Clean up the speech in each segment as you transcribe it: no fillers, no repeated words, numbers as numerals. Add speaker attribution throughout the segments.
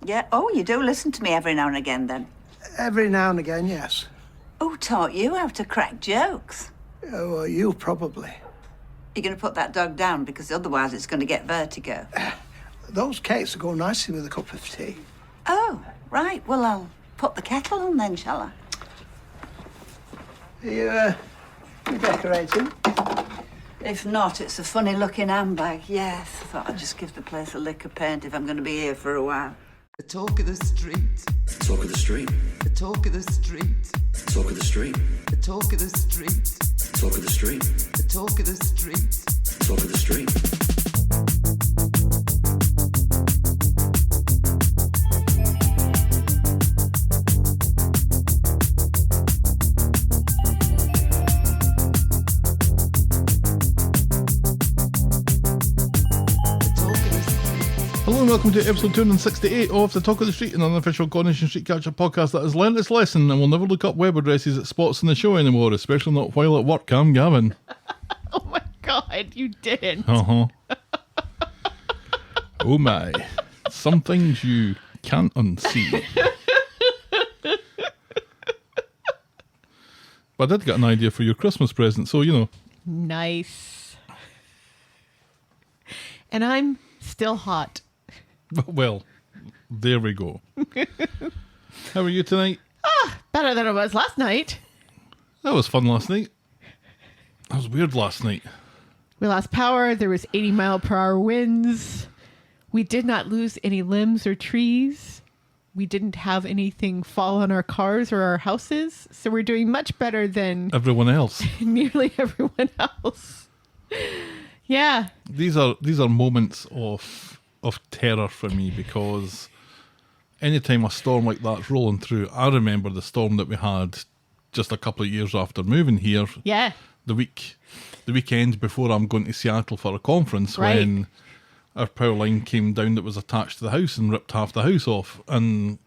Speaker 1: Yeah. Oh, you do listen to me every now and again, then?
Speaker 2: Every now and again, yes.
Speaker 1: Who taught you how to crack jokes?
Speaker 2: Oh, well, you probably.
Speaker 1: You're going to put that dog down because otherwise it's going to get vertigo.
Speaker 2: Those cakes will go nicely with a cup of tea.
Speaker 1: Oh, right. Well, I'll put the kettle on then, shall I?
Speaker 2: Are you decorating?
Speaker 1: If not, it's a funny-looking handbag. Yes, I thought I'd just give the place a lick of paint if I'm going to be here for a while.
Speaker 3: The talk of the street.
Speaker 4: Talk of the street.
Speaker 3: The talk of the street.
Speaker 4: Talk of the street.
Speaker 3: The talk of the street.
Speaker 4: Talk of the street.
Speaker 3: The talk of the street.
Speaker 4: Talk of the street.
Speaker 5: Hello and welcome to episode 268 of The Talk of the Street, an unofficial Coronation Street catch-up podcast that has learned its lesson and will never look up web addresses at spots in the show anymore, especially not while at work. I'm Gavin.
Speaker 6: Oh my god, you didn't.
Speaker 5: Uh-huh. Oh my. Some things you can't unsee. But I did get an idea for your Christmas present, so, you know.
Speaker 6: Nice. And I'm still hot.
Speaker 5: Well, there we go. How are you tonight?
Speaker 6: Better than I was last night.
Speaker 5: That was fun last night. That was weird last night.
Speaker 6: We lost power. There was 80-mile-per-hour winds. We did not lose any limbs or trees. We didn't have anything fall on our cars or our houses. So we're doing much better than
Speaker 5: Everyone else.
Speaker 6: nearly everyone else. Yeah.
Speaker 5: These are moments of terror for me, because anytime a storm like that's rolling through, I remember the storm that we had just a couple of years after moving here.
Speaker 6: Yeah.
Speaker 5: The weekend before I'm going to Seattle for a conference,
Speaker 6: Right.
Speaker 5: when our power line came down that was attached to the house and ripped half the house off. And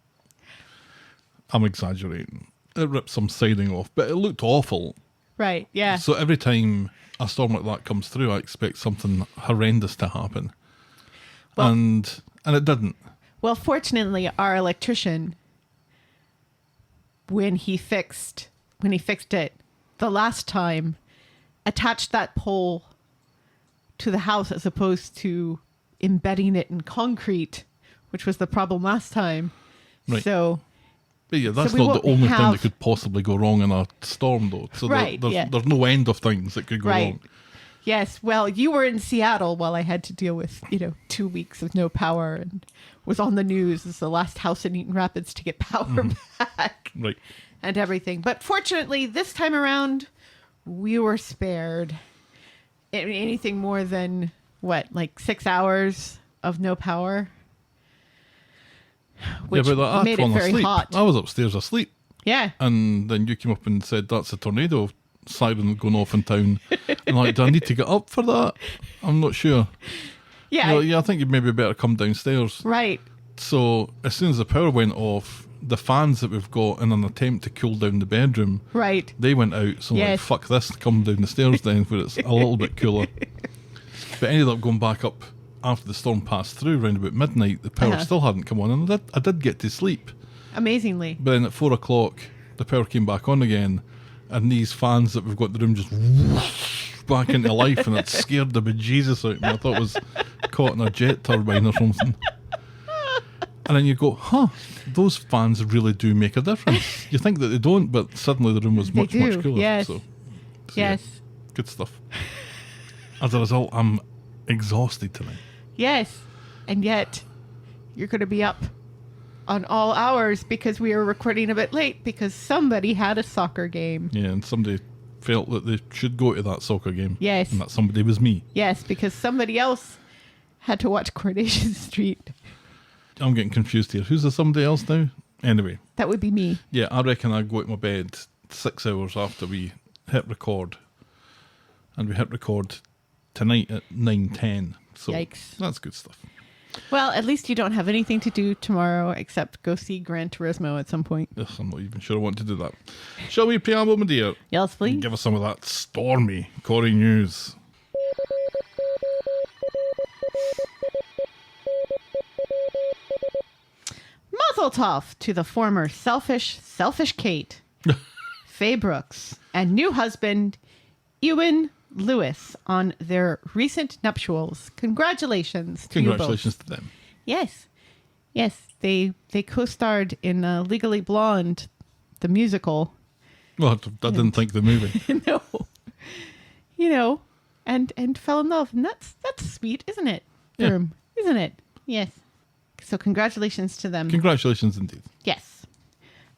Speaker 5: I'm exaggerating. It ripped some siding off, but it looked awful.
Speaker 6: Right. Yeah.
Speaker 5: So every time a storm like that comes through, I expect something horrendous to happen.
Speaker 6: Well,
Speaker 5: and it didn't.
Speaker 6: Well, fortunately, our electrician, when he fixed it the last time, attached that pole to the house as opposed to embedding it in concrete, which was the problem last time.
Speaker 5: Right.
Speaker 6: So,
Speaker 5: But yeah, that's
Speaker 6: we
Speaker 5: not the
Speaker 6: won't
Speaker 5: only thing that
Speaker 6: have-
Speaker 5: could possibly go wrong in a storm, though. So
Speaker 6: Right,
Speaker 5: there's,
Speaker 6: yeah.
Speaker 5: there's no end of things that could go
Speaker 6: Right.
Speaker 5: wrong.
Speaker 6: yes, well, you were in Seattle while I had to deal with, 2 weeks of no power and was on the news as the last house in Eaton Rapids to get power back.
Speaker 5: Right.
Speaker 6: And everything. But fortunately, this time around, we were spared. Anything more than, 6 hours of no power? Which
Speaker 5: yeah, but I
Speaker 6: made it very
Speaker 5: asleep.
Speaker 6: hot.
Speaker 5: I was upstairs asleep,
Speaker 6: Yeah.
Speaker 5: and then you came up and said, "That's a tornado siren going off in town." And do I need to get up for that? I'm not sure.
Speaker 6: Yeah.
Speaker 5: I think you'd maybe better come downstairs.
Speaker 6: Right.
Speaker 5: So as soon as the power went off, the fans that we've got, in an attempt to cool down the bedroom,
Speaker 6: Right.
Speaker 5: they went out. So
Speaker 6: Yes.
Speaker 5: fuck this, come down the stairs then where it's a little bit cooler. But I ended up going back up after the storm passed through around about midnight. The power
Speaker 6: Uh-huh.
Speaker 5: still hadn't come on, and I did get to sleep.
Speaker 6: Amazingly.
Speaker 5: But then at 4 o'clock, the power came back on again, and these fans that we've got in the room just whoosh back into life, and it scared the bejesus out of me. I thought it was caught in a jet turbine or something. And then you go, those fans really do make a difference. You think that they don't, but suddenly the room was
Speaker 6: They
Speaker 5: much
Speaker 6: do,
Speaker 5: cooler.
Speaker 6: yes.
Speaker 5: So
Speaker 6: Yes.
Speaker 5: yeah, good stuff. As a result, I'm exhausted tonight.
Speaker 6: Yes. And yet, you're going to be up on all hours because we were recording a bit late because somebody had a soccer game.
Speaker 5: Yeah, and somebody felt that they should go to that soccer game.
Speaker 6: Yes.
Speaker 5: And that somebody was me.
Speaker 6: Yes, because somebody else had to watch Coronation Street.
Speaker 5: I'm getting confused here. Who's the somebody else now? Anyway,
Speaker 6: That would be me.
Speaker 5: yeah, I reckon I go to my bed 6 hours after we hit record. And we hit record tonight at 9:10. So
Speaker 6: Yikes.
Speaker 5: that's good stuff.
Speaker 6: Well, at least you don't have anything to do tomorrow except go see Gran Turismo at some point.
Speaker 5: Ugh, I'm not even sure I want to do that. Shall we preamble, my dear?
Speaker 6: Yes, please.
Speaker 5: Give us some of that stormy Corrie news.
Speaker 6: Mazel tov to the former selfish Kate, Faye Brooks, and new husband, Ewan Lewis, on their recent nuptials. Congratulations to you both.
Speaker 5: Congratulations to them.
Speaker 6: Yes. Yes. They co-starred in Legally Blonde, the musical.
Speaker 5: Well, I didn't think the movie.
Speaker 6: No. You know, and fell in love. And that's sweet, isn't it?
Speaker 5: Yeah.
Speaker 6: Germ, isn't it? Yes. So congratulations to them.
Speaker 5: Congratulations indeed.
Speaker 6: Yes.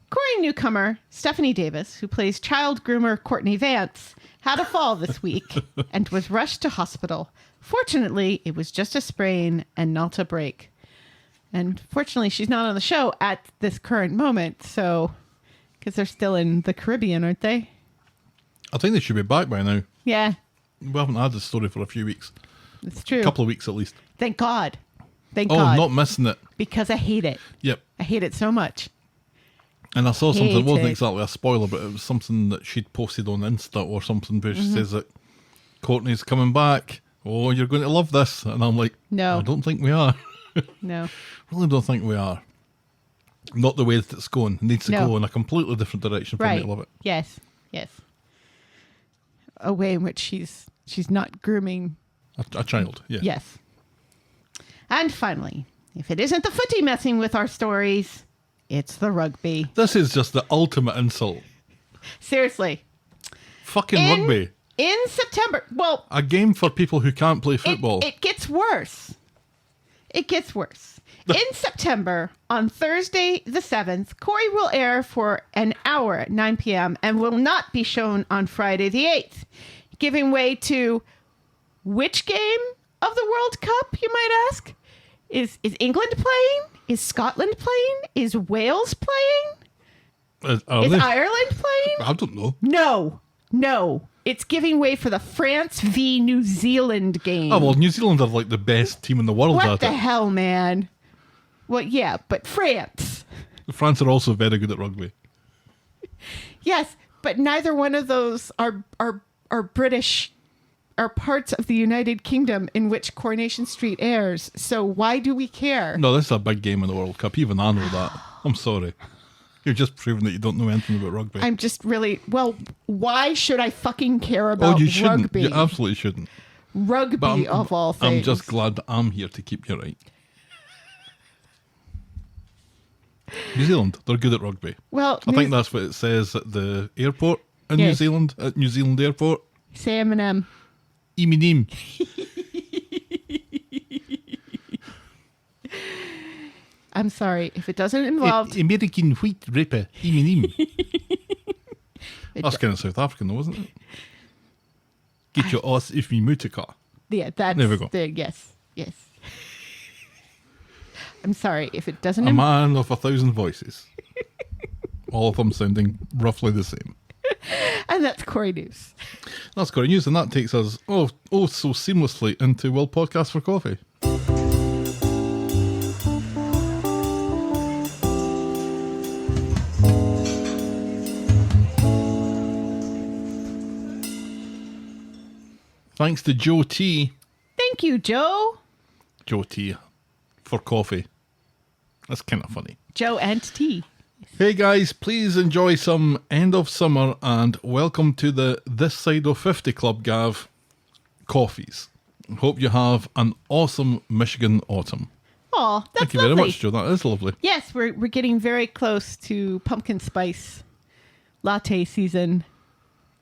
Speaker 6: Corrie newcomer Stephanie Davis, who plays child groomer Courtney Vance, had a fall this week and was rushed to hospital. Fortunately, it was just a sprain and not a break. And fortunately, she's not on the show at this current moment, so because they're still in the Caribbean, aren't they?
Speaker 5: I think they should be back by now.
Speaker 6: Yeah,
Speaker 5: We haven't had this story for a few weeks.
Speaker 6: it's true.
Speaker 5: A couple of weeks at least.
Speaker 6: Thank God. Thank
Speaker 5: Oh,
Speaker 6: God.
Speaker 5: not missing it.
Speaker 6: Because I hate it.
Speaker 5: Yep.
Speaker 6: I hate it so much.
Speaker 5: And I saw something, it
Speaker 6: Hate
Speaker 5: wasn't
Speaker 6: it.
Speaker 5: exactly a spoiler, but it was something that she'd posted on Insta or something where she
Speaker 6: Mm-hmm.
Speaker 5: says that Courtney's coming back. Oh, you're going to love this. And I'm like,
Speaker 6: No.
Speaker 5: I don't think we are.
Speaker 6: No.
Speaker 5: Really don't think we are. Not the way that it's going. It needs to
Speaker 6: No.
Speaker 5: go in a completely different direction for me
Speaker 6: Right.
Speaker 5: to love it.
Speaker 6: Yes. Yes. A way in which she's not grooming.
Speaker 5: A child, yeah.
Speaker 6: Yes. And finally, if it isn't the footy messing with our stories, it's the rugby.
Speaker 5: This is just the ultimate insult.
Speaker 6: Seriously.
Speaker 5: Fucking
Speaker 6: In-
Speaker 5: rugby.
Speaker 6: In September, well,
Speaker 5: A game for people who can't play football.
Speaker 6: It gets worse. It gets worse. In September, on Thursday the 7th, Corrie will air for an hour at 9 p.m. and will not be shown on Friday the 8th, giving way to which game of the World Cup, you might ask? Is England playing? Is Scotland playing? Is Wales playing?
Speaker 5: Are
Speaker 6: Is
Speaker 5: they?
Speaker 6: Ireland playing?
Speaker 5: I don't know.
Speaker 6: No. It's giving way for the France v New Zealand game.
Speaker 5: Oh, well, New Zealand are like the best team in the world
Speaker 6: What
Speaker 5: at
Speaker 6: the
Speaker 5: it.
Speaker 6: hell, man? Well, yeah, but France.
Speaker 5: France are also very good at rugby.
Speaker 6: Yes, but neither one of those are British, are parts of the United Kingdom in which Coronation Street airs. So why do we care?
Speaker 5: No, this is a big game in the World Cup. Even I know that. I'm sorry. You're just proving that you don't know anything about rugby.
Speaker 6: I'm just really, well, why should I fucking care about
Speaker 5: Oh, you shouldn't.
Speaker 6: rugby?
Speaker 5: You absolutely shouldn't.
Speaker 6: Rugby,
Speaker 5: But
Speaker 6: of all things.
Speaker 5: I'm just glad that I'm here to keep you right. New Zealand, they're good at rugby.
Speaker 6: Well,
Speaker 5: I think that's what it says at the airport in New
Speaker 6: Yes.
Speaker 5: Zealand, at New Zealand Airport.
Speaker 6: say Eminem.
Speaker 5: Iminim.
Speaker 6: I'm sorry, if it doesn't involve...
Speaker 5: American wheat ripper. Iminim.
Speaker 6: it
Speaker 5: That's kind of South African though, wasn't it? Get your ass if me mutika.
Speaker 6: Yeah, that's
Speaker 5: There we go.
Speaker 6: Yes. I'm sorry if it doesn't.
Speaker 5: A man of 1,000 voices. All of them sounding roughly the same.
Speaker 6: And that's Corrie News.
Speaker 5: That's Corrie News, and that takes us so seamlessly into World Podcast for Coffee. Thanks to Joe T.
Speaker 6: Thank you, Joe.
Speaker 5: Joe T. for coffee. That's kind of funny.
Speaker 6: Joe and T.
Speaker 5: Hey guys, please enjoy some end of summer and welcome to the This Side of 50 Club, Gav. Coffees. Hope you have an awesome Michigan autumn.
Speaker 6: Oh, that's
Speaker 5: Thank you
Speaker 6: lovely.
Speaker 5: very much, Joe. That is lovely.
Speaker 6: Yes, we're getting very close to pumpkin spice latte season,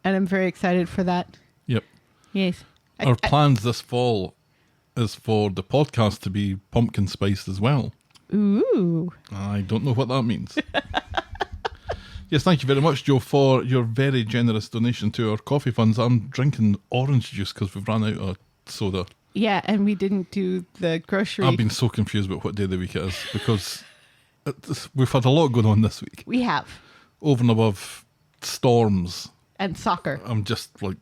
Speaker 6: and I'm very excited for that.
Speaker 5: Yep.
Speaker 6: Yes.
Speaker 5: Our plans this fall is for the podcast to be pumpkin spiced as well.
Speaker 6: Ooh.
Speaker 5: I don't know what that means. Yes, thank you very much, Joe, for your very generous donation to our coffee funds. I'm drinking orange juice because we've run out of soda.
Speaker 6: Yeah, and we didn't do the grocery.
Speaker 5: I've been so confused about what day of the week it is because we've had a lot going on this week.
Speaker 6: We have.
Speaker 5: Over and above storms.
Speaker 6: And soccer.
Speaker 5: I'm just like,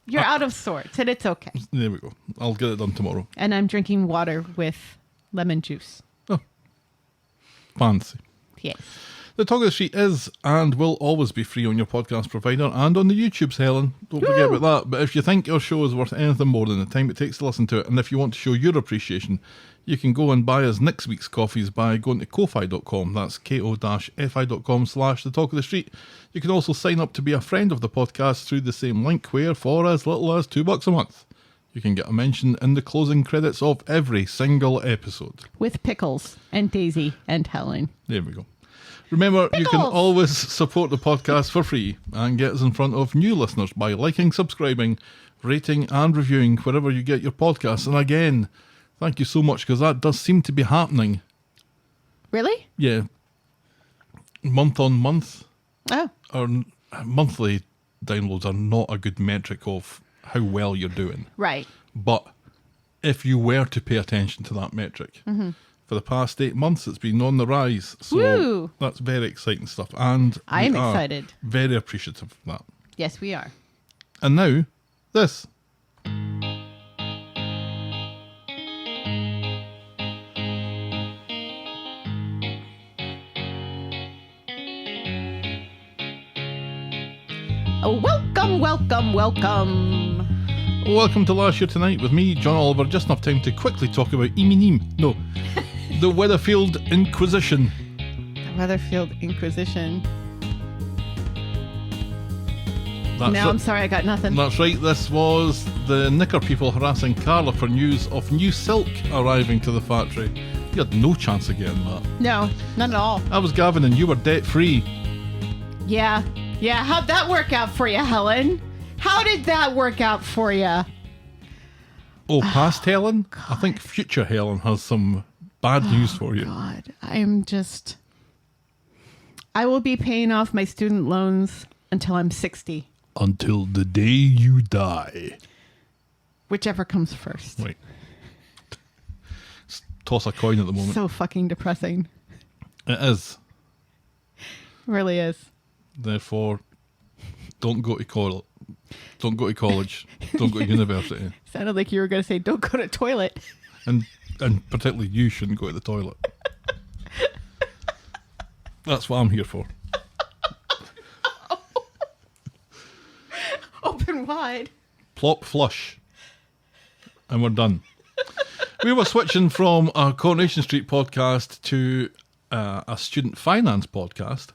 Speaker 6: You're out of sorts, and it's okay.
Speaker 5: there we go. I'll get it done tomorrow.
Speaker 6: And I'm drinking water with lemon juice.
Speaker 5: Oh, fancy.
Speaker 6: Yes.
Speaker 5: The Talk of the Street is and will always be free on your podcast provider and on the YouTubes, Helen. Don't forget about that. But if you think our show is worth anything more than the time it takes to listen to it, and if you want to show your appreciation, you can go and buy us next week's coffees by going to ko-fi.com. That's ko-fi.com/The Talk of the Street. You can also sign up to be a friend of the podcast through the same link where, for as little as $2 a month, you can get a mention in the closing credits of every single episode.
Speaker 6: With Pickles and Daisy and Helen.
Speaker 5: There we go. Remember, you can always support the podcast for free and get us in front of new listeners by liking, subscribing, rating and reviewing wherever you get your podcasts. And again, thank you so much, because that does seem to be happening.
Speaker 6: Really?
Speaker 5: Yeah. Month on month.
Speaker 6: Oh.
Speaker 5: Or monthly downloads are not a good metric of how well you're doing.
Speaker 6: Right.
Speaker 5: But if you were to pay attention to that metric, for the past 8 months, it's been on the rise. So
Speaker 6: Woo.
Speaker 5: that's very exciting stuff. And
Speaker 6: I'm
Speaker 5: we are
Speaker 6: excited.
Speaker 5: very appreciative of that.
Speaker 6: Yes, we are.
Speaker 5: And now, this.
Speaker 6: Welcome, welcome, welcome.
Speaker 5: Welcome to Last Year Tonight with me, John Oliver. Just enough time to quickly talk about the Weatherfield Inquisition.
Speaker 6: The Weatherfield Inquisition.
Speaker 5: That's
Speaker 6: No,
Speaker 5: it.
Speaker 6: I'm sorry, I got nothing.
Speaker 5: That's right, this was the knicker people harassing Carla for news of new silk arriving to the factory. You had no chance of getting that.
Speaker 6: No, not at all.
Speaker 5: I was Gavin and you were debt free.
Speaker 6: Yeah. Yeah, how'd that work out for you, Helen? How did that work out for you?
Speaker 5: Oh, past Helen? I think future Helen has some bad news for you.
Speaker 6: God, I will be paying off my student loans until I'm 60.
Speaker 5: Until the day you die.
Speaker 6: Whichever comes first.
Speaker 5: Right. Toss a coin at the moment.
Speaker 6: So fucking depressing.
Speaker 5: It is.
Speaker 6: It really is.
Speaker 5: Therefore, don't go to college. Don't go to college. Don't go to university.
Speaker 6: Sounded like you were going to say, don't go to toilet.
Speaker 5: And particularly you shouldn't go to the toilet. That's what I'm here for.
Speaker 6: Open wide.
Speaker 5: Plop flush. And we're done. We were switching from a Coronation Street podcast to a student finance podcast,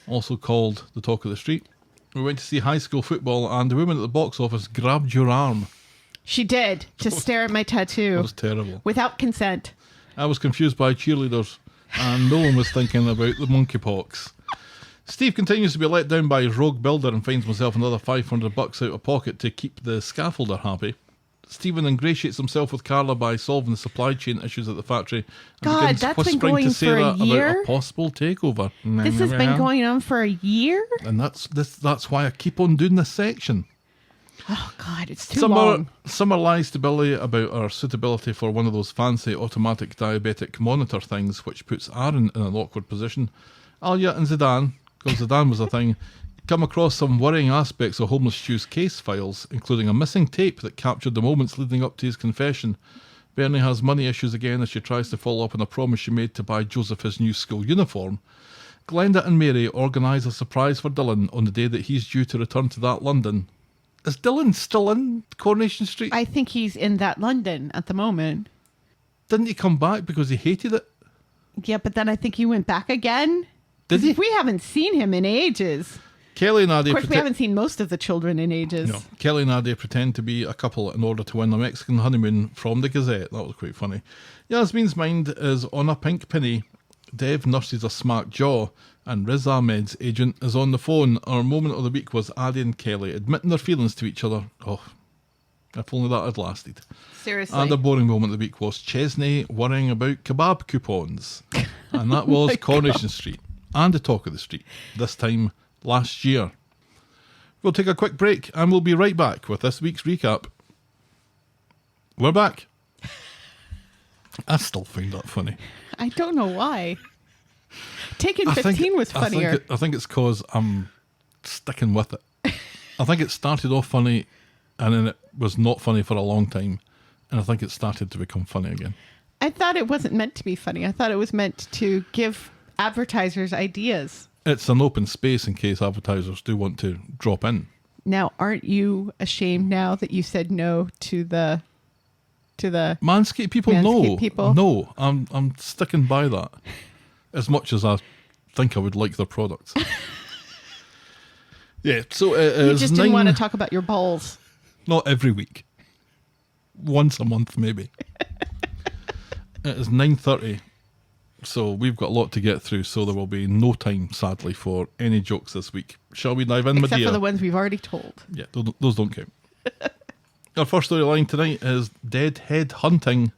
Speaker 5: also called The Talk of the Street. We went to see high school football, and the woman at the box office grabbed your arm.
Speaker 6: She did, to stare at my tattoo.
Speaker 5: It was terrible.
Speaker 6: Without consent.
Speaker 5: I was confused by cheerleaders, and no one was thinking about the monkeypox. Steve continues to be let down by his rogue builder and finds himself another $500 out of pocket to keep the scaffolder happy. Stephen ingratiates himself with Carla by solving the supply chain issues at the factory and
Speaker 6: God,
Speaker 5: begins
Speaker 6: that's been
Speaker 5: whispering
Speaker 6: going
Speaker 5: to
Speaker 6: for a
Speaker 5: Sarah
Speaker 6: year?
Speaker 5: about a possible takeover.
Speaker 6: This has been going on for a year?
Speaker 5: And that's why I keep on doing this section.
Speaker 6: Oh, God, it's too long.
Speaker 5: Summer lies to Billy about our suitability for one of those fancy automatic diabetic monitor things, which puts Aaron in an awkward position. Alia and Zidane, because Zidane was a thing, come across some worrying aspects of Homeless Stew's case files, including a missing tape that captured the moments leading up to his confession. Bernie has money issues again as she tries to follow up on a promise she made to buy Joseph his new school uniform. Glenda and Mary organise a surprise for Dylan on the day that he's due to return to that London. Is Dylan still in Coronation Street?
Speaker 6: I think he's in that London at the moment.
Speaker 5: Didn't he come back because he hated it?
Speaker 6: Yeah, but then I think he went back again.
Speaker 5: Did he?
Speaker 6: We haven't seen him in ages.
Speaker 5: Kelly and Ade
Speaker 6: Of course, we haven't seen most of the children in ages.
Speaker 5: No. Kelly and Ade pretend to be a couple in order to win a Mexican honeymoon from the Gazette. That was quite funny. Yasmin's mind is on a pink penny. Dev nurses a smart jaw, and Riz Ahmed's agent is on the phone. Our moment of the week was Ade and Kelly admitting their feelings to each other. Oh, if only that had lasted.
Speaker 6: Seriously.
Speaker 5: And the boring moment of the week was Chesney worrying about kebab coupons. And that was Coronation Street and the Talk of the Street. This time last year. We'll take a quick break and we'll be right back with this week's recap. We're back. I still find that funny.
Speaker 6: I don't know why. Taking 15 was funnier.
Speaker 5: I think it's because I'm sticking with it. I think it started off funny and then it was not funny for a long time. And I think it started to become funny again.
Speaker 6: I thought it wasn't meant to be funny. I thought it was meant to give advertisers' ideas.
Speaker 5: It's an open space in case advertisers do want to drop in.
Speaker 6: Now, aren't you ashamed now that you said no to the
Speaker 5: Manscaped people?
Speaker 6: Manscaped people?
Speaker 5: No, I'm sticking by that. As much as I think I would like their products. Yeah, so it
Speaker 6: you
Speaker 5: is
Speaker 6: just didn't want to talk about your balls.
Speaker 5: Not every week. Once a month, maybe. It is 9:30, so we've got a lot to get through, so there will be no time, sadly, for any jokes this week. Shall we dive in, my
Speaker 6: Except
Speaker 5: dear?
Speaker 6: for the ones we've already told.
Speaker 5: Yeah, those don't count. Our first storyline tonight is Deadhead Hunting.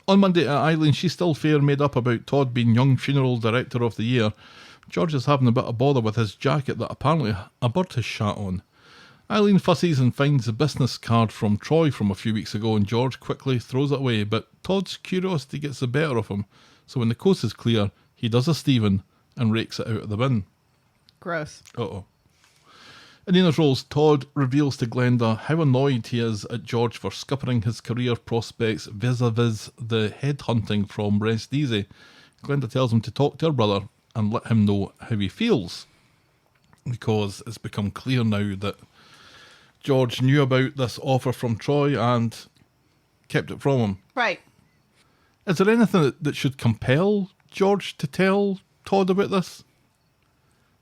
Speaker 5: On Monday at Eileen, she's still fair made up about Todd being Young Funeral Director of the Year. George is having a bit of bother with his jacket that apparently a bird has shat on. Eileen fusses and finds a business card from Troy from a few weeks ago, and George quickly throws it away, but Todd's curiosity gets the better of him, so when the coast is clear, he does a Stephen and rakes it out of the bin.
Speaker 6: Gross.
Speaker 5: Uh-oh. In Nina's roles, Todd reveals to Glenda how annoyed he is at George for scuppering his career prospects vis-a-vis the headhunting from Rest Easy. Glenda tells him to talk to her brother and let him know how he feels, because it's become clear now that George knew about this offer from Troy and kept it from him.
Speaker 6: Right.
Speaker 5: Is there anything that should compel George to tell Todd about this?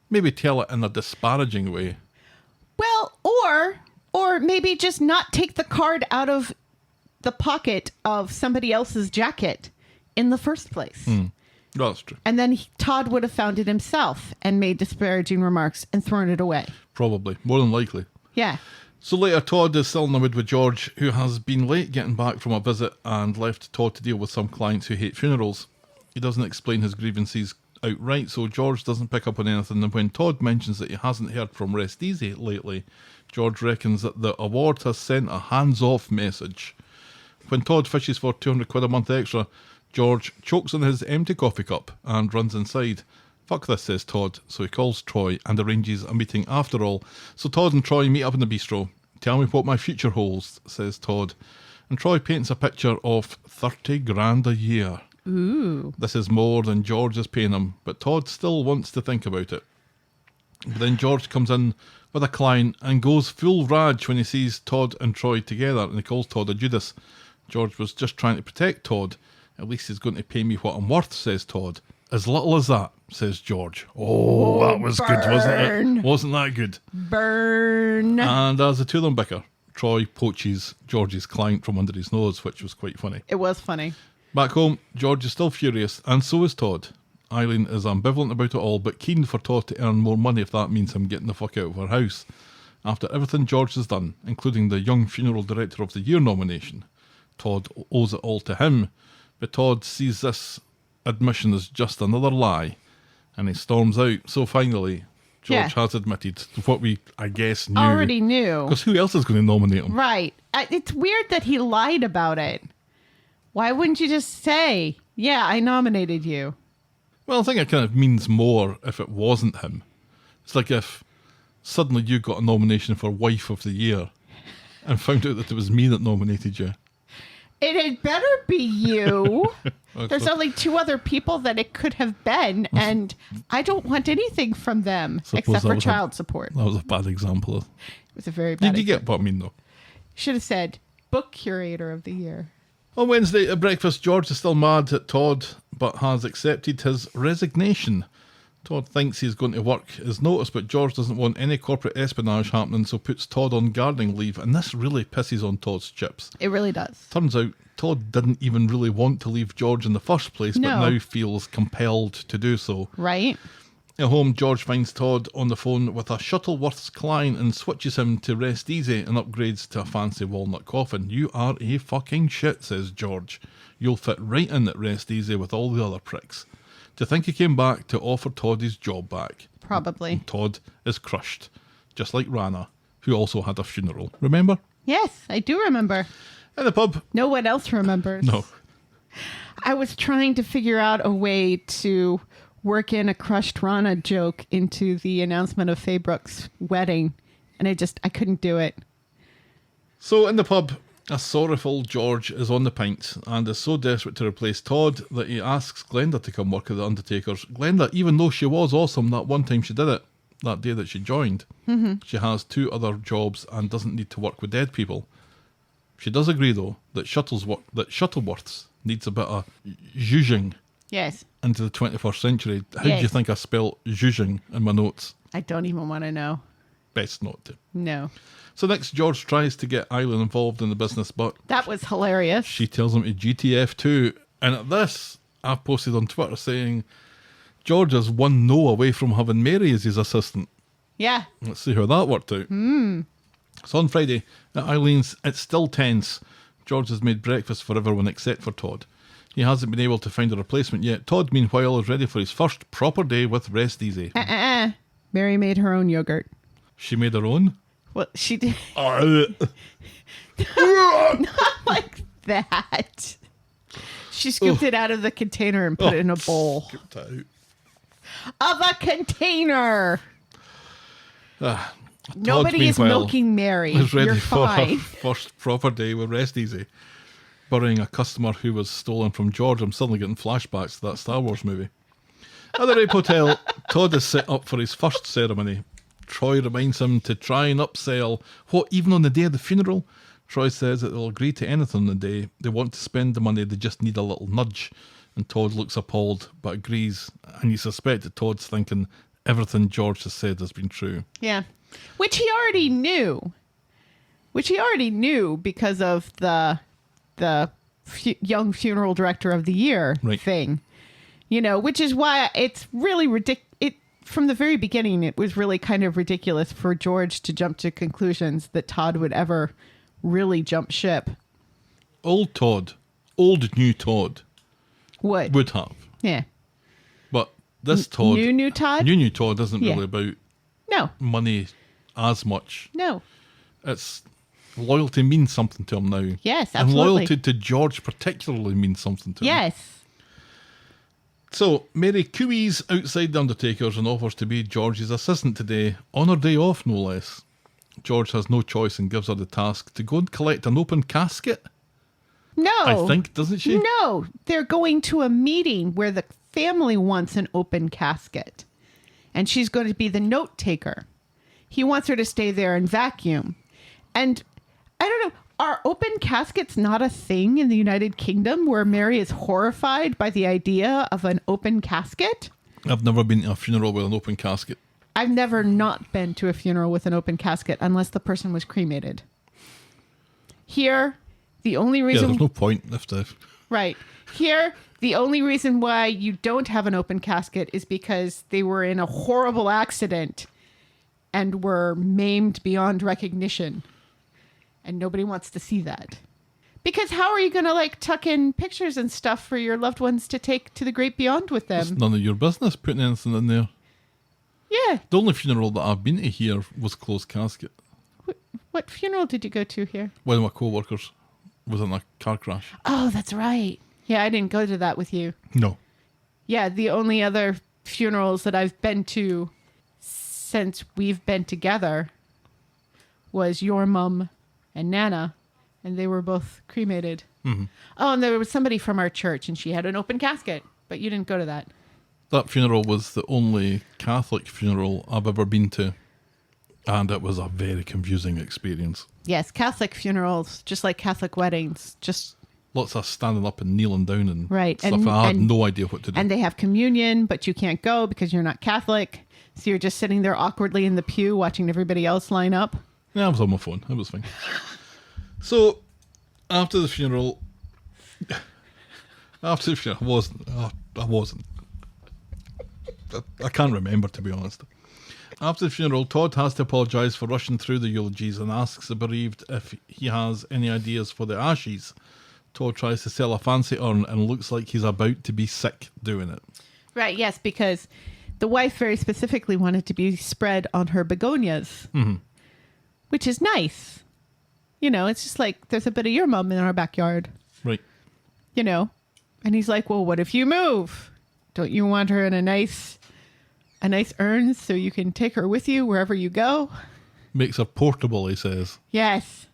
Speaker 5: Maybe tell it in a disparaging way.
Speaker 6: Well, or maybe just not take the card out of the pocket of somebody else's jacket in the first place.
Speaker 5: That's true.
Speaker 6: And then Todd would have found it himself and made disparaging remarks and thrown it away.
Speaker 5: Probably. More than likely.
Speaker 6: Yeah.
Speaker 5: So later, Todd is still in the mood with George, who has been late getting back from a visit and left Todd to deal with some clients who hate funerals. He doesn't explain his grievances outright, so George doesn't pick up on anything, and when Todd mentions that he hasn't heard from Rest Easy lately, George reckons that the award has sent a hands-off message. When Todd fishes for £200 a month extra, George chokes on his empty coffee cup and runs inside. Fuck this, says Todd, so he calls Troy and arranges a meeting after all. So Todd and Troy meet up in the bistro. Tell me what my future holds, says Todd. And Troy paints a picture of 30 grand a year.
Speaker 6: Ooh.
Speaker 5: This is more than George is paying him, but Todd still wants to think about it. But then George comes in with a client and goes full rage when he sees Todd and Troy together, and he calls Todd a Judas. George was just trying to protect Todd. At least he's going to pay me what I'm worth, says Todd. As little as that, says George. Oh, that was good, wasn't it? Wasn't that good?
Speaker 6: Burn.
Speaker 5: And as the two of them bicker, Troy poaches George's client from under his nose, which was quite funny.
Speaker 6: It was funny.
Speaker 5: Back home, George is still furious, and so is Todd. Eileen is ambivalent about it all, but keen for Todd to earn more money if that means him getting the fuck out of her house. After everything George has done, including the Young Funeral Director of the Year nomination, Todd owes it all to him, but Todd sees this admission as just another lie, and he storms out. So finally, George has admitted what we, I guess, knew.
Speaker 6: Already knew.
Speaker 5: Because who else is going to nominate him?
Speaker 6: Right. It's weird that he lied about it. Why wouldn't you just say, yeah, I nominated you?
Speaker 5: Well, I think it kind of means more if it wasn't him. It's like if suddenly you got a nomination for Wife of the Year and found out that it was me that nominated you.
Speaker 6: It had better be you. There's only two other people that it could have been, and I don't want anything from them except for child support.
Speaker 5: That was a bad example.
Speaker 6: It was a very bad
Speaker 5: Did you get what I mean, though?
Speaker 6: Should have said book curator of the year.
Speaker 5: On Wednesday at breakfast, George is still mad at Todd, but has accepted his resignation. Todd thinks he's going to work his notice, but George doesn't want any corporate espionage happening, so puts Todd on gardening leave, and this really pisses on Todd's chips.
Speaker 6: It really does.
Speaker 5: Turns out Todd didn't even really want to leave George in the first place, but now feels compelled to do so.
Speaker 6: Right.
Speaker 5: At home, George finds Todd on the phone with a Shuttleworth's client and switches him to Rest Easy and upgrades to a fancy walnut coffin. You are a fucking shit, says George. You'll fit right in at Rest Easy with all the other pricks. To think he came back to offer Todd his job back.
Speaker 6: Probably.
Speaker 5: And Todd is crushed, just like Rana, who also had a funeral. Remember?
Speaker 6: Yes, I do remember.
Speaker 5: In the pub.
Speaker 6: No one else remembers.
Speaker 5: No.
Speaker 6: I was trying to figure out a way to work in a crushed Rana joke into the announcement of Faye Brooks' wedding, and I couldn't do it.
Speaker 5: So in the pub, A sorrowful George is on the pints and is so desperate to replace Todd that he asks Glenda to come work at the Undertaker's. Glenda, even though she was awesome that one time she did it, that day that she joined, she has 2 other jobs and doesn't need to work with dead people. She does agree, though, that Shuttleworths needs a bit of zhuzhing
Speaker 6: Yes.
Speaker 5: into the 21st century. How do you
Speaker 6: Yes.
Speaker 5: think I spell zhuzhing in my notes?
Speaker 6: I don't even want to know.
Speaker 5: Best not to.
Speaker 6: No.
Speaker 5: So next, George tries to get Eileen involved in the business, but
Speaker 6: That was hilarious.
Speaker 5: she tells him to GTF too. And at this, I've posted on Twitter saying George is 1 no away from having Mary as his assistant.
Speaker 6: Yeah.
Speaker 5: Let's see how that worked out. So on Friday, at Eileen's, it's still tense. George has made breakfast for everyone except for Todd. He hasn't been able to find a replacement yet. Todd, meanwhile, is ready for his first proper day with Rest Easy.
Speaker 6: Mary made her own yogurt.
Speaker 5: She made her own.
Speaker 6: Well, she did.
Speaker 5: Not
Speaker 6: Not like that. She scooped it out of the container and put it in a bowl.
Speaker 5: Scooped it out.
Speaker 6: Of a container.
Speaker 5: Todd,
Speaker 6: Nobody is
Speaker 5: meanwhile,
Speaker 6: milking Mary.
Speaker 5: is ready
Speaker 6: You're
Speaker 5: for her
Speaker 6: fine.
Speaker 5: first proper day with Rest Easy. Burying a customer who was stolen from George. I'm suddenly getting flashbacks to that Star Wars movie. At the Rape Hotel, Todd is set up for his first ceremony. Troy reminds him to try and upsell what, even on the day of the funeral? Troy says that they'll agree to anything on the day. They want to spend the money, they just need a little nudge. And Todd looks appalled, but agrees. And you suspect that Todd's thinking everything George has said has been true.
Speaker 6: Yeah. Which he already knew. Because of the young funeral director of the year
Speaker 5: Right.
Speaker 6: thing. You know, which is why it's really ridiculous. From the very beginning, it was really kind of ridiculous for George to jump to conclusions that Todd would ever really jump ship.
Speaker 5: Old new Todd would have.
Speaker 6: Yeah.
Speaker 5: But this Todd,
Speaker 6: New Todd?
Speaker 5: new Todd isn't
Speaker 6: Yeah.
Speaker 5: really about
Speaker 6: No.
Speaker 5: money as much.
Speaker 6: No.
Speaker 5: It's loyalty means something to him now.
Speaker 6: Yes,
Speaker 5: And
Speaker 6: absolutely.
Speaker 5: loyalty to George particularly means something to him.
Speaker 6: Yes.
Speaker 5: So Mary cooees outside the Undertaker's and offers to be George's assistant today, on her day off no less. George has no choice and gives her the task to go and collect an open casket.
Speaker 6: No.
Speaker 5: I think, doesn't she?
Speaker 6: No. They're going to a meeting where the family wants an open casket. And she's going to be the note taker. He wants her to stay there and vacuum. And I don't know, are open caskets not a thing in the United Kingdom where Mary is horrified by the idea of an open casket?
Speaker 5: I've never been to a funeral with an open casket.
Speaker 6: I've never not been to a funeral with an open casket unless the person was cremated. Here, the only
Speaker 5: Yeah,
Speaker 6: reason...
Speaker 5: there's no point if the...
Speaker 6: Right. Here, the only reason why you don't have an open casket is because they were in a horrible accident and were maimed beyond recognition. And nobody wants to see that. Because how are you going to like tuck in pictures and stuff for your loved ones to take to the great beyond with
Speaker 5: It's
Speaker 6: them?
Speaker 5: none of your business putting anything in there.
Speaker 6: Yeah.
Speaker 5: The only funeral that I've been to here was closed casket.
Speaker 6: What funeral did you go to here?
Speaker 5: One of my co-workers was in a car crash.
Speaker 6: Oh, that's right. Yeah, I didn't go to that with you.
Speaker 5: No.
Speaker 6: Yeah, the only other funerals that I've been to since we've been together was your mum and Nana, and they were both cremated.
Speaker 5: Mm-hmm.
Speaker 6: Oh, and there was somebody from our church, and she had an open casket, but you didn't go to that.
Speaker 5: That funeral was the only Catholic funeral I've ever been to, and it was a very confusing experience.
Speaker 6: Yes, Catholic funerals, just like Catholic weddings, just
Speaker 5: Lots of standing up and kneeling down and
Speaker 6: right.
Speaker 5: stuff.
Speaker 6: And,
Speaker 5: I had
Speaker 6: and,
Speaker 5: no idea what to do.
Speaker 6: and they have communion, but you can't go because you're not Catholic. So you're just sitting there awkwardly in the pew watching everybody else line up.
Speaker 5: Yeah, I was on my phone. It was fine. So, after the funeral... I wasn't. I can't remember, to be honest. After the funeral, Todd has to apologise for rushing through the eulogies and asks the bereaved if he has any ideas for the ashes. Todd tries to sell a fancy urn and looks like he's about to be sick doing it.
Speaker 6: Right, yes, because the wife very specifically wanted to be spread on her begonias, which is nice. You know, it's just like there's a bit of your mum in our backyard,
Speaker 5: Right.
Speaker 6: you know. And he's like, well, what if you move? Don't you want her in a nice urn so you can take her with you wherever you go?
Speaker 5: Makes her portable, he says.
Speaker 6: Yes.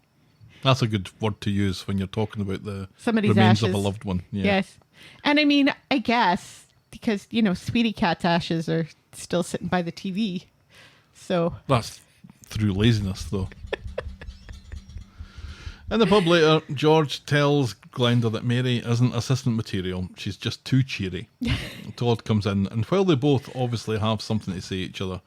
Speaker 5: That's a good word to use when you're talking about the
Speaker 6: Somebody's
Speaker 5: remains of
Speaker 6: ashes.
Speaker 5: a loved one. Yeah.
Speaker 6: Yes. And I mean, I guess because, Sweetie Cat's ashes are still sitting by the TV. So,
Speaker 5: That's through laziness, though. In the pub later, George tells Glenda that Mary isn't assistant material. She's just too cheery. Todd comes in, and while they both obviously have something to say to each other,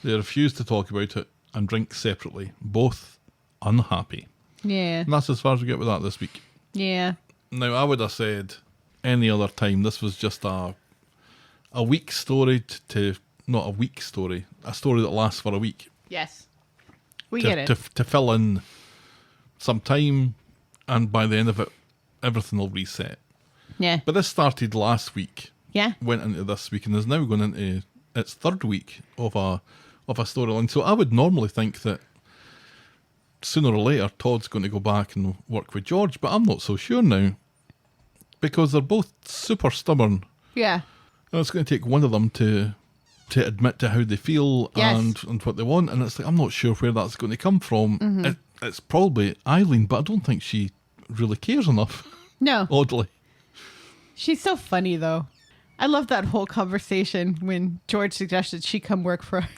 Speaker 5: they refuse to talk about it and drink separately, both unhappy.
Speaker 6: yeah.
Speaker 5: And that's as far as we get with that this week.
Speaker 6: Yeah.
Speaker 5: Now, I would have said any other time this was just a week story to not a week story, a story that lasts for a week.
Speaker 6: Yes. We
Speaker 5: to,
Speaker 6: get it.
Speaker 5: to fill in some time, and by the end of it, everything will reset.
Speaker 6: Yeah.
Speaker 5: But this started last week,
Speaker 6: Yeah.
Speaker 5: went into this week, and is now going into its third week of a storyline. So I would normally think that sooner or later Todd's going to go back and work with George, but I'm not so sure now, because they're both super stubborn,
Speaker 6: Yeah.
Speaker 5: and it's going to take one of them to admit to how they feel
Speaker 6: Yes.
Speaker 5: and what they want, and it's like I'm not sure where that's going to come from.
Speaker 6: Mm-hmm.
Speaker 5: It's probably Eileen, but I don't think she really cares enough.
Speaker 6: No.
Speaker 5: Oddly.
Speaker 6: She's so funny, though. I love that whole conversation when George suggested she come work for her.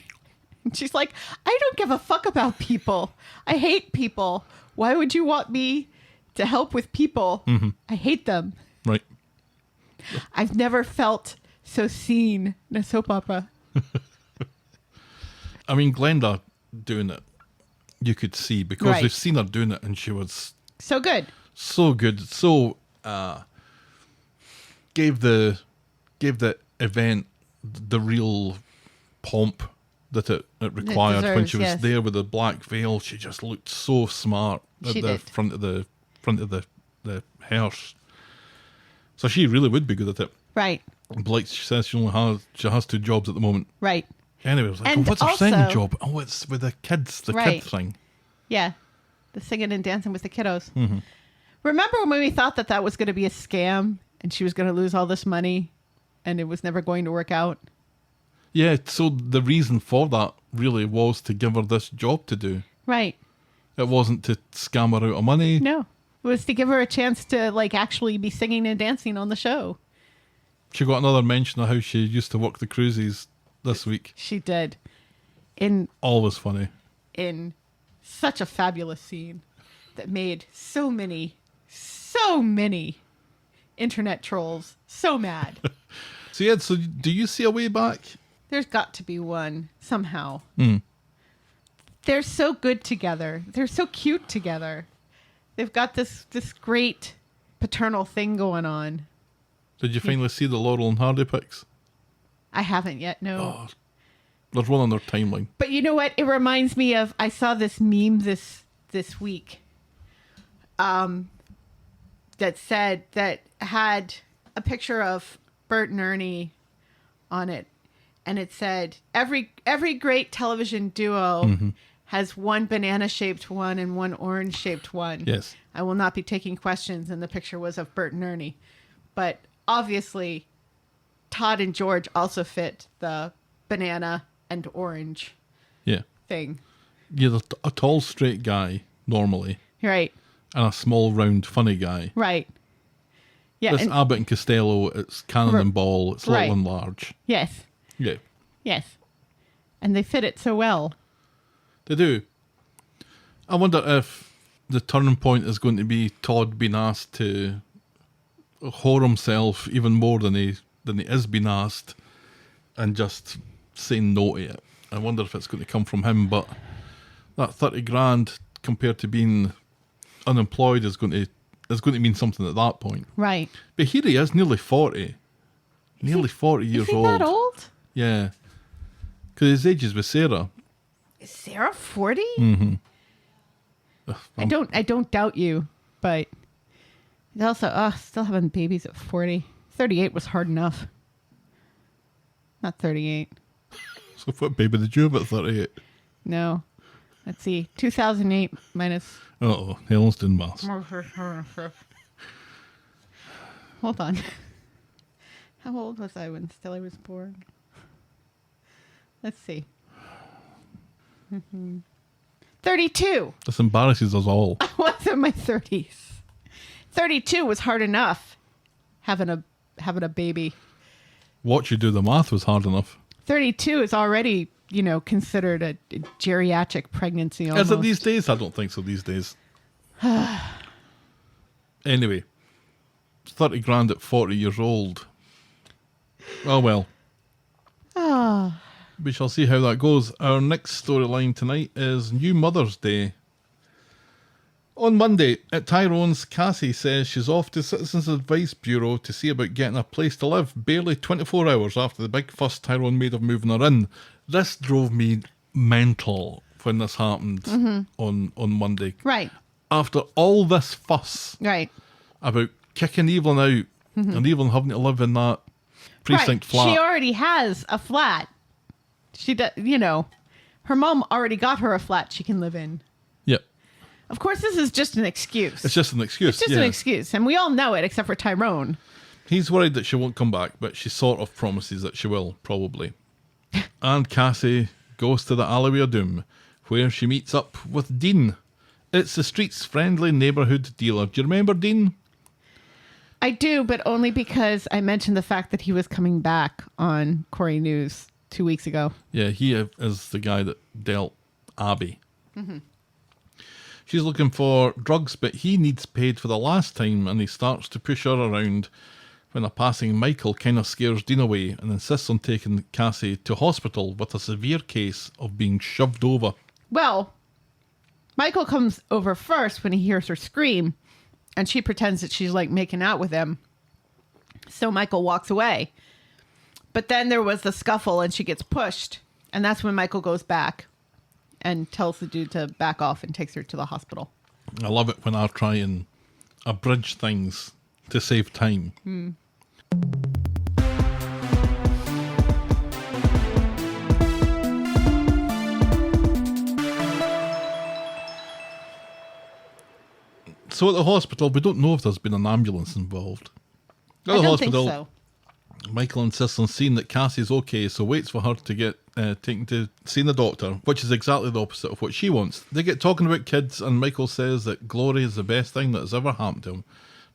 Speaker 6: And she's like, I don't give a fuck about people. I hate people. Why would you want me to help with people?
Speaker 5: Mm-hmm.
Speaker 6: I hate them.
Speaker 5: Right.
Speaker 6: I've never felt so seen in a soap opera.
Speaker 5: I mean, Glenda doing it, you could see, because
Speaker 6: Right.
Speaker 5: we've seen her doing it, and she was
Speaker 6: So good.
Speaker 5: so good, so gave the event the real pomp that it required when
Speaker 6: deserves,
Speaker 5: she was
Speaker 6: yes.
Speaker 5: there with the black veil. She just looked so smart at
Speaker 6: She
Speaker 5: the
Speaker 6: did.
Speaker 5: front of the hearse. So she really would be good at it.
Speaker 6: Right.
Speaker 5: Blake, she says she has 2 jobs at the moment.
Speaker 6: Right.
Speaker 5: Anyway, I was like,
Speaker 6: And
Speaker 5: oh, what's her second
Speaker 6: also-
Speaker 5: job? Oh, it's with the kids, the
Speaker 6: Right.
Speaker 5: kid thing.
Speaker 6: Yeah. The singing and dancing with the kiddos.
Speaker 5: Mm-hmm.
Speaker 6: Remember when we thought that was going to be a scam and she was going to lose all this money and it was never going to work out?
Speaker 5: Yeah, so the reason for that really was to give her this job to do.
Speaker 6: Right.
Speaker 5: It wasn't to scam her out of money.
Speaker 6: No. It was to give her a chance to actually be singing and dancing on the show.
Speaker 5: She got another mention of how she used to work the cruises this week.
Speaker 6: She did. In
Speaker 5: Always funny.
Speaker 6: such a fabulous scene that made so many internet trolls so mad.
Speaker 5: So yeah, so do you see a way back?
Speaker 6: There's got to be one somehow. They're so good together. They're so cute together. They've got this great paternal thing going on.
Speaker 5: Did you finally see the Laurel and Hardy pics?
Speaker 6: I haven't yet, no.
Speaker 5: Oh, there's one on their timeline.
Speaker 6: But you know what? It reminds me of, I saw this meme this week that had a picture of Bert and Ernie on it. And it said, every great television duo has one banana-shaped one and one orange-shaped one.
Speaker 5: Yes.
Speaker 6: I will not be taking questions. And the picture was of Bert and Ernie. But obviously, Todd and George also fit the banana and orange
Speaker 5: Yeah.
Speaker 6: thing.
Speaker 5: You're a tall, straight guy, normally,
Speaker 6: Right.
Speaker 5: and a small, round, funny guy.
Speaker 6: Right. Yeah.
Speaker 5: This
Speaker 6: and-
Speaker 5: Abbott and Costello, it's Cannon and Ball, it's little
Speaker 6: Right.
Speaker 5: and large.
Speaker 6: yes.
Speaker 5: Yeah,
Speaker 6: Yes. And they fit it so well.
Speaker 5: they do. I wonder if the turning point is going to be Todd being asked to whore himself even more than he is being asked, and just saying no to it. I wonder if it's going to come from him, but that 30 grand compared to being unemployed is going to mean something at that point.
Speaker 6: Right.
Speaker 5: But here he is, nearly 40. Nearly 40 years
Speaker 6: Is he
Speaker 5: old.
Speaker 6: that old?
Speaker 5: Yeah. Because his age is with Sarah.
Speaker 6: Is Sarah 40?
Speaker 5: Mm-hmm.
Speaker 6: I don't doubt you, but it's also, still having babies at 40. 38 was hard enough. Not 38.
Speaker 5: So what baby did you have at 38?
Speaker 6: No. Let's see. 2008 minus.
Speaker 5: Uh-oh, Helen's doing maths.
Speaker 6: Hold on. How old was I when Stella was born? Let's see. 32.
Speaker 5: This embarrasses us all.
Speaker 6: I was in my 30s. 32 was hard enough having a baby.
Speaker 5: What you do the math was hard enough.
Speaker 6: 32 is already, considered a geriatric pregnancy almost.
Speaker 5: Is it these days? I don't think so these days. Anyway, 30 grand at 40 years old. Oh well. We shall see how that goes. Our next storyline tonight is New Mother's Day. On Monday, at Tyrone's, Cassie says she's off to Citizens Advice Bureau to see about getting a place to live, barely 24 hours after the big fuss Tyrone made of moving her in. This drove me mental when this happened on Monday.
Speaker 6: Right.
Speaker 5: After all this fuss
Speaker 6: Right.
Speaker 5: about kicking Evelyn out and Evelyn having to live in that precinct flat.
Speaker 6: She already has a flat. She does, her mom already got her a flat she can live in.
Speaker 5: Yep.
Speaker 6: Of course, this is just an excuse.
Speaker 5: It's just an excuse.
Speaker 6: It's just an excuse. And we all know it, except for Tyrone.
Speaker 5: He's worried that she won't come back, but she sort of promises that she will, probably. And Cassie goes to the alleyway of doom, where she meets up with Dean. It's the street's friendly neighbourhood dealer. Do you remember Dean?
Speaker 6: I do, but only because I mentioned the fact that he was coming back on Corrie News 2 weeks ago.
Speaker 5: Yeah, he is the guy that dealt Abby. She's looking for drugs, but he needs paid for the last time, and he starts to push her around when a passing Michael kind of scares Dean away and insists on taking Cassie to hospital with a severe case of being shoved over.
Speaker 6: Well, Michael comes over first when he hears her scream, and she pretends that she's like making out with him. So Michael walks away. But then there was the scuffle and she gets pushed. And that's when Michael goes back and tells the dude to back off and takes her to the hospital.
Speaker 5: I love it when I try and abridge things to save time. So at the hospital, we don't know if there's been an ambulance involved. At
Speaker 6: I
Speaker 5: the
Speaker 6: don't
Speaker 5: hospital,
Speaker 6: think so.
Speaker 5: Michael insists on seeing that Cassie's okay, so waits for her to get taken to seeing the doctor, which is exactly the opposite of what she wants. They get talking about kids, and Michael says that Glory is the best thing that has ever happened to him.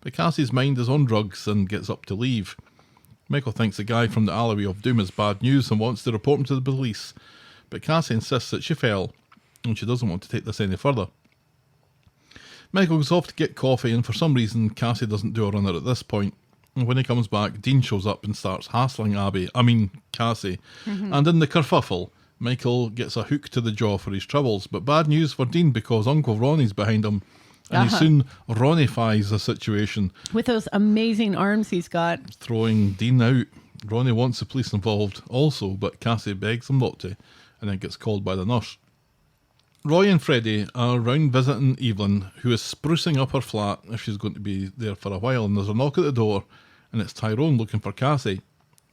Speaker 5: But Cassie's mind is on drugs and gets up to leave. Michael thinks the guy from the alleyway of doom is bad news and wants to report him to the police. But Cassie insists that she fell, and she doesn't want to take this any further. Michael goes off to get coffee, and for some reason Cassie doesn't do a runner at this point. And when he comes back, Dean shows up and starts hassling Cassie. And in the kerfuffle, Michael gets a hook to the jaw for his troubles. But bad news for Dean, because Uncle Ronnie's behind him. And he soon Ronnifies the situation.
Speaker 6: With those amazing arms he's got.
Speaker 5: Throwing Dean out. Ronnie wants the police involved also, but Cassie begs him not to, and then gets called by the nurse. Roy and Freddie are round visiting Evelyn, who is sprucing up her flat if she's going to be there for a while, and there's a knock at the door, and it's Tyrone looking for Cassie.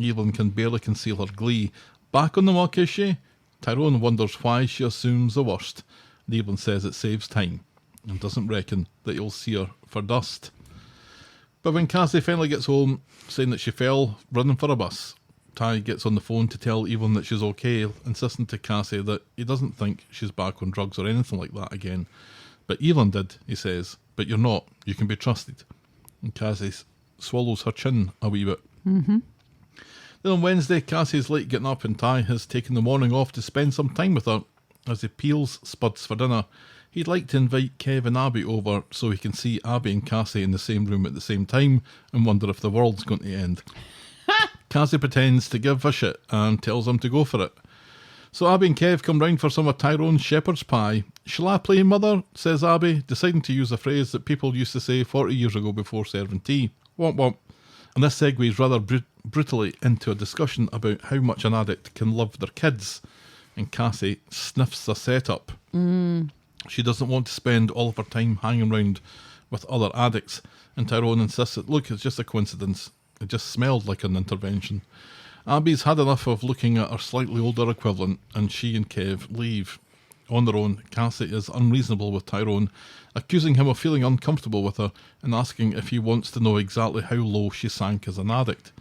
Speaker 5: Evelyn can barely conceal her glee. Back on the muck, is she? Tyrone wonders why she assumes the worst, and Evelyn says it saves time, and doesn't reckon that you'll see her for dust. But when Cassie finally gets home, saying that she fell running for a bus, Ty gets on the phone to tell Evelyn that she's okay, insisting to Cassie that he doesn't think she's back on drugs or anything like that again. But Evelyn did, he says. But you're not. You can be trusted. And Cassie swallows her chin a wee bit. Then on Wednesday, Cassie's late getting up, and Ty has taken the morning off to spend some time with her. As he peels spuds for dinner, he'd like to invite Kev and Abby over so he can see Abby and Cassie in the same room at the same time and wonder if the world's going to end. Cassie pretends to give a shit and tells him to go for it. So Abby and Kev come round for some of Tyrone's shepherd's pie. "Shall I play, mother?" says Abby, deciding to use a phrase that people used to say 40 years ago before serving tea. Womp womp. And this segues rather brutally into a discussion about how much an addict can love their kids. And Cassie sniffs the setup. She doesn't want to spend all of her time hanging around with other addicts. And Tyrone insists that, look, it's just a coincidence. It just smelled like an intervention. Abby's had enough of looking at her slightly older equivalent, and she and Kev leave. On their own, Cassie is unreasonable with Tyrone, accusing him of feeling uncomfortable with her and asking if he wants to know exactly how low she sank as an addict.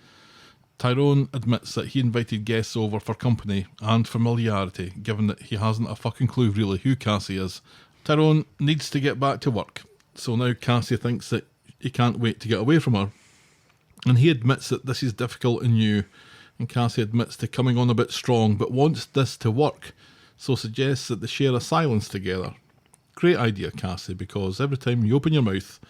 Speaker 5: Tyrone admits that he invited guests over for company and familiarity, given that he hasn't a fucking clue really who Cassie is. Tyrone needs to get back to work, so now Cassie thinks that he can't wait to get away from her. And he admits that this is difficult and new, and Cassie admits to coming on a bit strong, but wants this to work, so suggests that they share a silence together. Great idea, Cassie, because every time you open your mouth,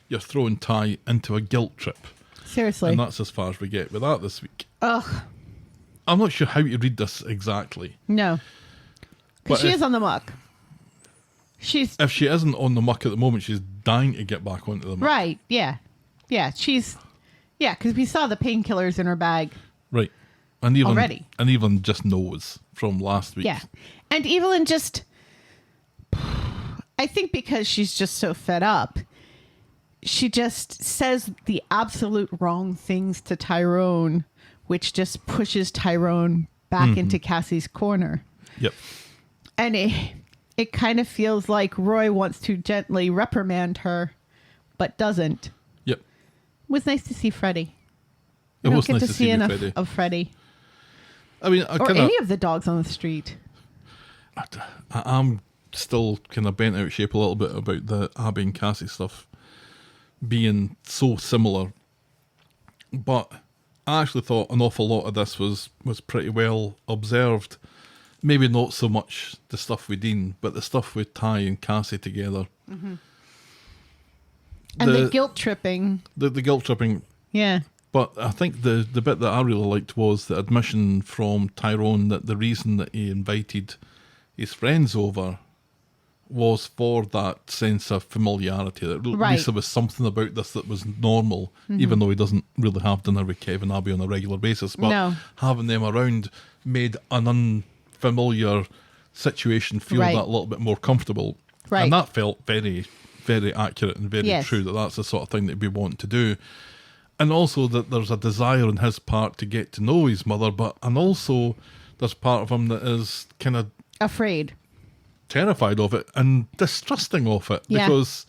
Speaker 5: you're throwing Ty into a guilt trip.
Speaker 6: Seriously.
Speaker 5: And that's as far as we get with that this week.
Speaker 6: Ugh.
Speaker 5: I'm not sure how to read this exactly.
Speaker 6: No. Because
Speaker 5: But
Speaker 6: she is on the muck. She's...
Speaker 5: If she isn't on the muck at the moment, she's dying to get back onto the muck.
Speaker 6: Right, yeah. Yeah, she's... Yeah, because we saw the painkillers in her bag.
Speaker 5: Right. And Evelyn,
Speaker 6: Already.
Speaker 5: And Evelyn just knows from last week.
Speaker 6: Yeah. And Evelyn just... I think because she's just so fed up, she just says the absolute wrong things to Tyrone, which just pushes Tyrone back into Cassie's corner.
Speaker 5: Yep.
Speaker 6: And it kind of feels like Roy wants to gently reprimand her, but doesn't.
Speaker 5: Yep.
Speaker 6: It was nice to see Freddie.
Speaker 5: It
Speaker 6: I
Speaker 5: was
Speaker 6: don't
Speaker 5: nice
Speaker 6: get
Speaker 5: to
Speaker 6: to see
Speaker 5: see
Speaker 6: enough
Speaker 5: Freddie.
Speaker 6: of Freddie.
Speaker 5: I mean,
Speaker 6: Or any of the dogs on the street.
Speaker 5: I'm still kind of bent out of shape a little bit about the Abby and Cassie stuff being so similar. But I actually thought an awful lot of this was pretty well observed. Maybe not so much the stuff with Dean, but the stuff with Ty and Cassie together.
Speaker 6: Mm-hmm. And the guilt tripping.
Speaker 5: The guilt tripping.
Speaker 6: Yeah.
Speaker 5: But I think the bit that I really liked was the admission from Tyrone that the reason that he invited his friends over was for that sense of familiarity. That at least there was something about this that was normal, even though he doesn't really have dinner with Kev and Abby on a regular basis. But having them around made an unfamiliar situation feel that little bit more comfortable.
Speaker 6: Right.
Speaker 5: And that felt very, very accurate and very
Speaker 6: Yes.
Speaker 5: true, that that's the sort of thing that we want to do. And also that there's a desire on his part to get to know his mother, and also there's part of him that is kind of
Speaker 6: Afraid.
Speaker 5: terrified of it and distrusting of it,
Speaker 6: Yeah.
Speaker 5: because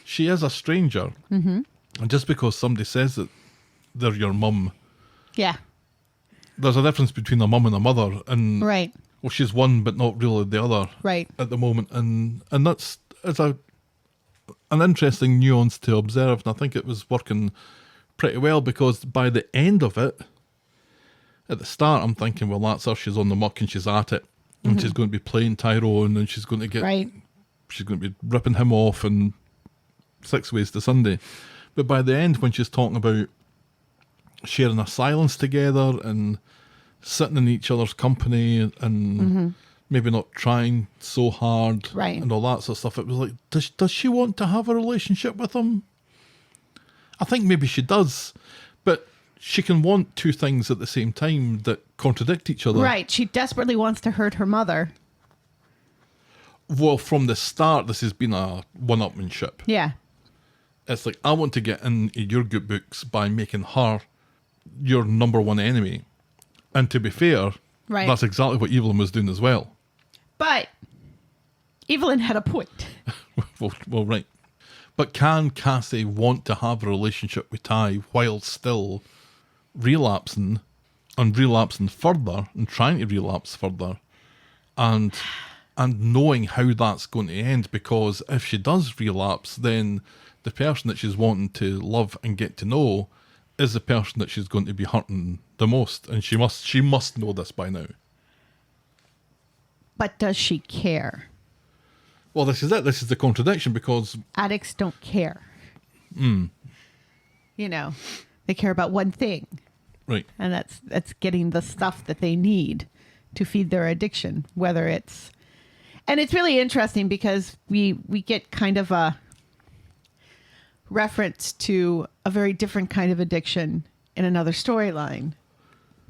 Speaker 5: she is a stranger. Mm-hmm. And just because somebody says that they're your mum,
Speaker 6: Yeah.
Speaker 5: there's a difference between a mum and a mother. And
Speaker 6: Right.
Speaker 5: well, she's one but not really the other
Speaker 6: Right.
Speaker 5: at the moment. And that's an interesting nuance to observe, and I think it was working pretty well, because by the end of it, at the start, I'm thinking, well, that's her. She's on the muck and she's at it, and she's going to be playing Tyrone, and she's going to get, she's going to be ripping him off and 6 ways to Sunday. But by the end, when she's talking about sharing a silence together and sitting in each other's company and maybe not trying so hard and all that sort of stuff, it was like, does she want to have a relationship with him? I think maybe she does, but she can want two things at the same time that contradict each other.
Speaker 6: Right. She desperately wants to hurt her mother.
Speaker 5: Well, from the start, this has been a one-upmanship.
Speaker 6: Yeah.
Speaker 5: It's like, I want to get into your good books by making her your number one enemy. And to be fair, that's exactly what Evelyn was doing as well.
Speaker 6: But Evelyn had a point.
Speaker 5: well, right. But can Cassie want to have a relationship with Ty while still relapsing and relapsing further and trying to relapse further and knowing how that's going to end? Because if she does relapse, then the person that she's wanting to love and get to know is the person that she's going to be hurting the most. And she must know this by now.
Speaker 6: But does she care?
Speaker 5: Well, this is it. This is the contradiction, because
Speaker 6: addicts don't care. You know, they care about one thing.
Speaker 5: Right.
Speaker 6: And that's getting the stuff that they need to feed their addiction, whether it's... And it's really interesting because we get kind of a reference to a very different kind of addiction in another storyline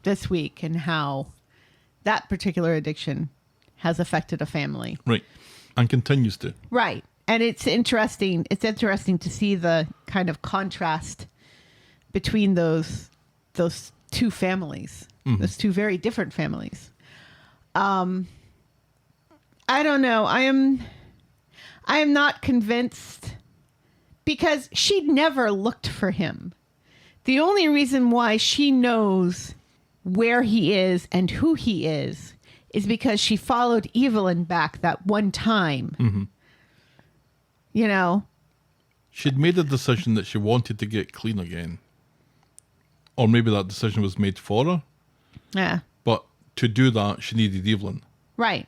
Speaker 6: this week, and how that particular addiction has affected a family.
Speaker 5: Right. And continues to.
Speaker 6: Right. And it's interesting. It's interesting to see the kind of contrast between those two families, those two very different families. I don't know. I am not convinced, because she never looked for him. The only reason why she knows where he is and who he is because she followed Evelyn back that one time.
Speaker 5: Mm-hmm.
Speaker 6: You know?
Speaker 5: She'd made a decision that she wanted to get clean again. Or maybe that decision was made for her.
Speaker 6: Yeah.
Speaker 5: But to do that, she needed Evelyn.
Speaker 6: Right.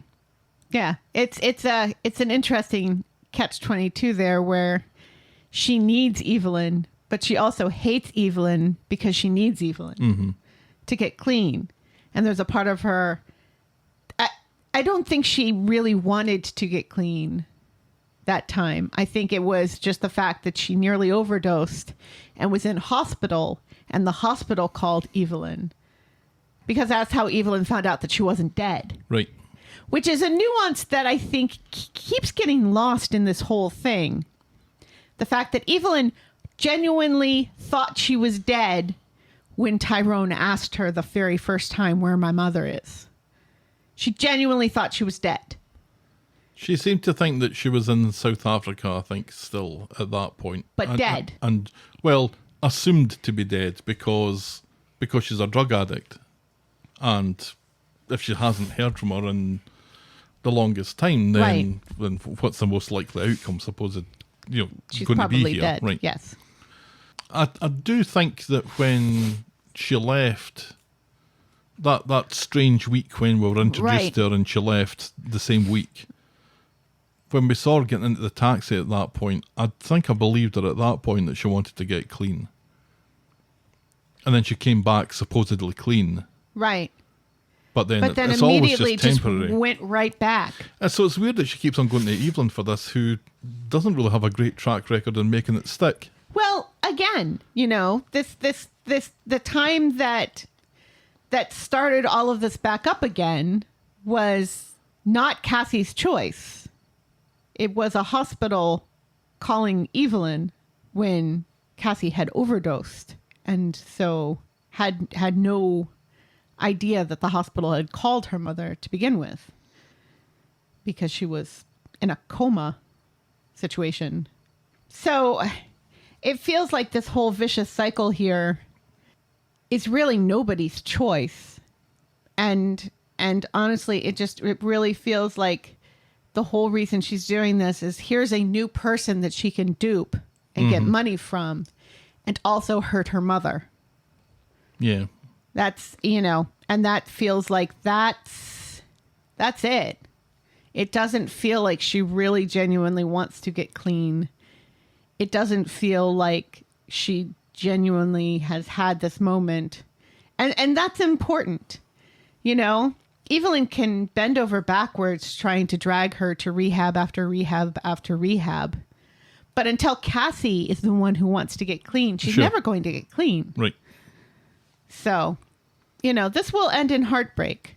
Speaker 6: Yeah. It's an interesting catch-22 there where she needs Evelyn, but she also hates Evelyn because she needs Evelyn to get clean. And there's a part of her... I don't think she really wanted to get clean that time. I think it was just the fact that she nearly overdosed and was in hospital, and the hospital called Evelyn because that's how Evelyn found out that she wasn't dead.
Speaker 5: Right.
Speaker 6: Which is a nuance that I think keeps getting lost in this whole thing. The fact that Evelyn genuinely thought she was dead when Tyrone asked her the very first time where my mother is. She genuinely thought she was dead.
Speaker 5: She seemed to think that she was in South Africa, I think, still at that point.
Speaker 6: But dead.
Speaker 5: And well, assumed to be dead because she's a drug addict. And if she hasn't heard from her in the longest time, then what's the most likely outcome? Suppose
Speaker 6: She's
Speaker 5: going to be
Speaker 6: probably
Speaker 5: here,
Speaker 6: dead.
Speaker 5: right?
Speaker 6: Yes.
Speaker 5: I do think that when she left, that strange week when we were introduced to her and she left the same week, when we saw her getting into the taxi at that point, I think I believed her at that point that she wanted to get clean. And then she came back supposedly clean.
Speaker 6: Right.
Speaker 5: But then it's
Speaker 6: immediately
Speaker 5: always just temporary.
Speaker 6: went right back.
Speaker 5: And so it's weird that she keeps on going to Evelyn for this, who doesn't really have a great track record in making it stick.
Speaker 6: Well, again, the time that started all of this back up again was not Cassie's choice. It was a hospital calling Evelyn when Cassie had overdosed, and so had no idea that the hospital had called her mother to begin with because she was in a coma situation. So it feels like this whole vicious cycle here is really nobody's choice. And honestly, it really feels like the whole reason she's doing this is here's a new person that she can dupe and get money from and also hurt her mother.
Speaker 5: Yeah.
Speaker 6: That's, and that feels like that's it. It doesn't feel like she really genuinely wants to get clean. It doesn't feel like she genuinely has had this moment. And that's important. Evelyn can bend over backwards trying to drag her to rehab after rehab after rehab. But until Cassie is the one who wants to get clean, she's never going to get clean.
Speaker 5: Right.
Speaker 6: So, this will end in heartbreak.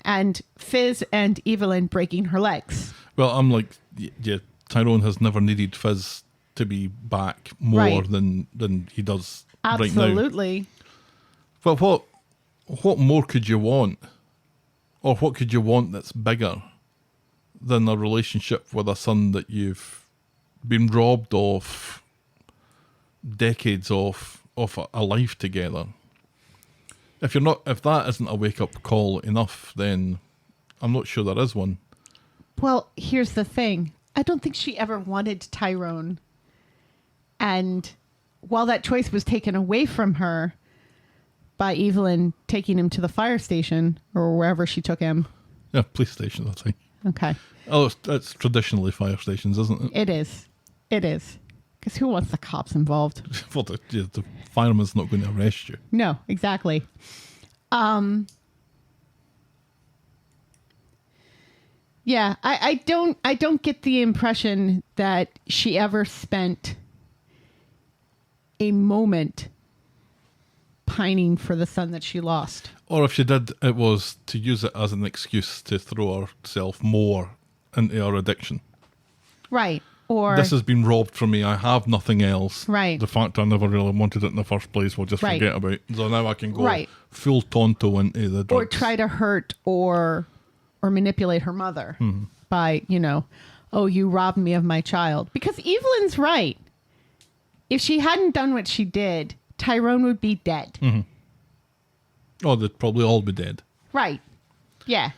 Speaker 6: And Fizz and Evelyn breaking her legs.
Speaker 5: Well, I'm like, yeah, Tyrone has never needed Fizz to be back more than he does right now.
Speaker 6: Absolutely.
Speaker 5: But what more could you want? Or what could you want that's bigger than a relationship with a son that you've been robbed of decades of a life together? If that isn't a wake-up call enough, then I'm not sure there is one.
Speaker 6: Well, here's the thing. I don't think she ever wanted Tyrone. And while that choice was taken away from her by Evelyn taking him to the fire station or wherever she took him.
Speaker 5: Yeah, police station, I think.
Speaker 6: Okay.
Speaker 5: Oh, it's traditionally fire stations, isn't it?
Speaker 6: It is. Because who wants the cops involved?
Speaker 5: Well, the fireman's not going to arrest you.
Speaker 6: No, exactly. Yeah, I don't get the impression that she ever spent a moment pining for the son that she lost.
Speaker 5: Or if she did, it was to use it as an excuse to throw herself more into her addiction.
Speaker 6: Right. Or
Speaker 5: this has been robbed from me. I have nothing else.
Speaker 6: Right.
Speaker 5: The fact I never really wanted it in the first place, we'll just forget about it. So now I can go full Tonto into the drugs.
Speaker 6: Or try to hurt or manipulate her mother by, oh, you robbed me of my child. Because Evelyn's right. If she hadn't done what she did, Tyrone would be dead.
Speaker 5: Oh, they'd probably all be dead.
Speaker 6: Right. Yeah.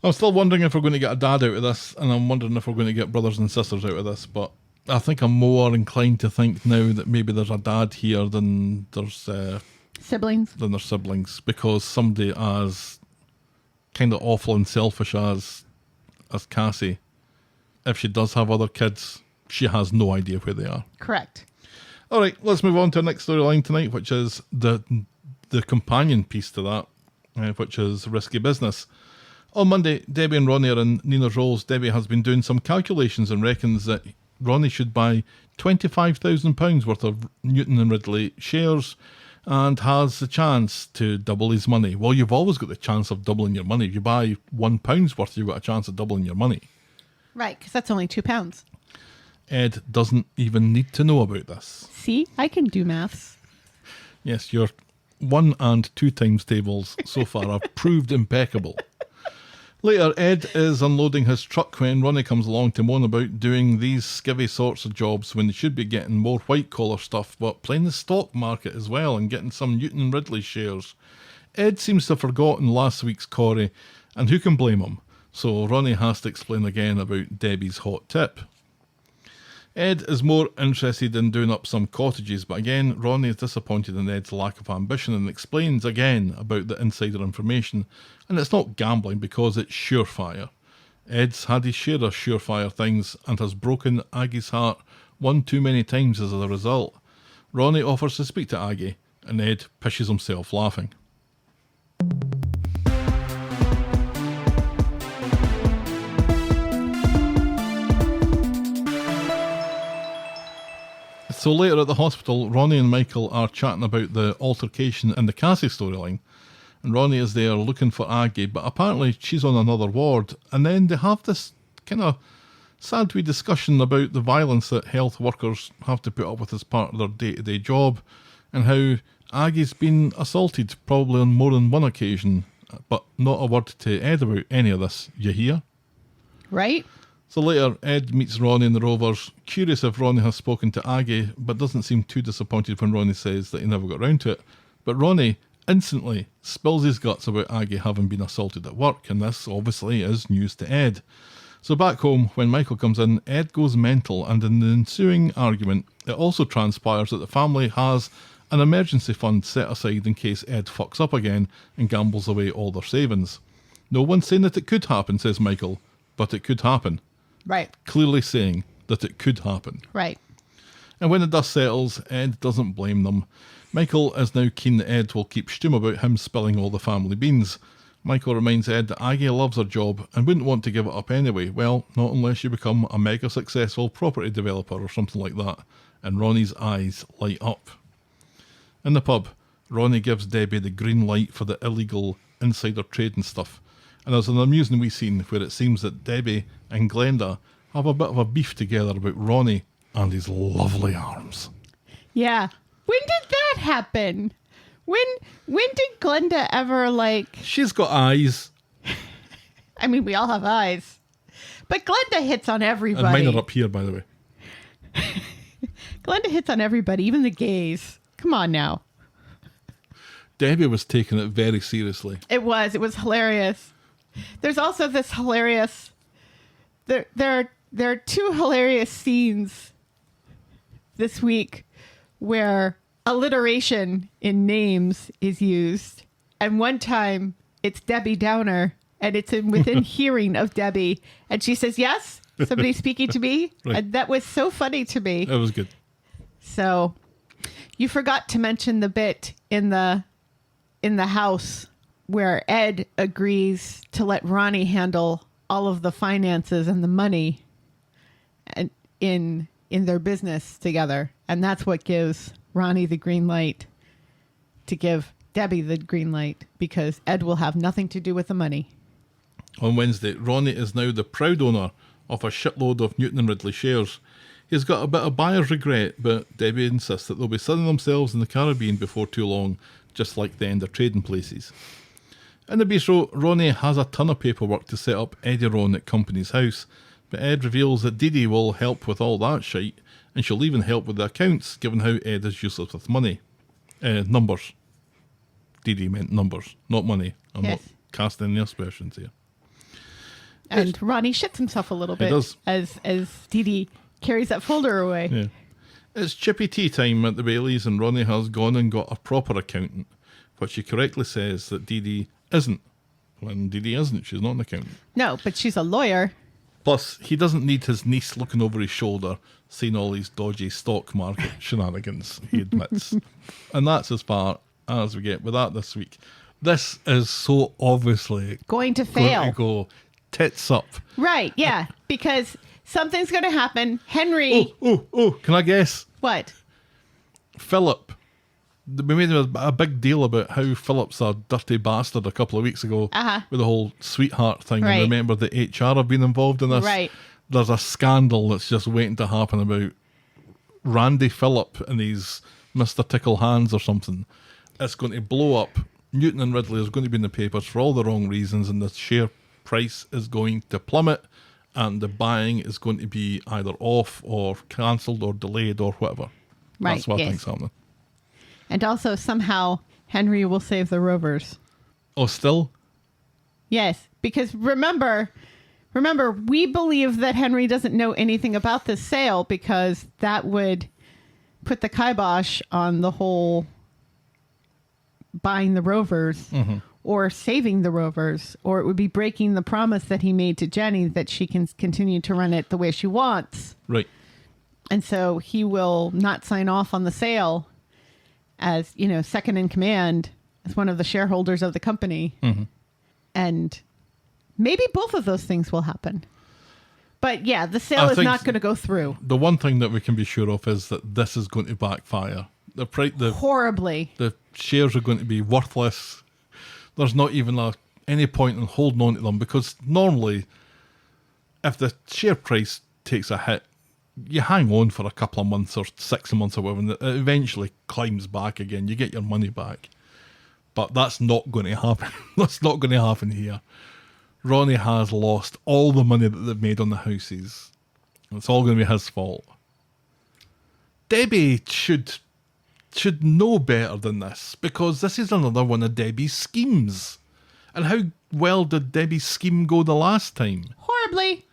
Speaker 5: I'm still wondering if we're going to get a dad out of this, and I'm wondering if we're going to get brothers and sisters out of this, but I think I'm more inclined to think now that maybe there's a dad here than there's siblings, because somebody as kind of awful and selfish as Cassie, if she does have other kids, she has no idea where they are.
Speaker 6: Correct.
Speaker 5: All right, let's move on to our next storyline tonight, which is the companion piece to that, which is Risky Business. On Monday, Debbie and Ronnie are in Nina's roles. Debbie has been doing some calculations and reckons that Ronnie should buy £25,000 worth of Newton and Ridley shares and has the chance to double his money. Well, you've always got the chance of doubling your money. If you buy £1 worth, you've got a chance of doubling your money.
Speaker 6: Right, because that's only £2.
Speaker 5: Ed doesn't even need to know about this.
Speaker 6: See, I can do maths.
Speaker 5: Yes, your 1 and 2 times tables so far have proved impeccable. Later, Ed is unloading his truck when Ronnie comes along to moan about doing these skivvy sorts of jobs when they should be getting more white-collar stuff, but playing the stock market as well and getting some Newton and Ridley shares. Ed seems to have forgotten last week's Corrie, and who can blame him? So Ronnie has to explain again about Debbie's hot tip. Ed is more interested in doing up some cottages, but again, Ronnie is disappointed in Ed's lack of ambition and explains again about the insider information, and it's not gambling because it's surefire. Ed's had his share of surefire things and has broken Aggie's heart one too many times as a result. Ronnie offers to speak to Aggie, and Ed pishes himself laughing. So later at the hospital, Ronnie and Michael are chatting about the altercation in the Cassie storyline. And Ronnie is there looking for Aggie, but apparently she's on another ward. And then they have this kind of sad wee discussion about the violence that health workers have to put up with as part of their day-to-day job, and how Aggie's been assaulted probably on more than one occasion, but not a word to Ed about any of this. You hear?
Speaker 6: Right?
Speaker 5: So later, Ed meets Ronnie and the Rovers, curious if Ronnie has spoken to Aggie, but doesn't seem too disappointed when Ronnie says that he never got round to it. But Ronnie instantly spills his guts about Aggie having been assaulted at work, and this obviously is news to Ed. So back home, when Michael comes in, Ed goes mental, and in the ensuing argument, it also transpires that the family has an emergency fund set aside in case Ed fucks up again and gambles away all their savings. No one's saying that it could happen, says Michael, but it could happen.
Speaker 6: Right.
Speaker 5: Clearly saying that it could happen.
Speaker 6: Right.
Speaker 5: And when the dust settles, Ed doesn't blame them. Michael is now keen that Ed will keep stum about him spilling all the family beans. Michael reminds Ed that Aggie loves her job and wouldn't want to give it up anyway. Well, not unless you become a mega successful property developer or something like that. And Ronnie's eyes light up. In the pub, Ronnie gives Debbie the green light for the illegal insider trading stuff. And there's an amusing wee scene where it seems that Debbie and Glenda have a bit of a beef together about Ronnie and his lovely arms.
Speaker 6: Yeah. When did that happen? When did Glenda ever, like...
Speaker 5: She's got eyes.
Speaker 6: I mean, we all have eyes. But Glenda hits on everybody.
Speaker 5: And mine are up here, by the way.
Speaker 6: Glenda hits on everybody, even the gays. Come on now.
Speaker 5: Debbie was taking it very seriously.
Speaker 6: It was hilarious. There's also this hilarious... There are two hilarious scenes this week where alliteration in names is used. And one time it's Debbie Downer and it's within hearing of Debbie. And she says, yes, somebody's speaking to me.
Speaker 5: Right.
Speaker 6: And that was so funny to me.
Speaker 5: That was good.
Speaker 6: So you forgot to mention the bit in the house where Ed agrees to let Ronnie handle all of the finances and the money and in their business together. And that's what gives Ronnie the green light to give Debbie the green light, because Ed will have nothing to do with the money.
Speaker 5: On Wednesday, Ronnie is now the proud owner of a shitload of Newton and Ridley shares. He's got a bit of buyer's regret, but Debbie insists that they'll be selling themselves in the Caribbean before too long, just like the end of trading places. In the bistro, Ronnie has a ton of paperwork to set up Eddie Ron at company's house, but Ed reveals that Dee Dee will help with all that shite, and she'll even help with the accounts, given how Ed is useless with money. Numbers. Dee Dee meant numbers, not money. I'm
Speaker 6: Yes.
Speaker 5: not casting any aspersions here.
Speaker 6: And Ronnie shits himself a little bit
Speaker 5: does.
Speaker 6: as Dee Dee carries that folder away.
Speaker 5: Yeah. It's chippy tea time at the Baileys, and Ronnie has gone and got a proper accountant, but she correctly says that Dee Dee isn't. When Dee Dee isn't, she's not an accountant.
Speaker 6: No, but she's a lawyer.
Speaker 5: Plus, he doesn't need his niece looking over his shoulder, seeing all these dodgy stock market shenanigans, he admits. And that's as far as we get with that this week. This is so obviously
Speaker 6: Going to fail.
Speaker 5: going to go tits up.
Speaker 6: Right, yeah. Because something's going to happen. Henry.
Speaker 5: Oh, can I guess?
Speaker 6: What?
Speaker 5: Philip. We made a big deal about how Philip's a dirty bastard a couple of weeks ago with the whole sweetheart thing.
Speaker 6: Right.
Speaker 5: And remember the HR have been involved in this.
Speaker 6: Right.
Speaker 5: There's a scandal that's just waiting to happen about Randy Phillip and his Mr. Tickle Hands or something. It's going to blow up. Newton and Ridley is going to be in the papers for all the wrong reasons, and the share price is going to plummet, and the buying is going to be either off or cancelled or delayed or whatever.
Speaker 6: Right,
Speaker 5: That's what I
Speaker 6: yes.
Speaker 5: think's happening.
Speaker 6: And also, somehow, Henry will save the Rovers.
Speaker 5: Oh, still?
Speaker 6: Yes, because remember, we believe that Henry doesn't know anything about this sale because that would put the kibosh on the whole buying the Rovers or saving the Rovers, or it would be breaking the promise that he made to Jenny that she can continue to run it the way she wants.
Speaker 5: Right.
Speaker 6: And so he will not sign off on the sale as, second in command, as one of the shareholders of the company. And maybe both of those things will happen. But yeah, the sale
Speaker 5: I
Speaker 6: is
Speaker 5: think
Speaker 6: not going to go through.
Speaker 5: The one thing that we can be sure of is that this is going to backfire. The
Speaker 6: Horribly.
Speaker 5: the shares are going to be worthless. There's not even any point in holding on to them, because normally, if the share price takes a hit, you hang on for a couple of months or 6 months or whatever, and it eventually climbs back again. You get your money back. But that's not going to happen. That's not going to happen here. Ronnie has lost all the money that they've made on the houses. It's all going to be his fault. Debbie should know better than this, because this is another one of Debbie's schemes. And how well did Debbie's scheme go the last time?
Speaker 6: Horribly.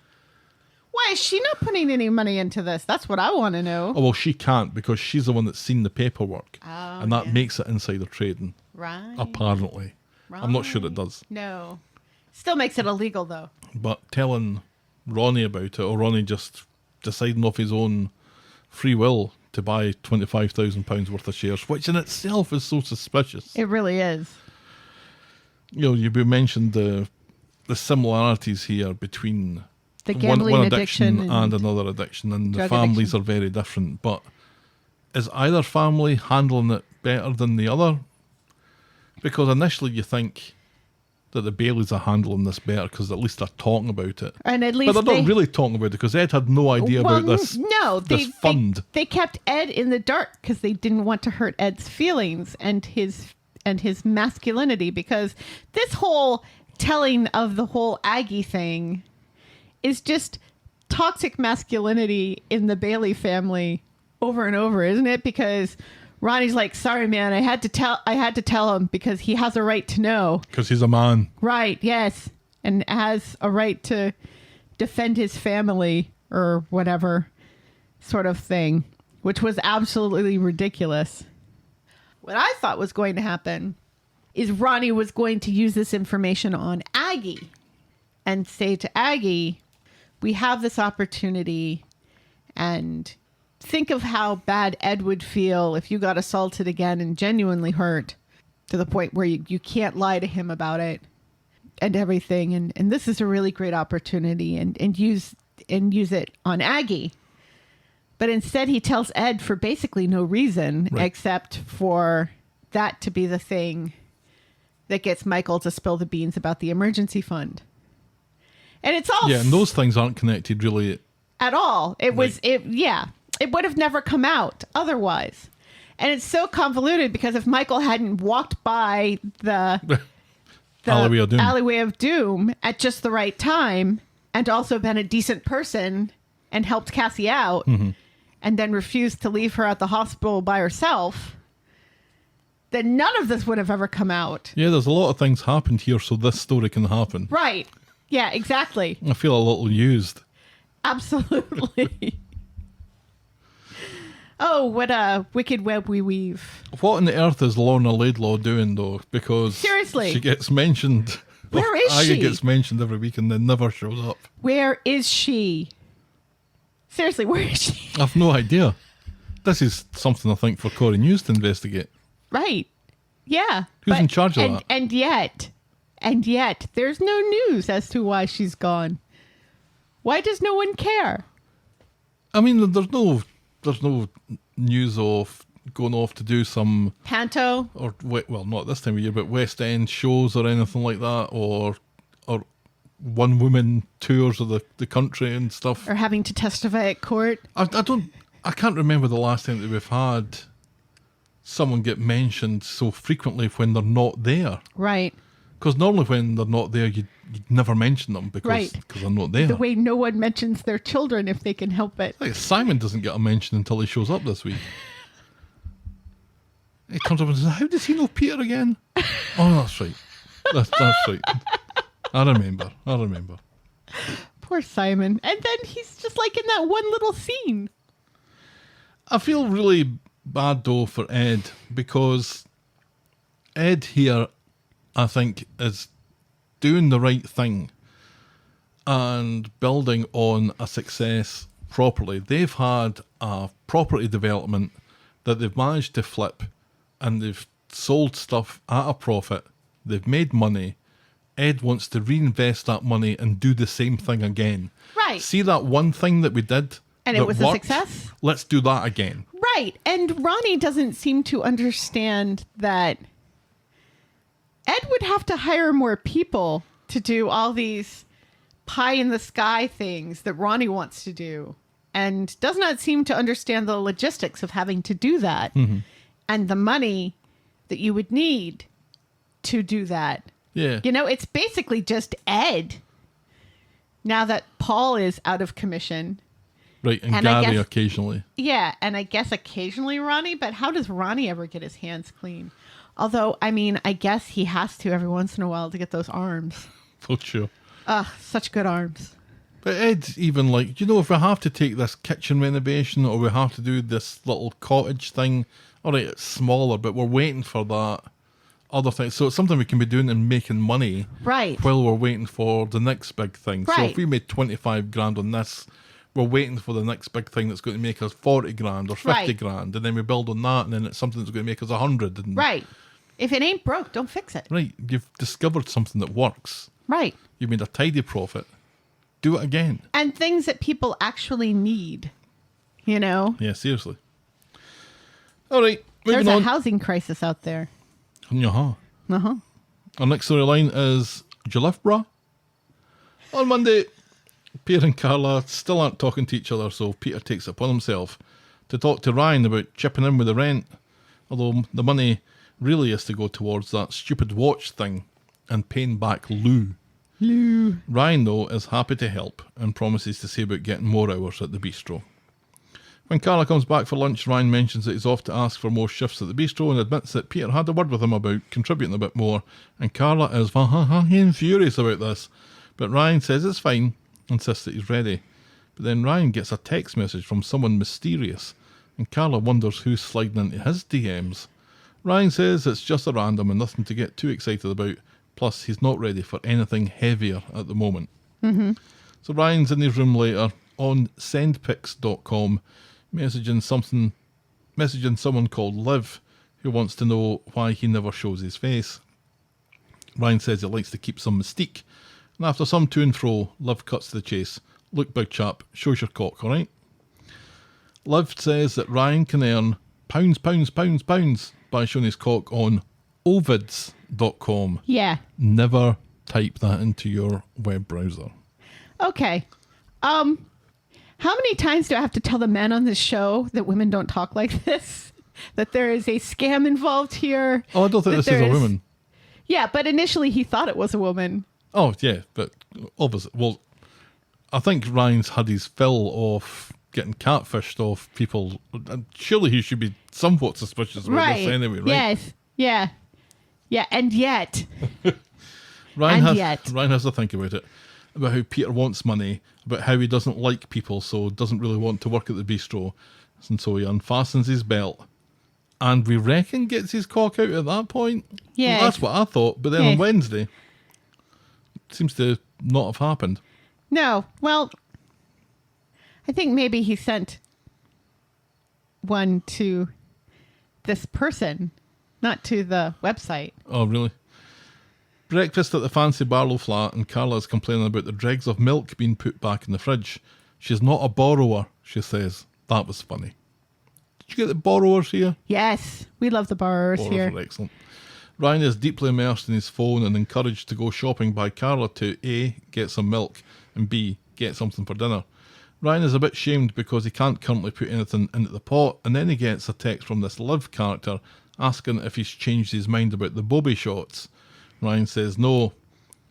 Speaker 6: Why is she not putting any money into this? That's what I want to know.
Speaker 5: Oh, well, she can't, because she's the one that's seen the paperwork. And that makes it insider trading,
Speaker 6: Right.
Speaker 5: apparently. I'm not sure it does.
Speaker 6: No. Still makes it illegal, though.
Speaker 5: But telling Ronnie about it, or Ronnie just deciding off his own free will to buy £25,000 worth of shares, which in itself is so suspicious.
Speaker 6: It really is.
Speaker 5: You mentioned the similarities here between
Speaker 6: The gambling
Speaker 5: one
Speaker 6: addiction
Speaker 5: and another addiction, and the
Speaker 6: drug
Speaker 5: families
Speaker 6: addiction.
Speaker 5: are very different. But is either family handling it better than the other? Because initially you think that the Baileys are handling this better because at least they're talking about it.
Speaker 6: And at least
Speaker 5: But they're not really talking about it, because Ed had no idea about this.
Speaker 6: No,
Speaker 5: this fund.
Speaker 6: They kept Ed in the dark because they didn't want to hurt Ed's feelings and his masculinity, because this whole telling of the whole Aggie thing is just toxic masculinity in the Bailey family over and over, isn't it? Because Ronnie's like, sorry, man, I had to tell him because he has a right to know.
Speaker 5: Because he's a man.
Speaker 6: Right, yes. And has a right to defend his family or whatever sort of thing, which was absolutely ridiculous. What I thought was going to happen is Ronnie was going to use this information on Aggie and say to Aggie, we have this opportunity, and think of how bad Ed would feel if you got assaulted again and genuinely hurt to the point where you can't lie to him about it and everything. And this is a really great opportunity, and use it on Aggie. But instead he tells Ed for basically no reason,
Speaker 5: Right.
Speaker 6: except for that to be the thing that gets Michael to spill the beans about the emergency fund. And it's all
Speaker 5: Yeah, and those things aren't connected really.
Speaker 6: at all. It was, it would have never come out otherwise. And it's so convoluted because if Michael hadn't walked by the alleyway of doom at just the right time, and also been a decent person and helped Cassie out, and then refused to leave her at the hospital by herself, then none of this would have ever come out.
Speaker 5: Yeah, there's a lot of things happened here, so this story can happen.
Speaker 6: Right. Yeah, exactly.
Speaker 5: I feel a little used.
Speaker 6: Absolutely. Oh, what a wicked web we weave.
Speaker 5: What on the earth is Lorna Laidlaw doing, though? Because
Speaker 6: Seriously.
Speaker 5: she gets mentioned.
Speaker 6: Where is
Speaker 5: Aya
Speaker 6: she?
Speaker 5: gets mentioned every week and then never shows up.
Speaker 6: Where is she? Seriously, where is she?
Speaker 5: I've no idea. This is something I think for Corrie News to investigate.
Speaker 6: Right. Yeah.
Speaker 5: Who's in charge of that?
Speaker 6: And yet, there's no news as to why she's gone. Why does no one care?
Speaker 5: I mean, there's no news of going off to do some
Speaker 6: Panto?
Speaker 5: or well, not this time of year, but West End shows or anything like that, or one woman tours of the country and stuff.
Speaker 6: Or having to testify at court?
Speaker 5: I can't remember the last time that we've had someone get mentioned so frequently when they're not there.
Speaker 6: Right.
Speaker 5: Because normally when they're not there, you'd never mention them because they're not there.
Speaker 6: The way no one mentions their children if they can help it.
Speaker 5: Like Simon doesn't get a mention until he shows up this week. He comes up and says, "How does he know Peter again?" Oh, that's right. That's right. I remember.
Speaker 6: Poor Simon. And then he's just like in that one little scene.
Speaker 5: I feel really bad though for Ed, because Ed here, I think, is doing the right thing and building on a success properly. They've had a property development that they've managed to flip, and they've sold stuff at a profit. They've made money. Ed wants to reinvest that money and do the same thing again.
Speaker 6: Right.
Speaker 5: See that one thing that we did?
Speaker 6: And
Speaker 5: that
Speaker 6: it was
Speaker 5: worked?
Speaker 6: a success?
Speaker 5: Let's do that again.
Speaker 6: Right. And Ronnie doesn't seem to understand that Ed would have to hire more people to do all these pie in the sky things that Ronnie wants to do, and does not seem to understand the logistics of having to do that and the money that you would need to do that.
Speaker 5: Yeah.
Speaker 6: You know, it's basically just Ed now that Paul is out of commission.
Speaker 5: Right, and
Speaker 6: And I
Speaker 5: Gary
Speaker 6: guess-
Speaker 5: occasionally.
Speaker 6: Yeah, and I guess occasionally Ronnie, but how does Ronnie ever get his hands clean? Although, I mean, I guess he has to every once in a while to get those arms.
Speaker 5: For sure.
Speaker 6: Such good arms.
Speaker 5: But Ed's even like, if we have to take this kitchen renovation or we have to do this little cottage thing, all right, it's smaller, but we're waiting for that other thing. So it's something we can be doing and making money
Speaker 6: Right.
Speaker 5: while we're waiting for the next big thing. So
Speaker 6: Right.
Speaker 5: if we made 25 grand on this, we're waiting for the next big thing that's going to make us 40 grand or 50
Speaker 6: Right.
Speaker 5: grand. And then we build on that, and then it's something that's going to make us 100. And,
Speaker 6: Right. If it ain't broke, don't fix it.
Speaker 5: Right. You've discovered something that works.
Speaker 6: Right.
Speaker 5: You've made a tidy profit. Do it again.
Speaker 6: And things that people actually need, you know?
Speaker 5: Yeah, seriously. All right.
Speaker 6: There's
Speaker 5: Moving
Speaker 6: a
Speaker 5: on.
Speaker 6: housing crisis out there.
Speaker 5: Uh-huh.
Speaker 6: Uh-huh.
Speaker 5: Our next storyline is, "Do you lift, Brah?" On Monday, Peter and Carla still aren't talking to each other, so Peter takes it upon himself to talk to Ryan about chipping in with the rent, although the money really is to go towards that stupid watch thing and paying back Lou. Ryan, though, is happy to help and promises to see about getting more hours at the bistro. When Carla comes back for lunch, Ryan mentions that he's off to ask for more shifts at the bistro and admits that Peter had a word with him about contributing a bit more, and Carla is furious about this. But Ryan says it's fine, insists that he's ready. But then Ryan gets a text message from someone mysterious, and Carla wonders who's sliding into his DMs. Ryan says it's just a random and nothing to get too excited about, plus he's not ready for anything heavier at the moment. So Ryan's in his room later on sendpics.com, messaging someone called Liv, who wants to know why he never shows his face. Ryan says he likes to keep some mystique, and after some to and fro, Liv cuts to the chase. "Look, big chap, shows your cock, alright?" Liv says that Ryan can earn pounds by showing his cock on ovids.com.
Speaker 6: Yeah.
Speaker 5: Never type that into your web browser.
Speaker 6: Okay. How many times do I have to tell the men on this show that women don't talk like this? That there is a scam involved here?
Speaker 5: Oh, I don't think
Speaker 6: that
Speaker 5: this is
Speaker 6: there
Speaker 5: a woman.
Speaker 6: Yeah, but initially he thought it was a woman.
Speaker 5: Oh, yeah, but obviously, well, I think Ryan's had his fill of getting catfished off people. And surely he should be somewhat suspicious about this anyway, right?
Speaker 6: Yes. Yeah. Yeah, and yet.
Speaker 5: Ryan
Speaker 6: And yet.
Speaker 5: Ryan has to think about it, about how Peter wants money, about how he doesn't like people, so doesn't really want to work at the bistro. And so he unfastens his belt. And we reckon gets his cock out at that point.
Speaker 6: Yeah.
Speaker 5: Well, that's what I thought. But then
Speaker 6: Yeah.
Speaker 5: on Wednesday, it seems to not have happened.
Speaker 6: No. Well, I think maybe he sent one to this person, not to the website.
Speaker 5: Oh, really? Breakfast at the fancy Barlow flat, and Carla's complaining about the dregs of milk being put back in the fridge. She's not a borrower, she says. That was funny. Did you get the borrowers here?
Speaker 6: Yes, we love the borrowers
Speaker 5: Borrowers
Speaker 6: here.
Speaker 5: are excellent. Ryan is deeply immersed in his phone and encouraged to go shopping by Carla to A, get some milk, and B, get something for dinner. Ryan is a bit shamed because he can't currently put anything into the pot, and then he gets a text from this Liv character asking if he's changed his mind about the Bobby shots. Ryan says no.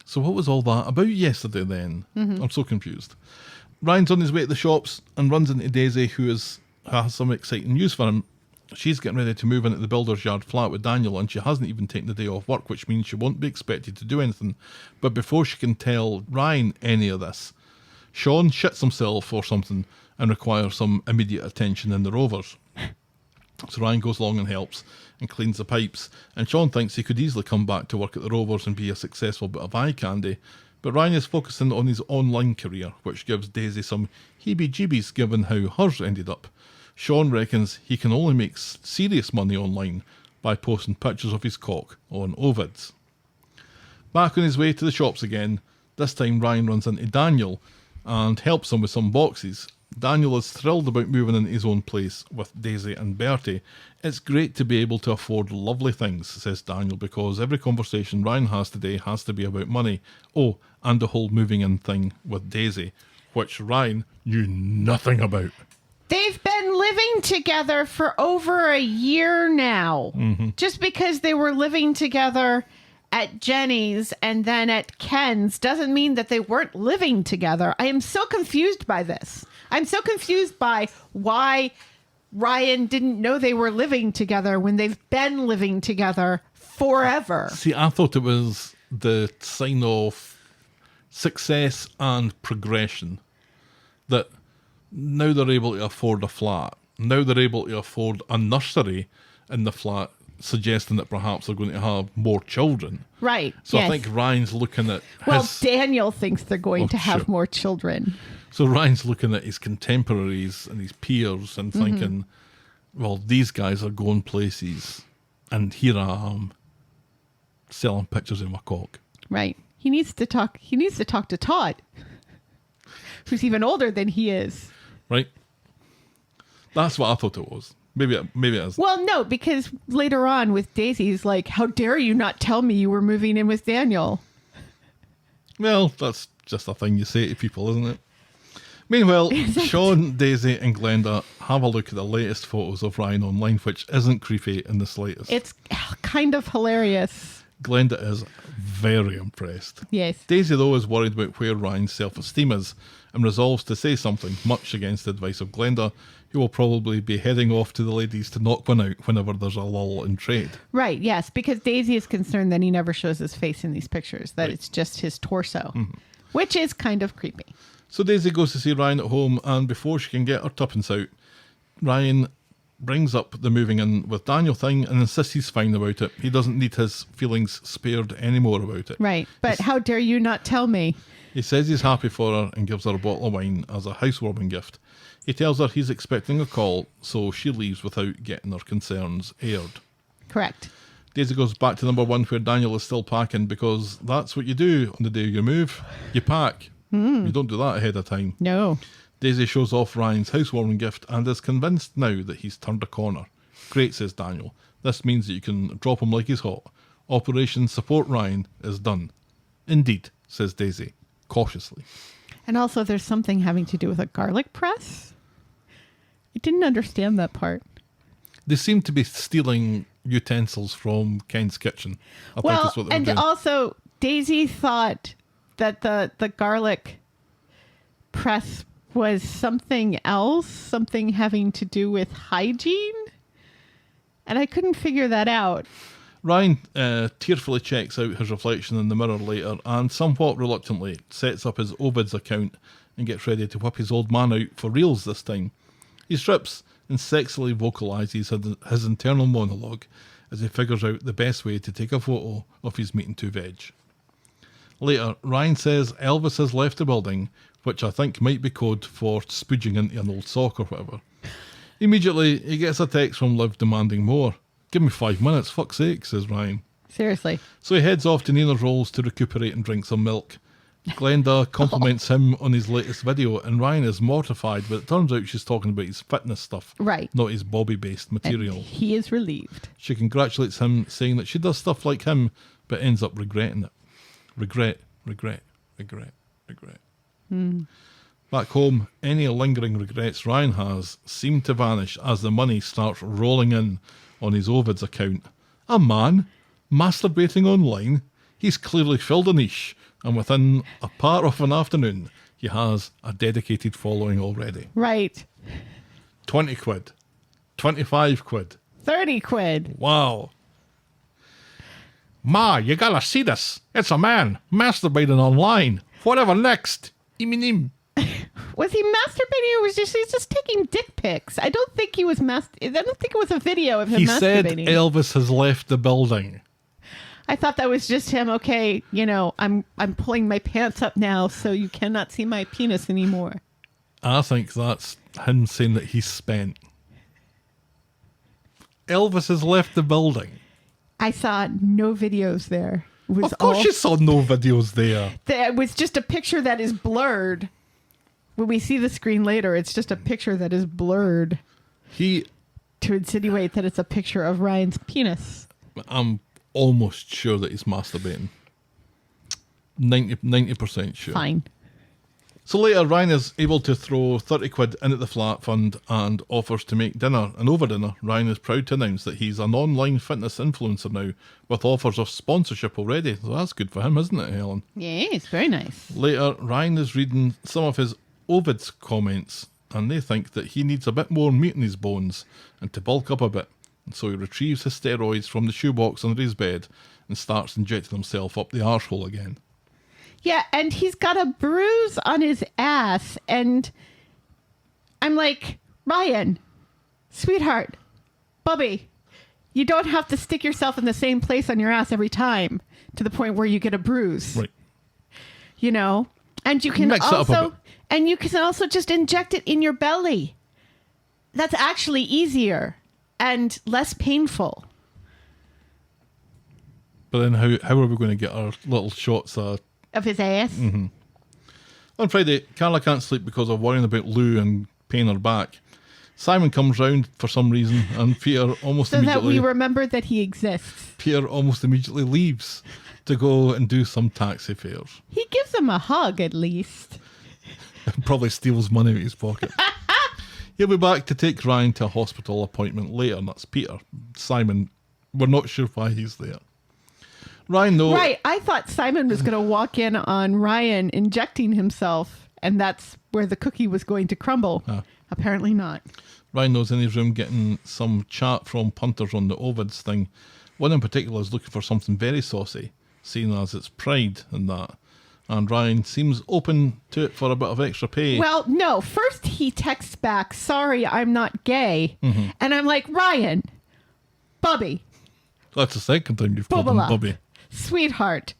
Speaker 5: So what was all that about yesterday then? I'm so confused. Ryan's on his way to the shops and runs into Daisy, who has some exciting news for him. She's getting ready to move into the builder's yard flat with Daniel, and she hasn't even taken the day off work, which means she won't be expected to do anything. But before she can tell Ryan any of this, Sean shits himself or something and requires some immediate attention in the Rovers. So Ryan goes along and helps and cleans the pipes, and Sean thinks he could easily come back to work at the Rovers and be a successful bit of eye candy. But Ryan is focusing on his online career, which gives Daisy some heebie-jeebies given how hers ended up. Sean reckons he can only make serious money online by posting pictures of his cock on Ovids. Back on his way to the shops again, this time Ryan runs into Daniel and helps him with some boxes. Daniel is thrilled about moving into his own place with Daisy and Bertie. It's great to be able to afford lovely things, says Daniel, because every conversation Ryan has today has to be about money. Oh, and the whole moving in thing with Daisy, which Ryan knew nothing about.
Speaker 6: They've been living together for over a year now. Just because they were living together at Jenny's and then at Ken's doesn't mean that they weren't living together. I am so confused by this. I'm so confused by why Ryan didn't know they were living together when they've been living together forever.
Speaker 5: See, I thought it was the sign of success and progression that now they're able to afford a flat. Now they're able to afford a nursery in the flat, suggesting that perhaps they're going to have more children.
Speaker 6: Right.
Speaker 5: So
Speaker 6: yes.
Speaker 5: I think Ryan's looking at
Speaker 6: Well,
Speaker 5: his...
Speaker 6: Daniel thinks they're going to have
Speaker 5: sure.
Speaker 6: more children.
Speaker 5: So Ryan's looking at his contemporaries and his peers and thinking, well, these guys are going places, and here I am selling pictures of my cock.
Speaker 6: Right. He needs to talk to Todd, who's even older than he is.
Speaker 5: Right? That's what I thought it was. Maybe it is.
Speaker 6: Well, no, because later on with Daisy, he's like, how dare you not tell me you were moving in with Daniel?
Speaker 5: Well, that's just a thing you say to people, isn't it? Meanwhile, Sean, Daisy and Glenda have a look at the latest photos of Ryan online, which isn't creepy in the slightest.
Speaker 6: It's kind of hilarious.
Speaker 5: Glenda is very impressed.
Speaker 6: Yes.
Speaker 5: Daisy, though, is worried about where Ryan's self-esteem is and resolves to say something, much against the advice of Glenda, who will probably be heading off to the ladies to knock one out whenever there's a lull in trade.
Speaker 6: Right, yes, because Daisy is concerned that he never shows his face in these pictures, that it's just his torso, which is kind of creepy.
Speaker 5: So Daisy goes to see Ryan at home, and before she can get her tuppence out, Ryan brings up the moving in with Daniel thing and insists he's fine about it. He doesn't need his feelings spared anymore about it.
Speaker 6: Right, but how dare you not tell me?
Speaker 5: He says he's happy for her and gives her a bottle of wine as a housewarming gift. He tells her he's expecting a call, so she leaves without getting her concerns aired.
Speaker 6: Correct.
Speaker 5: Daisy goes back to number one where Daniel is still packing, because that's what you do on the day you move. You pack. You don't do that ahead of time.
Speaker 6: No.
Speaker 5: Daisy shows off Ryan's housewarming gift and is convinced now that he's turned a corner. Great, says Daniel. This means that you can drop him like he's hot. Operation Support Ryan is done. Indeed, says Daisy, cautiously.
Speaker 6: And also there's something having to do with a garlic press. I didn't understand that part.
Speaker 5: They seem to be stealing utensils from Ken's kitchen. I think that's what they were
Speaker 6: and
Speaker 5: doing.
Speaker 6: also Daisy thought that the garlic press was something else, something having to do with hygiene. And I couldn't figure that out.
Speaker 5: Ryan tearfully checks out his reflection in the mirror later and somewhat reluctantly sets up his Ovid's account and gets ready to whip his old man out for reals this time. He strips and sexily vocalises his internal monologue as he figures out the best way to take a photo of his meat and two veg. Later, Ryan says Elvis has left the building, which I think might be code for spooging into an old sock or whatever. Immediately, he gets a text from Liv demanding more. Give me 5 minutes, fuck's sake, says Ryan.
Speaker 6: Seriously.
Speaker 5: So he heads off to Nina's Rolls to recuperate and drink some milk. Glenda compliments him on his latest video, and Ryan is mortified, but it turns out she's talking about his fitness stuff,
Speaker 6: Right.
Speaker 5: not his Bobby-based material.
Speaker 6: And he is relieved.
Speaker 5: She congratulates him, saying that she does stuff like him, but ends up regretting it. Regret. Back home, any lingering regrets Ryan has seem to vanish as the money starts rolling in on his Ovid's account. A man masturbating online. He's clearly filled a niche, and within a part of an afternoon, he has a dedicated following already.
Speaker 6: Right.
Speaker 5: 20 quid. 25 quid.
Speaker 6: 30 quid.
Speaker 5: Wow. Ma, you gotta see this. It's a man masturbating online. Whatever next? Iminim.
Speaker 6: Was he masturbating or was he's just taking dick pics? I don't think he was I don't think it was a video of him
Speaker 5: He said
Speaker 6: masturbating.
Speaker 5: Elvis has left the building.
Speaker 6: I thought that was just him. Okay, I'm pulling my pants up now, so you cannot see my penis anymore.
Speaker 5: I think that's him saying that he's spent. Elvis has left the building.
Speaker 6: I saw no videos there. It was
Speaker 5: Of course you saw no videos there.
Speaker 6: It was just a picture that is blurred. When we see the screen later, it's just a picture that is blurred
Speaker 5: To
Speaker 6: insinuate that it's a picture of Ryan's penis.
Speaker 5: I'm almost sure that he's masturbating. 90% sure.
Speaker 6: Fine.
Speaker 5: So later, Ryan is able to throw 30 quid into the flat fund and offers to make dinner. And over dinner, Ryan is proud to announce that he's an online fitness influencer now with offers of sponsorship already. So that's good for him, isn't it, Helen?
Speaker 6: Yeah, it's very nice.
Speaker 5: Later, Ryan is reading some of his Ovid's comments, and they think that he needs a bit more meat in his bones and to bulk up a bit. And so he retrieves his steroids from the shoebox under his bed and starts injecting himself up the arsehole again.
Speaker 6: Yeah, and he's got a bruise on his ass, and I'm like, Ryan, sweetheart, Bubby, you don't have to stick yourself in the same place on your ass every time to the point where you get a bruise.
Speaker 5: Right.
Speaker 6: And you can
Speaker 5: Mix it up a
Speaker 6: also
Speaker 5: bit.
Speaker 6: and you can also just inject it in your belly. That's actually easier and less painful.
Speaker 5: But then how are we going to get our little shots
Speaker 6: Of his ass.
Speaker 5: Mm-hmm. On Friday, Carla can't sleep because of worrying about Lou and paying her back. Simon comes round for some reason, and Peter almost
Speaker 6: So that
Speaker 5: immediately
Speaker 6: we remember that he exists.
Speaker 5: leaves to go and do some taxi fares.
Speaker 6: He gives him a hug at least.
Speaker 5: Probably steals money out of his pocket. He'll be back to take Ryan to a hospital appointment later, and that's Peter. Simon, we're not sure why he's there. Ryan, though.
Speaker 6: Right. I thought Simon was going to walk in on Ryan injecting himself, and that's where the cookie was going to crumble. Apparently not.
Speaker 5: Ryan knows in his room getting some chat from punters on the Ovids thing. One in particular is looking for something very saucy, seeing as it's Pride and that. And Ryan seems open to it for a bit of extra pay.
Speaker 6: Well, no. First he texts back, sorry, I'm not gay.
Speaker 5: Mm-hmm.
Speaker 6: And I'm like, Ryan, Bubby,
Speaker 5: That's the second time you've called him
Speaker 6: Bubala,
Speaker 5: Bubby.
Speaker 6: sweetheart,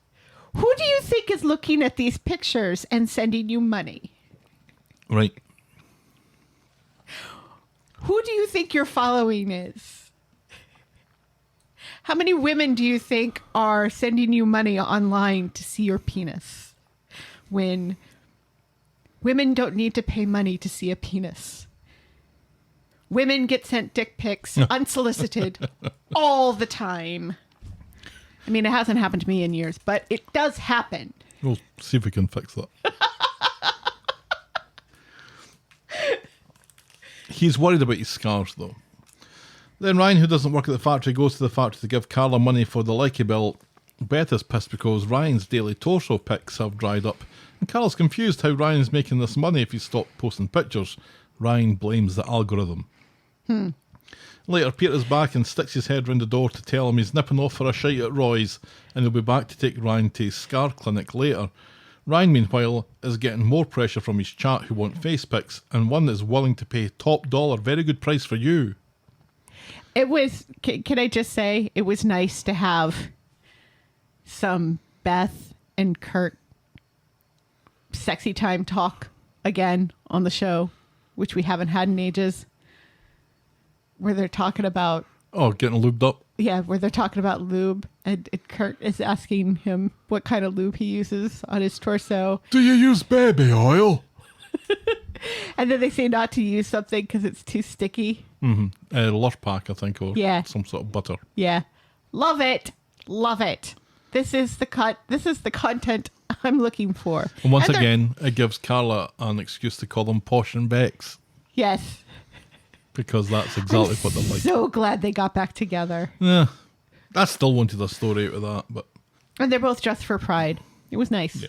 Speaker 6: who do you think is looking at these pictures and sending you money?
Speaker 5: Right.
Speaker 6: Who do you think your following is? How many women do you think are sending you money online to see your penis? When women don't need to pay money to see a penis. Women get sent dick pics unsolicited all the time. I mean, it hasn't happened to me in years, but it does happen.
Speaker 5: We'll see if we can fix that. He's worried about his scars, though. Then Ryan, who doesn't work at the factory, goes to the factory to give Carla money for the Likey bill. Beth is pissed because Ryan's daily torso pics have dried up, and Carla's confused how Ryan's making this money if he stopped posting pictures. Ryan blames the algorithm. Later, Peter's back and sticks his head round the door to tell him he's nipping off for a shite at Roy's and he'll be back to take Ryan to his scar clinic later. Ryan, meanwhile, is getting more pressure from his chat who want face pics and one that's willing to pay top dollar, very good price for you.
Speaker 6: It was, can I just say, it was nice to have some Beth and Kurt sexy time talk again on the show, which we haven't had in ages, where they're talking about...
Speaker 5: Oh, getting lubed up?
Speaker 6: Yeah, where they're talking about lube, and Kurt is asking him what kind of lube he uses on his torso.
Speaker 5: Do you use baby oil?
Speaker 6: And then they say not to use something because it's too sticky.
Speaker 5: Lurpak, I think, or
Speaker 6: Yeah.
Speaker 5: some sort of butter.
Speaker 6: Yeah. Love it. Love it. This is the content I'm looking for.
Speaker 5: And once
Speaker 6: they're-
Speaker 5: again, it gives Carla an excuse to call them Posh and Bex,
Speaker 6: Yes.
Speaker 5: because that's exactly what they're like.
Speaker 6: So glad they got back together.
Speaker 5: Yeah. I still wanted a story out of that, but...
Speaker 6: And they're both dressed for pride. It was nice.
Speaker 5: Yeah.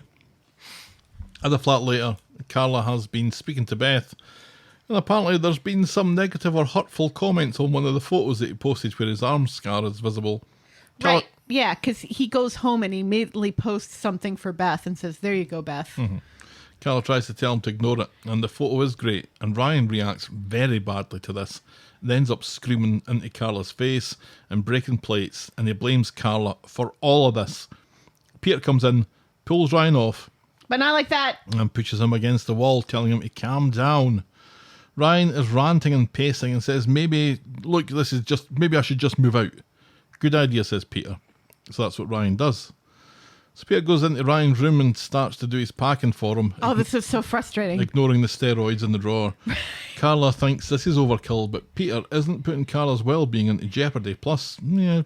Speaker 5: At the flat later, Carla has been speaking to Beth, and apparently there's been some negative or hurtful comments on one of the photos that he posted where his arm scar is visible. Carla-
Speaker 6: Right. Yeah, because he goes home and he immediately posts something for Beth and says, there you go, Beth.
Speaker 5: Carla tries to tell him to ignore it, and the photo is great, and Ryan reacts very badly to this, and ends up screaming into Carla's face and breaking plates, and he blames Carla for all of this. Peter comes in, pulls Ryan off,
Speaker 6: But not like that.
Speaker 5: and pushes him against the wall, telling him to calm down. Ryan is ranting and pacing and says, maybe I should just move out. Good idea, says Peter. So that's what Ryan does. So Peter goes into Ryan's room and starts to do his packing for him,
Speaker 6: Oh, this is so frustrating.
Speaker 5: ignoring the steroids in the drawer. Carla thinks this is overkill, but Peter isn't putting Carla's well-being into jeopardy. Plus,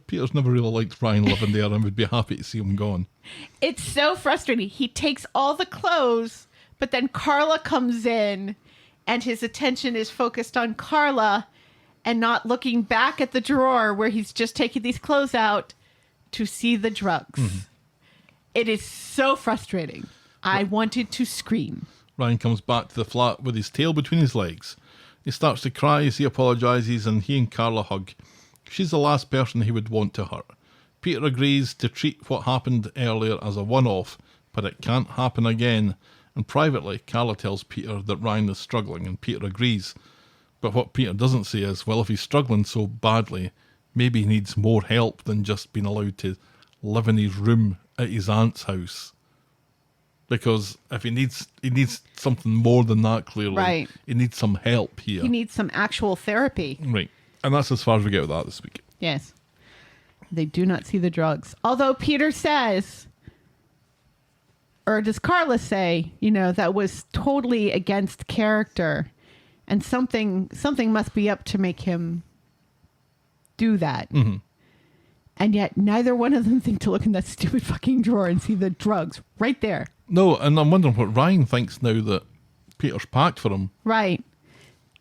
Speaker 5: Peter's never really liked Ryan living there and would be happy to see him gone.
Speaker 6: It's so frustrating. He takes all the clothes, but then Carla comes in and his attention is focused on Carla and not looking back at the drawer where he's just taking these clothes out to see the drugs. It is so frustrating. I wanted to scream.
Speaker 5: Ryan comes back to the flat with his tail between his legs. He starts to cry as he apologises, and he and Carla hug. She's the last person he would want to hurt. Peter agrees to treat what happened earlier as a one-off, but it can't happen again. And privately, Carla tells Peter that Ryan is struggling, and Peter agrees. But what Peter doesn't say is, well, if he's struggling so badly, maybe he needs more help than just being allowed to live in his room at his aunt's house. Because if he needs something more than that, clearly.
Speaker 6: Right.
Speaker 5: He needs some help here.
Speaker 6: He needs some actual therapy.
Speaker 5: Right. And that's as far as we get with that this week.
Speaker 6: Yes. They do not see the drugs. Although Peter says, or does Carla say, that was totally against character and something must be up to make him do that. And yet neither one of them think to look in that stupid fucking drawer and see the drugs right there.
Speaker 5: No, and I'm wondering what Ryan thinks now that Peter's packed for him.
Speaker 6: Right.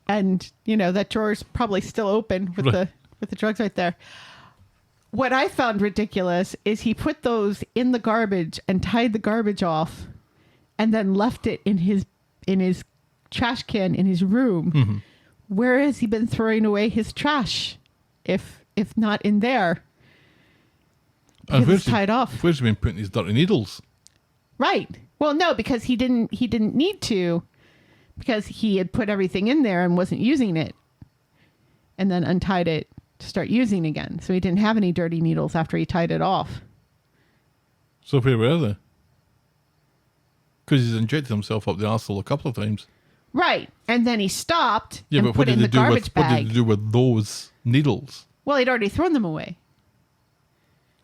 Speaker 6: And, that drawer's probably still open with
Speaker 5: Right.
Speaker 6: the drugs right there. What I found ridiculous is he put those in the garbage and tied the garbage off and then left it in his trash can in his room. Where has he been throwing away his trash if not in there? Because it's tied off.
Speaker 5: Where's he been putting his dirty needles?
Speaker 6: Right. Well, no, because he didn't need to, because he had put everything in there and wasn't using it and then untied it to start using again. So he didn't have any dirty needles after he tied it off.
Speaker 5: So where were they? Because he's injected himself up the arsehole a couple of times.
Speaker 6: Right. And then he stopped
Speaker 5: Yeah,
Speaker 6: and
Speaker 5: but
Speaker 6: put it in the garbage
Speaker 5: what did
Speaker 6: bag.
Speaker 5: he do with those needles?
Speaker 6: Well, he'd already thrown them away.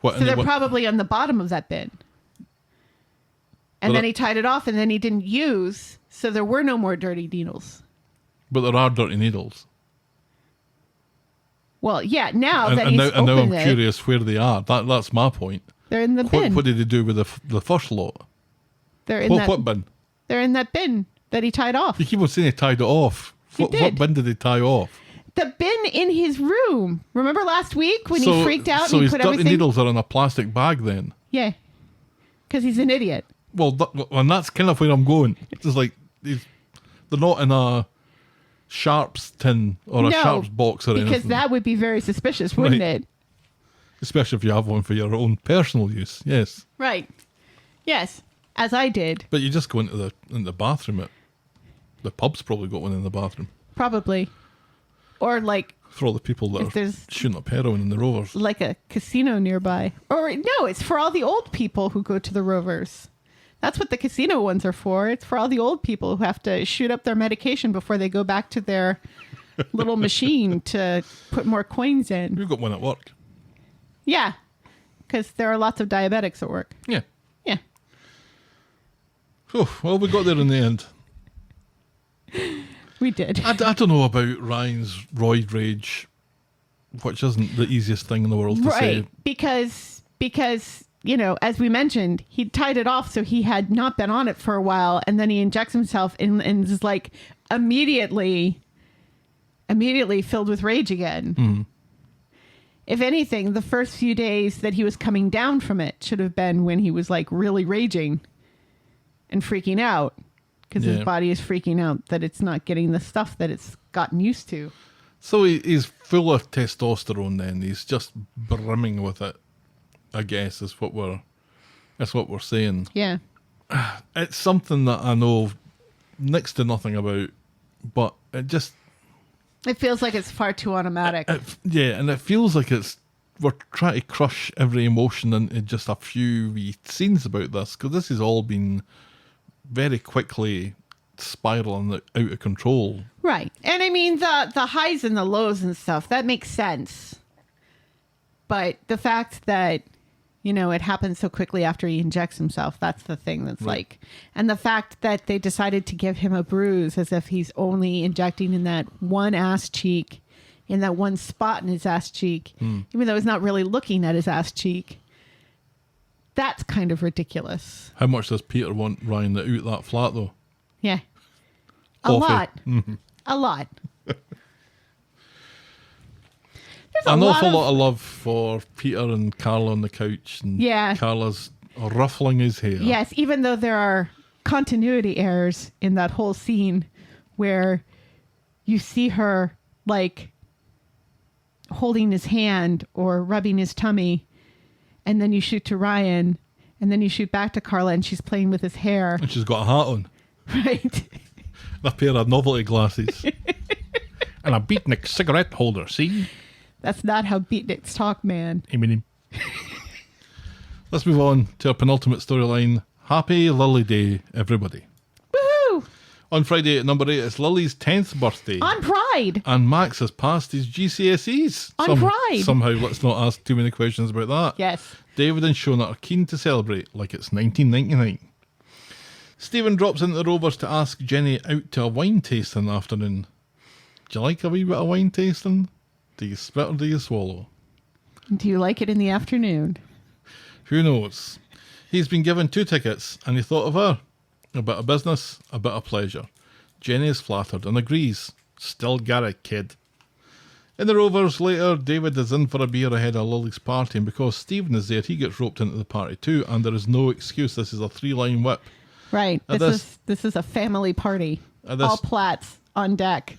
Speaker 5: What,
Speaker 6: So they're probably on the bottom of that bin. And
Speaker 5: But
Speaker 6: then he tied it off and then he didn't use, so there were no more dirty needles.
Speaker 5: But there are dirty needles.
Speaker 6: Well, yeah, now
Speaker 5: And,
Speaker 6: that
Speaker 5: and,
Speaker 6: he's
Speaker 5: now, and now I'm
Speaker 6: opened it,
Speaker 5: curious where they are. That's my point.
Speaker 6: they're in the bin.
Speaker 5: What did he do with the first lot?
Speaker 6: They're in
Speaker 5: What bin?
Speaker 6: They're in that bin that he tied off.
Speaker 5: You keep on saying he tied it off.
Speaker 6: He
Speaker 5: What
Speaker 6: did.
Speaker 5: bin did he tie off?
Speaker 6: The bin in his room. Remember last week when he freaked out
Speaker 5: so
Speaker 6: and he
Speaker 5: his
Speaker 6: put
Speaker 5: dirty
Speaker 6: everything?
Speaker 5: needles are in a plastic bag then?
Speaker 6: Yeah, because he's an idiot.
Speaker 5: Well, and that's kind of where I'm going. It's just like they're not in a Sharps tin or a
Speaker 6: No,
Speaker 5: Sharps box or
Speaker 6: because
Speaker 5: anything.
Speaker 6: that would be very suspicious, wouldn't
Speaker 5: Right.
Speaker 6: it?
Speaker 5: Especially if you have one for your own personal use. Yes.
Speaker 6: Right. Yes, as I did,
Speaker 5: But you just go into the bathroom. The pub's probably got one in the bathroom.
Speaker 6: probably. Or like
Speaker 5: For all the people that
Speaker 6: If
Speaker 5: are
Speaker 6: there's-
Speaker 5: shooting up heroin in the Rovers.
Speaker 6: a casino nearby. Or no, it's for all the old people who go to the Rovers. That's what the casino ones are for. It's for all the old people who have to shoot up their medication before they go back to their little machine to put more coins in.
Speaker 5: We've got one at work.
Speaker 6: Yeah, because there are lots of diabetics at work.
Speaker 5: Yeah.
Speaker 6: Yeah.
Speaker 5: Oh, well, we got there in the end.
Speaker 6: We did.
Speaker 5: I don't know about Ryan's roid rage, which isn't the easiest thing in the world to
Speaker 6: Right,
Speaker 5: say.
Speaker 6: because as we mentioned, he tied it off so he had not been on it for a while, and then he injects himself and is like immediately filled with rage again.
Speaker 5: Mm.
Speaker 6: If anything, the first few days that he was coming down from it should have been when he was like really raging and freaking out, because
Speaker 5: Yeah.
Speaker 6: his body is freaking out that it's not getting the stuff that it's gotten used to.
Speaker 5: So he's full of testosterone then. He's just brimming with it, I guess, is what we're saying.
Speaker 6: Yeah.
Speaker 5: It's something that I know next to nothing about, but it just...
Speaker 6: It feels like it's far too automatic.
Speaker 5: yeah, and it feels like we're trying to crush every emotion into just a few wee scenes about this, because this has all been very quickly spiraling out of control.
Speaker 6: Right. And I mean, the highs and the lows and stuff, that makes sense. But the fact that, it happens so quickly after he injects himself, that's the thing that's
Speaker 5: Right.
Speaker 6: and the fact that they decided to give him a bruise as if he's only injecting in that one ass cheek, in that one spot in his ass cheek, even though he's not really looking at his ass cheek. That's kind of ridiculous.
Speaker 5: How much does Peter want Ryan to out that flat, though?
Speaker 6: Yeah. A
Speaker 5: Coffee.
Speaker 6: lot. A lot. There's
Speaker 5: An
Speaker 6: a
Speaker 5: awful
Speaker 6: lot
Speaker 5: lot of love for Peter and Carla on the couch, and
Speaker 6: Yeah.
Speaker 5: Carla's ruffling his hair.
Speaker 6: Yes, even though there are continuity errors in that whole scene where you see her like holding his hand or rubbing his tummy, and then you shoot to Ryan, and then you shoot back to Carla and she's playing with his hair.
Speaker 5: And she's got a hat on,
Speaker 6: Right.
Speaker 5: and a pair of novelty glasses, and a beatnik cigarette holder, see?
Speaker 6: That's not how beatniks talk, man.
Speaker 5: Eminem. Let's move on to our penultimate storyline. Happy Lilyday, everybody.
Speaker 6: Woohoo!
Speaker 5: On Friday at number 8, it's Lily's 10th birthday.
Speaker 6: On Pride.
Speaker 5: And Max has passed his GCSEs.
Speaker 6: On Pride.
Speaker 5: Somehow, let's not ask too many questions about that.
Speaker 6: Yes.
Speaker 5: David and Shona are keen to celebrate like it's 1999. Stephen drops into the Rovers to ask Jenny out to a wine tasting afternoon. Do you like a wee bit of wine tasting? Do you spit or do you swallow?
Speaker 6: Do you like it in the afternoon?
Speaker 5: Who knows? He's been given 2 tickets and he thought of her. A bit of business, a bit of pleasure. Jenny is flattered and agrees. Still got it, kid. In the Rovers later, David is in for a beer ahead of Lily's party, and because Stephen is there, he gets roped into the party too, and there is no excuse. This is a 3-line whip.
Speaker 6: Right.
Speaker 5: At
Speaker 6: This is a family party.
Speaker 5: At this-
Speaker 6: All plats on deck.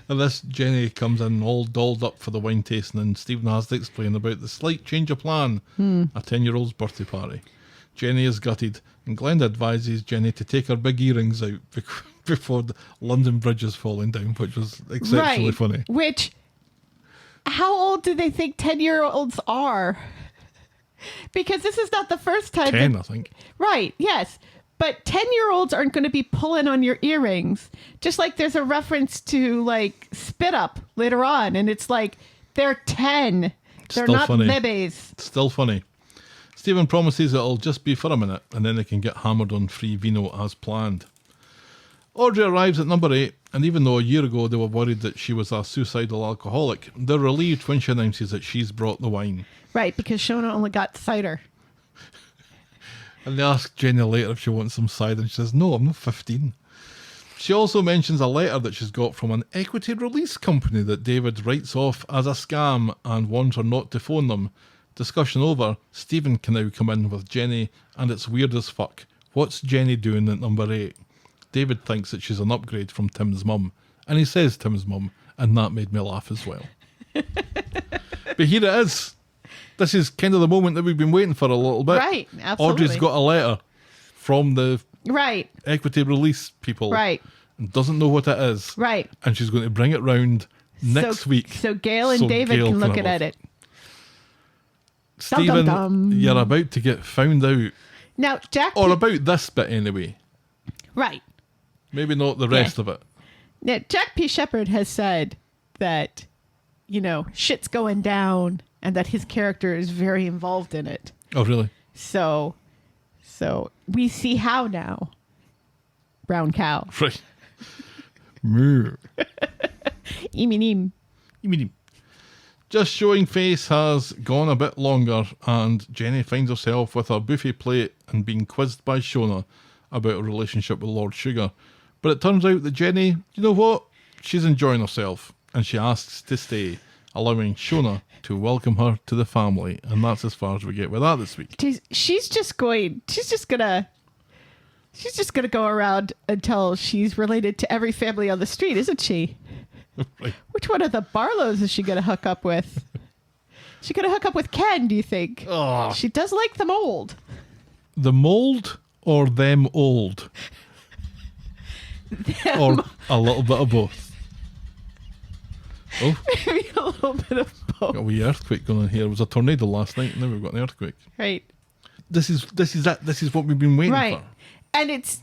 Speaker 5: And this Jenny comes in all dolled up for the wine tasting, and Stephen has to explain about the slight change of plan, a 10-year-old's birthday party. Jenny is gutted, and Glenda advises Jenny to take her big earrings out before the London Bridge is falling down, which was exceptionally funny.
Speaker 6: Which, how old do they think 10-year-olds are? Because this is not the first time.
Speaker 5: 10, I think.
Speaker 6: Right, yes. But 10-year-olds aren't going to be pulling on your earrings. Just like there's a reference to like spit up later on. And it's like, they're 10. They're
Speaker 5: Still
Speaker 6: not
Speaker 5: funny.
Speaker 6: babies.
Speaker 5: Still funny. Stephen promises it'll just be for a minute, and then they can get hammered on free vino as planned. Audrey arrives at number 8, and even though a year ago they were worried that she was a suicidal alcoholic, they're relieved when she announces that she's brought the wine.
Speaker 6: Right, because Shona only got cider.
Speaker 5: And they ask Jenny later if she wants some cider, and she says, no, I'm not 15. She also mentions a letter that she's got from an equity release company that David writes off as a scam and warns her not to phone them. Discussion over, Stephen can now come in with Jenny, and it's weird as fuck. What's Jenny doing at number 8? David thinks that she's an upgrade from Tim's mum, And he says Tim's mum, and that made me laugh as well. But here it is. This is kind of the moment that we've been waiting for a little bit.
Speaker 6: Right, absolutely.
Speaker 5: Audrey's got a letter from the
Speaker 6: Right.
Speaker 5: equity release people.
Speaker 6: Right.
Speaker 5: And doesn't know what it is.
Speaker 6: Right.
Speaker 5: And she's going to bring it round next week.
Speaker 6: So Gail and David
Speaker 5: Gail
Speaker 6: can look
Speaker 5: have
Speaker 6: at it.
Speaker 5: Stephen,
Speaker 6: Dum.
Speaker 5: you're about to get found out.
Speaker 6: Now, Jack...
Speaker 5: Or about this bit anyway.
Speaker 6: Right.
Speaker 5: Maybe not the rest of it.
Speaker 6: Now, Jack P. Shepherd has said that, shit's going down and that his character is very involved in it.
Speaker 5: Oh, really?
Speaker 6: So we see how now. Brown cow.
Speaker 5: Right. Moo.
Speaker 6: Eem.
Speaker 5: Just Showing Face has gone a bit longer, and Jenny finds herself with her buffet plate and being quizzed by Shona about her relationship with Lord Sugar. But it turns out that Jenny, you know what? She's enjoying herself, and she asks to stay, allowing Shona to welcome her to the family. And that's as far as we get with that this week.
Speaker 6: She's just gonna go around until she's related to every family on the street, isn't she?
Speaker 5: Right.
Speaker 6: Which one of the Barlows is she gonna hook up with? She gonna hook up with Ken, do you think?
Speaker 5: Oh.
Speaker 6: She does like the mold.
Speaker 5: The mold or them old? Or a little bit of both? Oh,
Speaker 6: Maybe a little bit of both.
Speaker 5: got a wee earthquake going on here. There was a tornado last night, and now we've got an earthquake.
Speaker 6: Right.
Speaker 5: This is it. This is what we've been waiting
Speaker 6: Right.
Speaker 5: for.
Speaker 6: And it's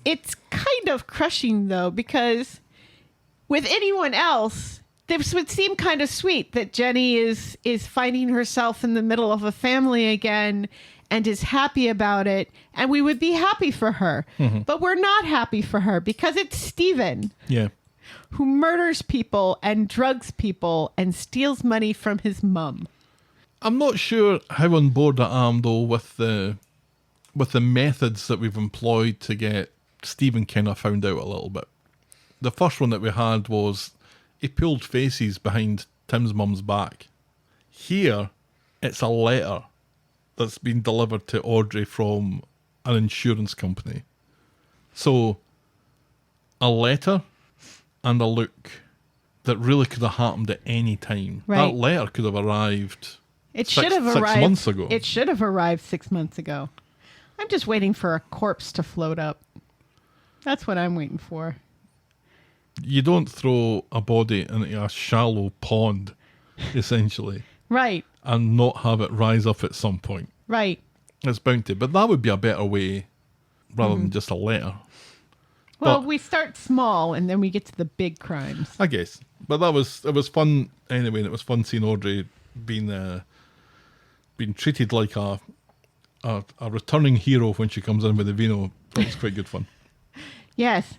Speaker 6: kind of crushing though, because with anyone else, this would seem kind of sweet that Jenny is finding herself in the middle of a family again and is happy about it, and we would be happy for her.
Speaker 5: Mm-hmm.
Speaker 6: But we're not happy for her because it's Stephen
Speaker 5: Yeah.
Speaker 6: who murders people and drugs people and steals money from his mum.
Speaker 5: I'm not sure how on board I am though with the methods that we've employed to get Stephen kind of found out a little bit. The first one that we had was he pulled faces behind Tim's mum's back. Here, it's a letter that's been delivered to Audrey from an insurance company. So, a letter and a look that really could have happened at any time.
Speaker 6: Right.
Speaker 5: That letter could have arrived
Speaker 6: It
Speaker 5: six
Speaker 6: should have arrived
Speaker 5: 6 months ago.
Speaker 6: It should have arrived 6 months ago. I'm just waiting for a corpse to float up. That's what I'm waiting for.
Speaker 5: You don't throw a body into a shallow pond, essentially,
Speaker 6: Right.
Speaker 5: and not have it rise up at some point.
Speaker 6: Right.
Speaker 5: It's bound to. But that would be a better way rather than just a letter.
Speaker 6: Well,
Speaker 5: But-
Speaker 6: we start small and then we get to the big crimes.
Speaker 5: I guess. But it was fun anyway, and it was fun seeing Audrey being treated like a returning hero when she comes in with the vino. That was quite good fun.
Speaker 6: Yes.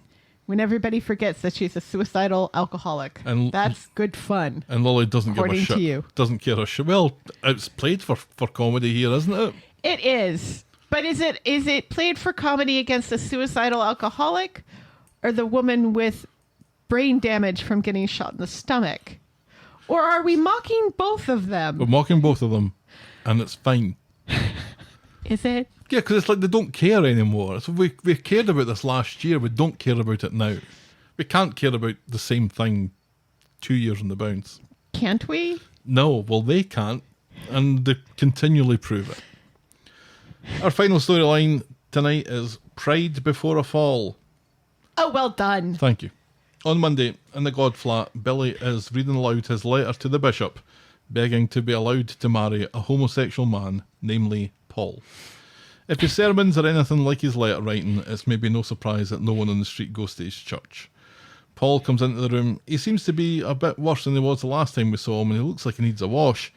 Speaker 6: When everybody forgets that she's a suicidal alcoholic.
Speaker 5: And-
Speaker 6: That's good fun.
Speaker 5: And Lily doesn't give a
Speaker 6: According to
Speaker 5: shit.
Speaker 6: you.
Speaker 5: Doesn't care a shit. Well, it's played for comedy here, isn't it?
Speaker 6: It is. But is it played for comedy against a suicidal alcoholic or the woman with brain damage from getting shot in the stomach? Or are we mocking both of them?
Speaker 5: We're mocking both of them, and it's fine.
Speaker 6: Is it?
Speaker 5: Yeah, because it's like they don't care anymore. So we cared about this last year. We don't care about it now. We can't care about the same thing 2 years on the bounce.
Speaker 6: Can't we?
Speaker 5: No, well, they can't, and they continually prove it. Our final storyline tonight is Pride Before a Fall.
Speaker 6: Oh, well done.
Speaker 5: Thank you. On Monday, in the God flat, Billy is reading aloud his letter to the bishop, begging to be allowed to marry a homosexual man, namely Paul. If his sermons are anything like his letter writing, it's maybe no surprise that no one on the street goes to his church. Paul comes into the room. He seems to be a bit worse than he was the last time we saw him, and he looks like he needs a wash.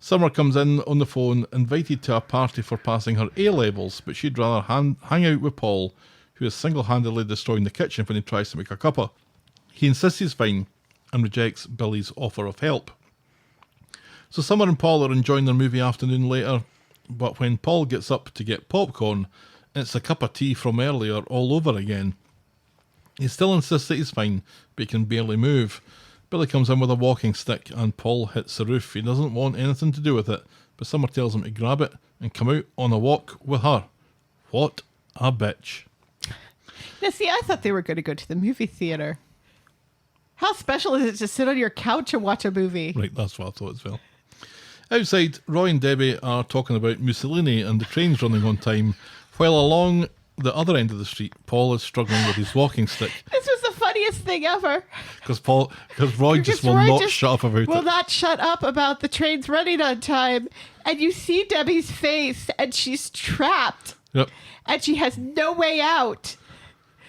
Speaker 5: Summer comes in on the phone, invited to a party for passing her A-levels, but she'd rather hang out with Paul, who is single-handedly destroying the kitchen when he tries to make a cuppa. He insists he's fine and rejects Billy's offer of help. So Summer and Paul are enjoying their movie afternoon later, but when Paul gets up to get popcorn, it's a cup of tea from earlier all over again. He still insists that he's fine, but he can barely move. Billy comes in with a walking stick and Paul hits the roof. He doesn't want anything to do with it, but Summer tells him to grab it and come out on a walk with her. What a bitch.
Speaker 6: Now, see, I thought they were going to go to the movie theater. How special is it to sit on your couch and watch a movie?
Speaker 5: Right, that's what I thought as well. Outside, Roy and Debbie are talking about Mussolini and the trains running on time, while along the other end of the street, Paul is struggling with his walking stick
Speaker 6: This was the funniest thing ever.
Speaker 5: because Roy just will
Speaker 6: Roy
Speaker 5: not
Speaker 6: just
Speaker 5: shut up about
Speaker 6: will
Speaker 5: it.
Speaker 6: not shut up about the trains running on time. And you see Debbie's face, and she's trapped,
Speaker 5: Yep.
Speaker 6: and she has no way out.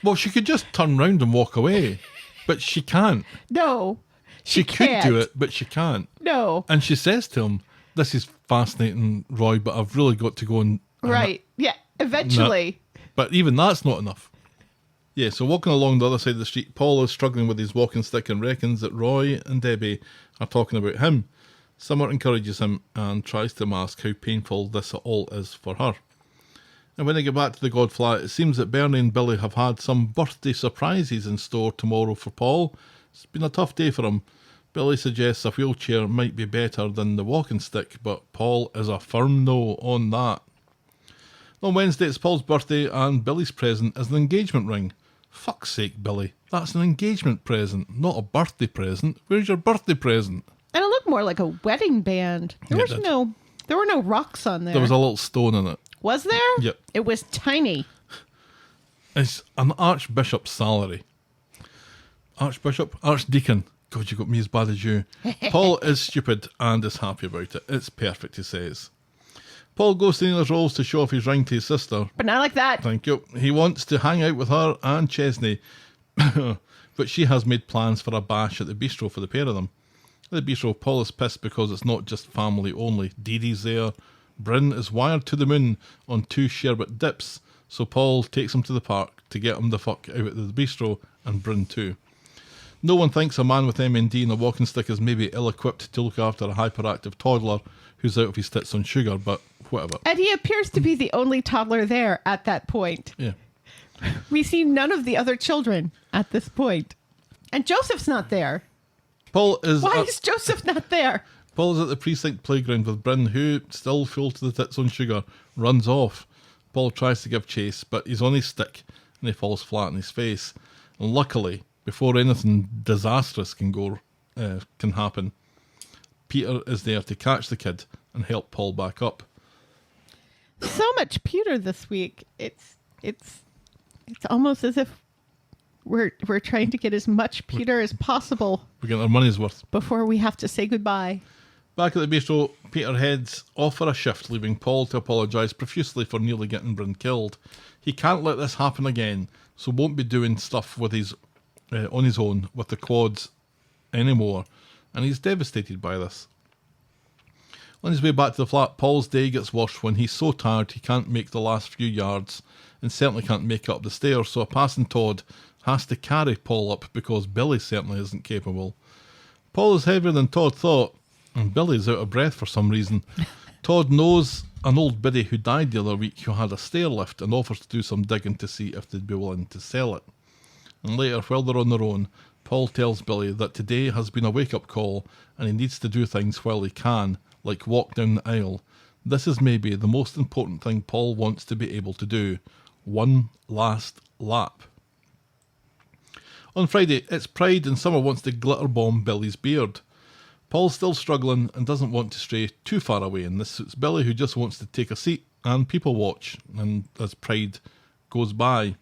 Speaker 5: Well, she could just turn round and walk away, but she can't.
Speaker 6: No,
Speaker 5: She could
Speaker 6: can't.
Speaker 5: do it, but she can't.
Speaker 6: No,
Speaker 5: And she says to him, "This is fascinating, Roy, but I've really got to go and..."
Speaker 6: right? Yeah, eventually.
Speaker 5: But even that's not enough. Yeah, so walking along the other side of the street, Paul is struggling with his walking stick and reckons that Roy and Debbie are talking about him. Summer encourages him and tries to mask how painful this all is for her. And when they get back to the God flat, it seems that Bernie and Billy have had some birthday surprises in store tomorrow for Paul. It's been a tough day for him. Billy suggests a wheelchair might be better than the walking stick, but Paul is a firm no on that. On Wednesday, it's Paul's birthday, and Billy's present is an engagement ring. Fuck's sake, Billy. That's an engagement present, not a birthday present. Where's your birthday present?
Speaker 6: And it looked more like a wedding band. There
Speaker 5: Yeah, it
Speaker 6: there were no rocks on there.
Speaker 5: There was a little stone in it.
Speaker 6: Was there?
Speaker 5: Yep.
Speaker 6: It was tiny.
Speaker 5: It's an archbishop's salary. Archdeacon. God, you got me as bad as you. Paul is stupid and is happy about it. It's perfect, he says. Paul goes to Neela's Rolls to show off his ring to his sister.
Speaker 6: But not like that.
Speaker 5: Thank you. He wants to hang out with her and Chesney, but she has made plans for a bash at the bistro for the pair of them. At the bistro, Paul is pissed because it's not just family only. Dee Dee's there. Bryn is wired to the moon on 2 sherbet dips, so Paul takes him to the park to get him the fuck out of the bistro, and Bryn too. No one thinks a man with MND and a walking stick is maybe ill-equipped to look after a hyperactive toddler who's out of his tits on sugar, but whatever.
Speaker 6: And he appears to be the only toddler there at that point.
Speaker 5: Yeah.
Speaker 6: We see none of the other children at this point. And Joseph's not there.
Speaker 5: Paul is
Speaker 6: Why is Joseph not there?
Speaker 5: Paul is at the precinct playground with Bryn, who, still full to the tits on sugar, runs off. Paul tries to give chase, but he's on his stick and he falls flat on his face. And luckily, before anything disastrous can happen, Peter is there to catch the kid and help Paul back up.
Speaker 6: So much Peter this week. It's almost as if we're trying to get as much Peter as possible
Speaker 5: We're getting our money's worth.
Speaker 6: before we have to say goodbye.
Speaker 5: Back at the bistro, Peter heads off for a shift, leaving Paul to apologise profusely for nearly getting Bryn killed. He can't let this happen again, so won't be doing stuff with his on his own with the quads anymore, and he's devastated by this. On his way back to the flat, Paul's day gets worse when he's so tired he can't make the last few yards and certainly can't make it up the stairs, so a passing Todd has to carry Paul up because Billy certainly isn't capable. Paul is heavier than Todd thought, and Billy's out of breath for some reason. Todd knows an old biddy who died the other week who had a stair lift and offers to do some digging to see if they'd be willing to sell it. And later, while they're on their own, Paul tells Billy that today has been a wake-up call and he needs to do things while he can, like walk down the aisle. This is maybe the most important thing Paul wants to be able to do. One last lap. On Friday, it's Pride and Summer wants to glitter bomb Billy's beard. Paul's still struggling and doesn't want to stray too far away, and this suits Billy, who just wants to take a seat and people watch and as Pride goes by.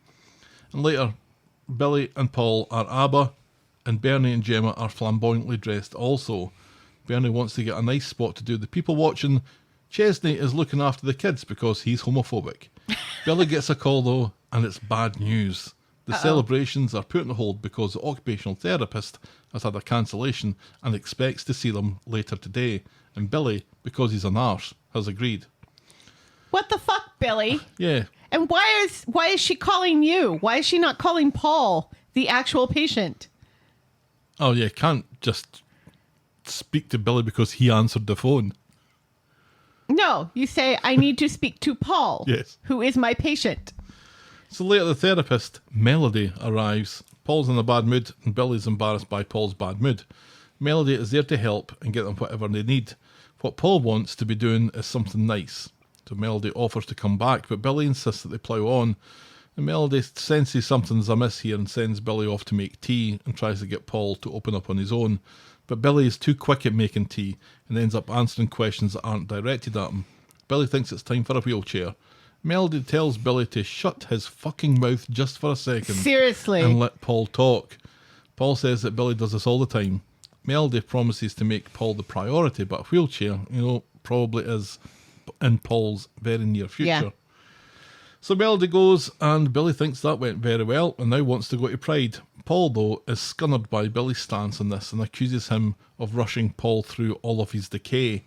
Speaker 5: And later, Billy and Paul are ABBA, and Bernie and Gemma are flamboyantly dressed also. Bernie wants to get a nice spot to do the people watching. Chesney is looking after the kids because he's homophobic. Billy gets a call though, and it's bad news. The celebrations are put on hold because the occupational therapist has had a cancellation and expects to see them later today. And Billy, because he's an arse, has agreed.
Speaker 6: What the fuck, Billy?
Speaker 5: Yeah.
Speaker 6: And why is she calling you? Why is she not calling Paul, the actual patient?
Speaker 5: Oh yeah, can't just speak to Billy because he answered the phone.
Speaker 6: No, you say, I need to speak to Paul,
Speaker 5: Yes.
Speaker 6: who is my patient.
Speaker 5: So later the therapist, Melody, arrives. Paul's in a bad mood and Billy's embarrassed by Paul's bad mood. Melody is there to help and get them whatever they need. What Paul wants to be doing is something nice. So Melody offers to come back, but Billy insists that they plough on. And Melody senses something's amiss here and sends Billy off to make tea and tries to get Paul to open up on his own. But Billy is too quick at making tea and ends up answering questions that aren't directed at him. Billy thinks it's time for a wheelchair. Melody tells Billy to shut his fucking mouth just for a second.
Speaker 6: Seriously.
Speaker 5: And let Paul talk. Paul says that Billy does this all the time. Melody promises to make Paul the priority, but a wheelchair, probably is in Paul's very near future.
Speaker 6: Yeah.
Speaker 5: So Melody goes, and Billy thinks that went very well and now wants to go to Pride. Paul, though, is scunnered by Billy's stance on this and accuses him of rushing Paul through all of his decay.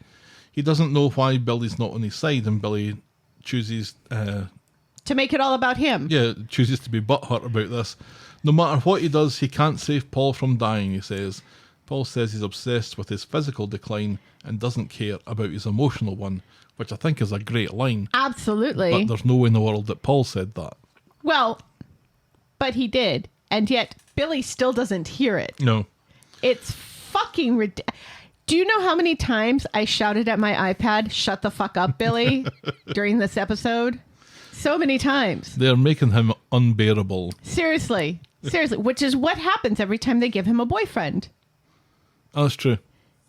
Speaker 5: He doesn't know why Billy's not on his side, and Billy chooses...
Speaker 6: to make it all about him.
Speaker 5: Yeah, chooses to be butthurt about this. No matter what he does, he can't save Paul from dying, he says. Paul says he's obsessed with his physical decline and doesn't care about his emotional one, which I think is a great line.
Speaker 6: Absolutely.
Speaker 5: But there's no way in the world that Paul said that.
Speaker 6: Well, but he did. And yet, Billy still doesn't hear it.
Speaker 5: No.
Speaker 6: It's fucking ridiculous. Do you know how many times I shouted at my iPad, "Shut the fuck up, Billy," during this episode? So many times.
Speaker 5: They're making him unbearable.
Speaker 6: Seriously. Seriously. Which is what happens every time they give him a boyfriend.
Speaker 5: Oh, that's true.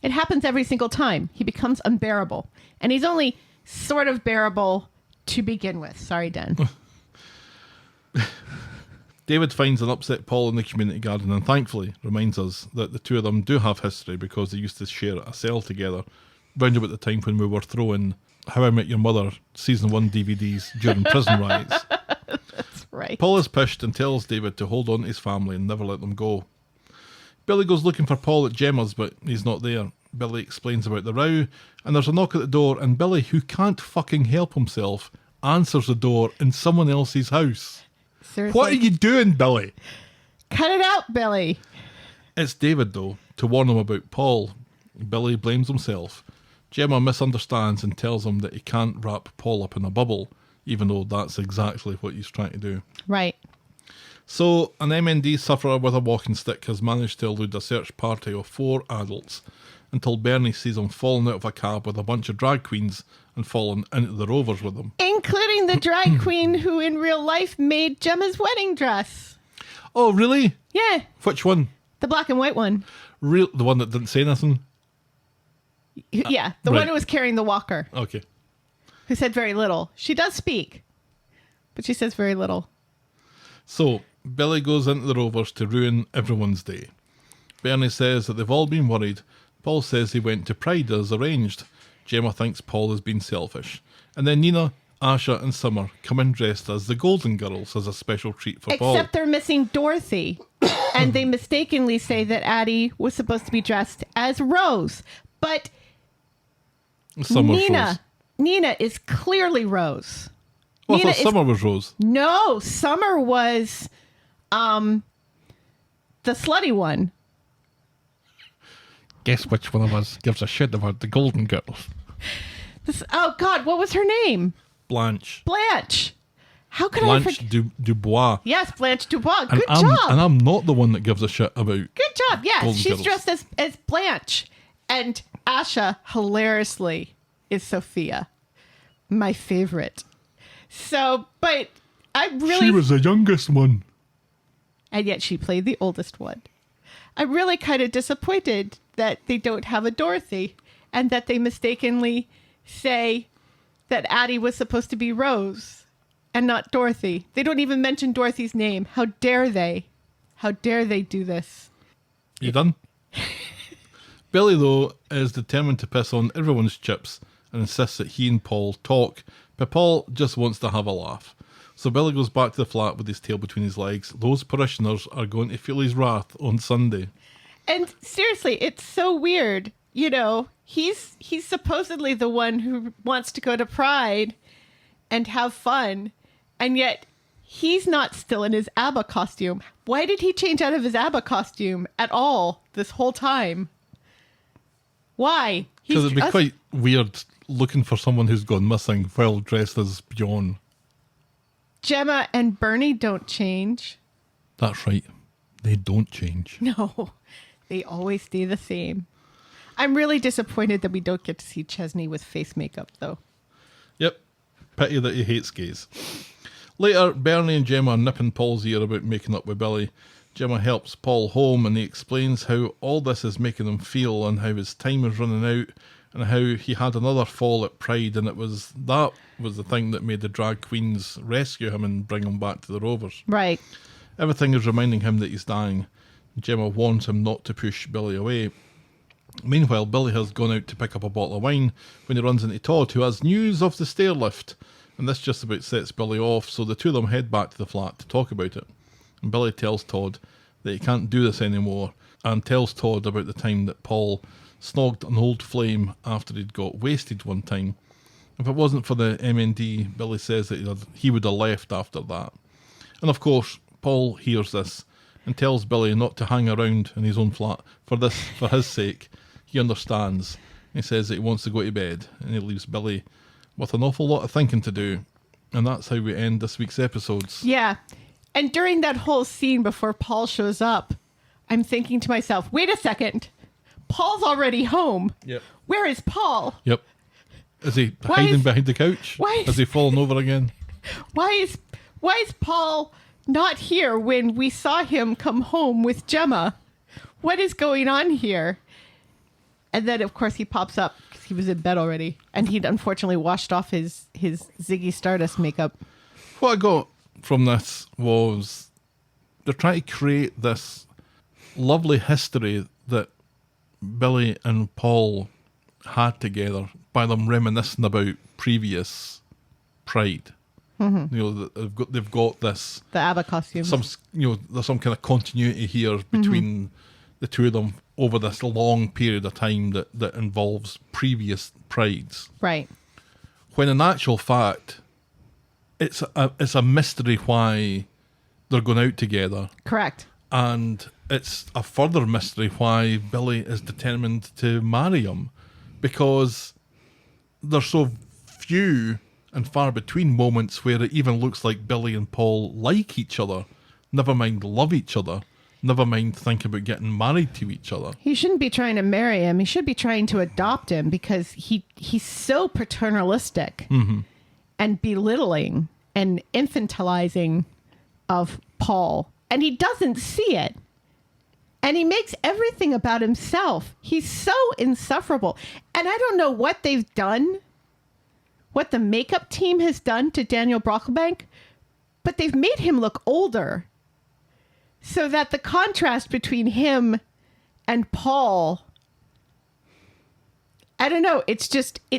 Speaker 6: It happens every single time. He becomes unbearable. And he's only sort of bearable to begin with. Sorry, Dan.
Speaker 5: David finds an upset Paul in the community garden and thankfully reminds us that the two of them do have history because they used to share a cell together round about the time when we were throwing How I Met Your Mother Season 1 DVDs during prison riots.
Speaker 6: That's right.
Speaker 5: Paul is pissed and tells David to hold on to his family and never let them go. Billy goes looking for Paul at Gemma's, but he's not there. Billy explains about the row, and there's a knock at the door, and Billy, who can't fucking help himself, answers the door in someone else's house.
Speaker 6: Seriously.
Speaker 5: What are you doing, Billy?
Speaker 6: Cut it out, Billy.
Speaker 5: It's David, though, to warn him about Paul. Billy blames himself. Gemma misunderstands and tells him that he can't wrap Paul up in a bubble, even though that's exactly what he's trying to do.
Speaker 6: Right.
Speaker 5: So, an MND sufferer with a walking stick has managed to elude a search party of 4 adults until Bernie sees him falling out of a cab with a bunch of drag queens and falling into the Rovers with them.
Speaker 6: Including the drag queen who in real life made Gemma's wedding dress.
Speaker 5: Oh, really?
Speaker 6: Yeah.
Speaker 5: Which one?
Speaker 6: The black and white one.
Speaker 5: The one that didn't say anything?
Speaker 6: Yeah. The
Speaker 5: right.
Speaker 6: one who was carrying the walker.
Speaker 5: Okay.
Speaker 6: Who said very little. She does speak, but she says very little.
Speaker 5: So, Billy goes into the Rovers to ruin everyone's day. Bernie says that they've all been worried. Paul says he went to Pride as arranged. Gemma thinks Paul has been selfish. And then Nina, Asha and Summer come in dressed as the Golden Girls as a special treat for Paul.
Speaker 6: Except they're missing Dorothy. And they mistakenly say that Addie was supposed to be dressed as Rose. But
Speaker 5: Summer's Rose.
Speaker 6: Nina is clearly Rose.
Speaker 5: Well, I
Speaker 6: Nina
Speaker 5: thought Summer was Rose.
Speaker 6: No, Summer was the slutty one.
Speaker 5: Guess which one of us gives a shit about the Golden Girls?
Speaker 6: Oh, God, what was her name?
Speaker 5: Blanche.
Speaker 6: Blanche. How could I
Speaker 5: Blanche
Speaker 6: forget?
Speaker 5: Dubois.
Speaker 6: Yes, Blanche Dubois.
Speaker 5: And
Speaker 6: Good job.
Speaker 5: And I'm not the one that gives a shit about.
Speaker 6: Good job. Yes,
Speaker 5: Golden
Speaker 6: she's
Speaker 5: Girls.
Speaker 6: dressed as Blanche. And Asha, hilariously, is Sophia. My favorite. So, but I really...
Speaker 5: She was the youngest one.
Speaker 6: And yet she played the oldest one. I'm really kind of disappointed that they don't have a Dorothy and that they mistakenly say that Addie was supposed to be Rose and not Dorothy. They don't even mention Dorothy's name. How dare they? How dare they do this?
Speaker 5: You done? Billy, though, is determined to piss on everyone's chips and insists that he and Paul talk, but Paul just wants to have a laugh. So Billy goes back to the flat with his tail between his legs. Those parishioners are going to feel his wrath on Sunday.
Speaker 6: And seriously, it's so weird. You know, he's supposedly the one who wants to go to Pride and have fun, and yet he's not still in his ABBA costume. Why did he change out of his ABBA costume at all this whole time? Why?
Speaker 5: Because it'd be quite weird looking for someone who's gone missing while dressed as Bjorn.
Speaker 6: Gemma and Bernie don't change.
Speaker 5: That's right. They don't change.
Speaker 6: No, they always stay the same. I'm really disappointed that we don't get to see Chesney with face makeup, though.
Speaker 5: Yep. Pity that he hates gays. Later, Bernie and Gemma are nipping Paul's ear about making up with Billy. Gemma helps Paul home and he explains how all this is making him feel and how his time is running out and how he had another fall at Pride and that was the thing that made the drag queens rescue him and bring him back to the Rovers.
Speaker 6: Right.
Speaker 5: Everything is reminding him that he's dying. Gemma warns him not to push Billy away. Meanwhile, Billy has gone out to pick up a bottle of wine when he runs into Todd, who has news of the stair lift. And this just about sets Billy off, so the two of them head back to the flat to talk about it. And Billy tells Todd that he can't do this anymore, and tells Todd about the time that Paul snogged an old flame after he'd got wasted one time. If it wasn't for the MND, Billy says that he would have left after that. And of course, Paul hears this and tells Billy not to hang around in his own flat for his sake. He understands. He says that he wants to go to bed, and he leaves Billy with an awful lot of thinking to do. And that's how we end this week's episodes.
Speaker 6: Yeah. And during that whole scene before Paul shows up, I'm thinking to myself, wait a second. Paul's already home.
Speaker 5: Yep.
Speaker 6: Where is Paul?
Speaker 5: Yep. Is he hiding behind the couch? Has he fallen over again?
Speaker 6: Why is Paul not here when we saw him come home with Gemma? What is going on here? And then, of course, he pops up because he was in bed already. And he'd unfortunately washed off his Ziggy Stardust makeup.
Speaker 5: What I got from this was they're trying to create this lovely history that Billy and Paul had together by them reminiscing about previous Pride. Mm-hmm. You know, they've got this
Speaker 6: the ABBA costumes.
Speaker 5: There's some kind of continuity here between the two of them over this long period of time that involves previous Prides.
Speaker 6: Right.
Speaker 5: When in actual fact, it's a mystery why they're going out together.
Speaker 6: Correct.
Speaker 5: And it's a further mystery why Billy is determined to marry him, because there's so few and far between moments where it even looks like Billy and Paul like each other, never mind love each other, never mind think about getting married to each other.
Speaker 6: He shouldn't be trying to marry him. He should be trying to adopt him because he's so paternalistic and belittling and infantilizing of Paul. And he doesn't see it. And he makes everything about himself. He's so insufferable. And I don't know what they've done, what the makeup team has done to Daniel Brocklebank, but they've made him look older so that the contrast between him and Paul, I don't know, it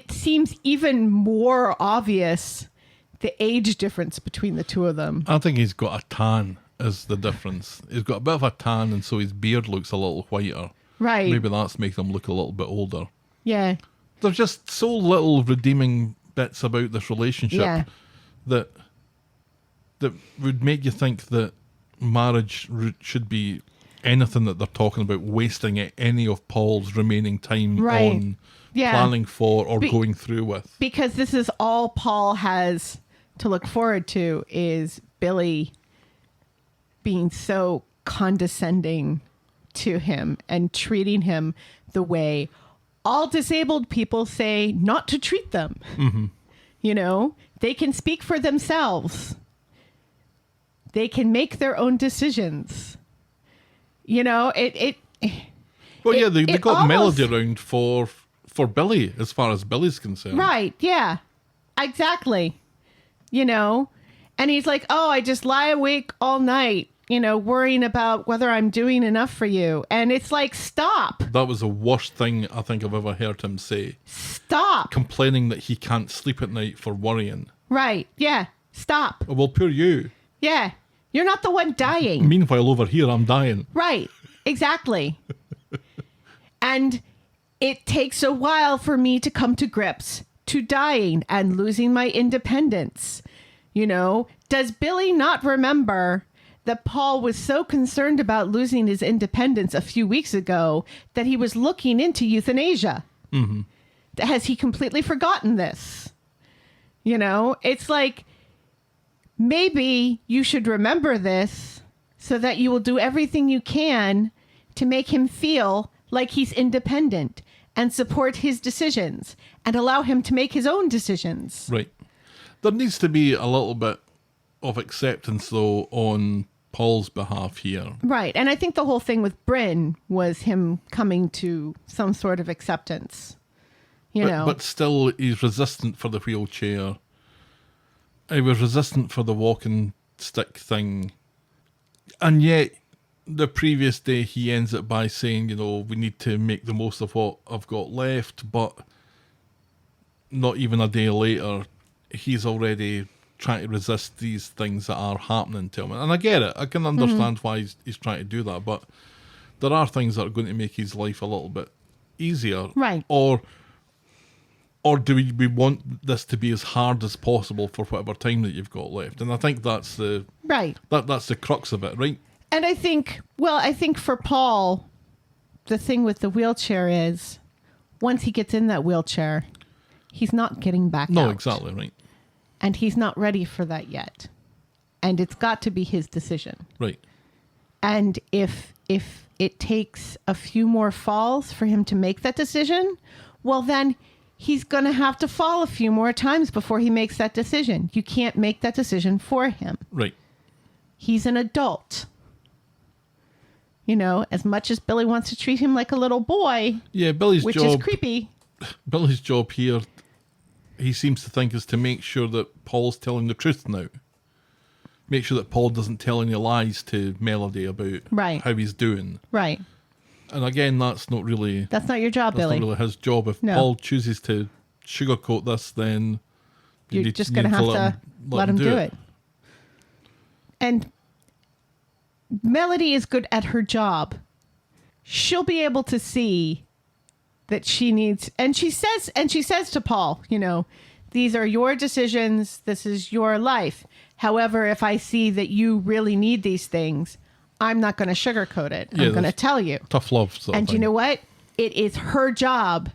Speaker 6: seems even more obvious, the age difference between the two of them.
Speaker 5: I think he's got a tan is the difference. He's got a bit of a tan, and so his beard looks a little whiter.
Speaker 6: Right.
Speaker 5: Maybe that's making him look a little bit older.
Speaker 6: Yeah.
Speaker 5: There's just so little redeeming bits about this relationship that would make you think that marriage should be anything that they're talking about wasting any of Paul's remaining time on planning for or going through with.
Speaker 6: Because this is all Paul has to look forward to, is Billy being so condescending to him and treating him the way all disabled people say not to treat them. Mm-hmm. You know, they can speak for themselves. They can make their own decisions. You know, they got melody around for Billy as far as Billy's concerned. Right, yeah, exactly. You know, and he's like, oh, I just lie awake all night, you know, worrying about whether I'm doing enough for you. And it's like, stop. That was the worst thing I think I've ever heard him say. Stop. Complaining that he can't sleep at night for worrying. Right, yeah, stop. Oh, well, poor you. Yeah, you're not the one dying. Meanwhile, over here, I'm dying. Right, exactly. And it takes a while for me to come to grips to dying and losing my independence. You know, does Billy not remember that Paul was so concerned about losing his independence a few weeks ago that he was looking into euthanasia? Mm-hmm. Has he completely forgotten this? You know, it's like, maybe you should remember this so that you will do everything you can to make him feel like he's independent and support his decisions and allow him to make his own decisions. Right. There needs to be a little bit
Speaker 5: of acceptance, though, on Paul's behalf here.
Speaker 6: Right. And I think the whole thing with Bryn was him coming to some sort of acceptance.
Speaker 5: But still, he's resistant for the wheelchair. He was resistant for the walking stick thing. And yet, the previous day, he ends it by saying, we need to make the most of what I've got left. But not even a day later, he's already trying to resist these things that are happening to him. And I get it. I can understand why he's trying to do that. But there are things that are going to make his life a little bit easier.
Speaker 6: Right.
Speaker 5: Or do we want this to be as hard as possible for whatever time that you've got left? And I think that's the that's the crux of it, right?
Speaker 6: And I think for Paul, the thing with the wheelchair is once he gets in that wheelchair, he's not getting back out.
Speaker 5: No, exactly, right.
Speaker 6: And he's not ready for that yet. And it's got to be his decision.
Speaker 5: Right.
Speaker 6: And if it takes a few more falls for him to make that decision, well, then he's going to have to fall a few more times before he makes that decision. You can't make that decision for him.
Speaker 5: Right.
Speaker 6: He's an adult. As much as Billy wants to treat him like a little boy, which is creepy.
Speaker 5: Billy's job here, he seems to think, is to make sure that Paul's telling the truth now. Make sure that Paul doesn't tell any lies to Melody about how he's doing.
Speaker 6: Right.
Speaker 5: And again, that's not your job,
Speaker 6: That's
Speaker 5: Billy. Not really his job. If Paul chooses to sugarcoat this, then
Speaker 6: you're just going to have to let him do it. And Melody is good at her job. She'll be able to see that she needs, and she says to Paul, these are your decisions. This is your life. However, if I see that you really need these things, I'm not going to sugarcoat it. I'm going to tell you.
Speaker 5: Tough love.
Speaker 6: And you know what? It is her job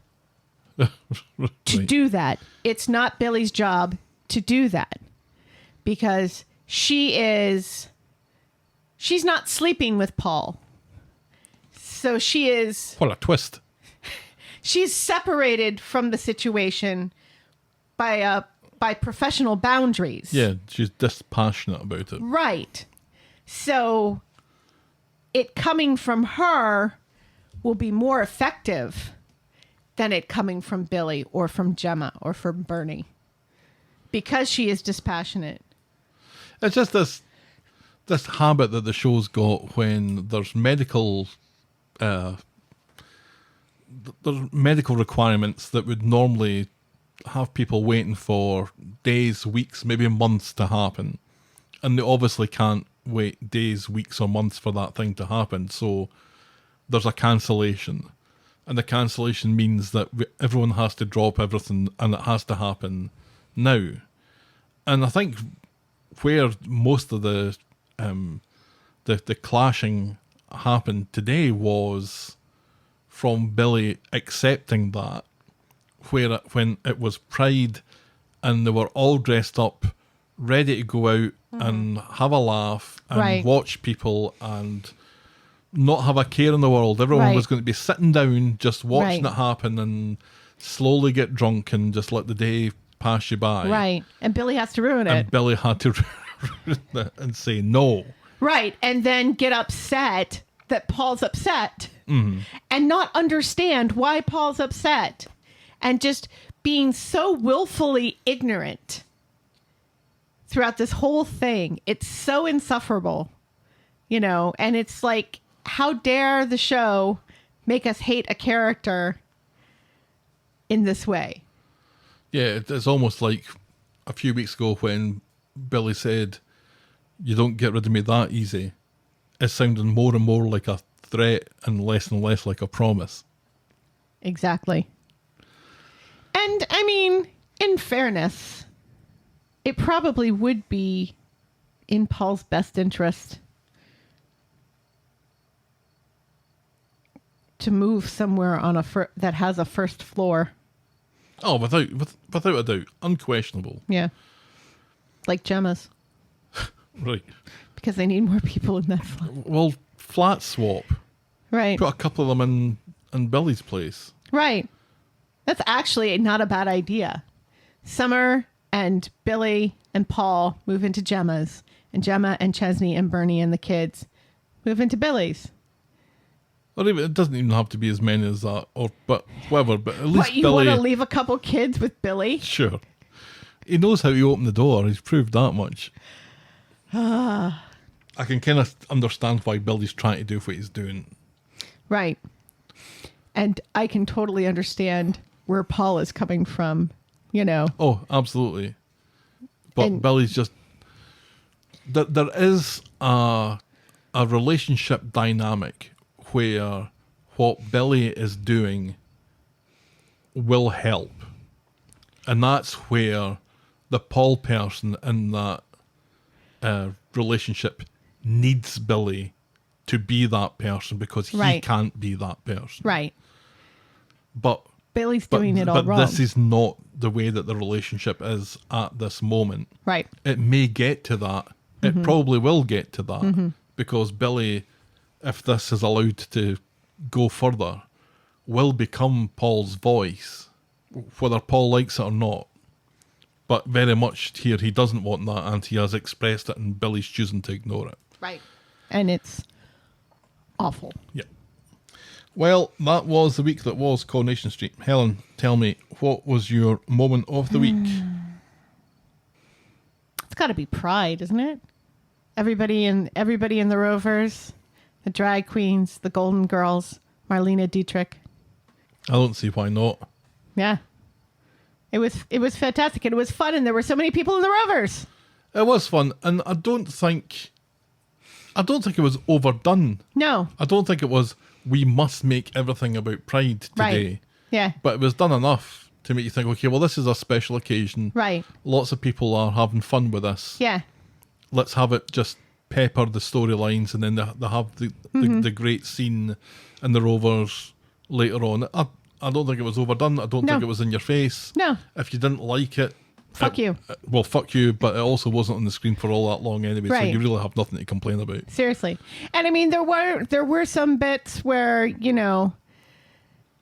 Speaker 6: to do that. It's not Billy's job to do that because she's not sleeping with Paul. So she is...
Speaker 5: What a twist.
Speaker 6: She's separated from the situation by professional boundaries.
Speaker 5: Yeah, she's dispassionate about it.
Speaker 6: Right. So it coming from her will be more effective than it coming from Billy or from Gemma or from Bernie because she is dispassionate.
Speaker 5: It's just this habit that the show's got when there's medical requirements that would normally have people waiting for days, weeks, maybe months to happen. And they obviously can't wait days, weeks, or months for that thing to happen. So there's a cancellation. And the cancellation means that everyone has to drop everything and it has to happen now. And I think where most of the clashing happened today was from Billy accepting that, when it was Pride and they were all dressed up, ready to go out and have a laugh and watch people and not have a care in the world. Everyone was going to be sitting down, just watching it happen and slowly get drunk and just let the day pass you by.
Speaker 6: Right. And Billy has to ruin it.
Speaker 5: And Billy had to ruin it and say no.
Speaker 6: Right. And then get upset that Paul's upset and not understand why Paul's upset and just being so willfully ignorant throughout this whole thing. It's so insufferable, and it's like, how dare the show make us hate a character in this way?
Speaker 5: Yeah, it's almost like a few weeks ago when Billy said, "You don't get rid of me that easy." It's sounding more and more like a threat and less like a promise.
Speaker 6: Exactly. And I mean, in fairness, it probably would be in Paul's best interest to move somewhere on that has a first floor.
Speaker 5: Oh, without a doubt, unquestionable.
Speaker 6: Yeah, like Gemma's.
Speaker 5: Right.
Speaker 6: Because they need more people in that flat.
Speaker 5: Well, flat swap.
Speaker 6: Right.
Speaker 5: Put a couple of them in Billy's place.
Speaker 6: Right. That's actually not a bad idea. Summer And Billy and Paul move into Gemma's. And Gemma and Chesney and Bernie and the kids move into Billy's.
Speaker 5: Or even, it doesn't even have to be as many as that, but whatever. But at least
Speaker 6: What, you
Speaker 5: Billy,
Speaker 6: want to leave a couple kids with Billy?
Speaker 5: sure, he knows how to open the door. He's proved that much. I can kind of understand why Billy's trying to do what he's doing.
Speaker 6: Right. And I can totally understand where Paul is coming from, you know.
Speaker 5: Oh, absolutely. But
Speaker 6: And-
Speaker 5: Billy's just there is a relationship dynamic where what Billy is doing will help. And that's where the Paul person in that relationship needs Billy to be that person because he
Speaker 6: Right.
Speaker 5: can't be that person.
Speaker 6: Right.
Speaker 5: But
Speaker 6: Billy's doing it all wrong.
Speaker 5: this is not the way that the relationship is at this moment.
Speaker 6: Right.
Speaker 5: It may get to that.
Speaker 6: Mm-hmm.
Speaker 5: It probably will get to that because Billy, if this is allowed to go further, will become Paul's voice, whether Paul likes it or not. But very much here, he doesn't want that, and he has expressed it, and Billy's choosing to ignore it.
Speaker 6: Right. And it's awful.
Speaker 5: Yeah. Well, that was the week that was Coronation Street. Helen, tell me, what was your moment of the week?
Speaker 6: It's got to be Pride, isn't it? Everybody in the Rovers, the drag queens, the Golden Girls, Marlena Dietrich.
Speaker 5: I don't see why not.
Speaker 6: Yeah. It was fantastic and it was fun and there were so many people in the Rovers.
Speaker 5: It was fun, and I don't think it was overdone.
Speaker 6: No.
Speaker 5: I don't think it was, we must make everything about Pride today.
Speaker 6: Right. Yeah.
Speaker 5: But it was done enough to make you think, okay, well, this is a special occasion.
Speaker 6: Right.
Speaker 5: Lots of people are having fun with this.
Speaker 6: Yeah.
Speaker 5: Let's have it just pepper the storylines, and then they have the great scene in the Rovers later on. I don't think it was overdone. I don't
Speaker 6: No.
Speaker 5: think it was in your face.
Speaker 6: No.
Speaker 5: If you didn't like it,
Speaker 6: Fuck you.
Speaker 5: Well, fuck you, but it also wasn't on the screen for all that long anyway, so
Speaker 6: Right.
Speaker 5: you really have nothing to complain about.
Speaker 6: Seriously. And I mean there were some bits where, you know,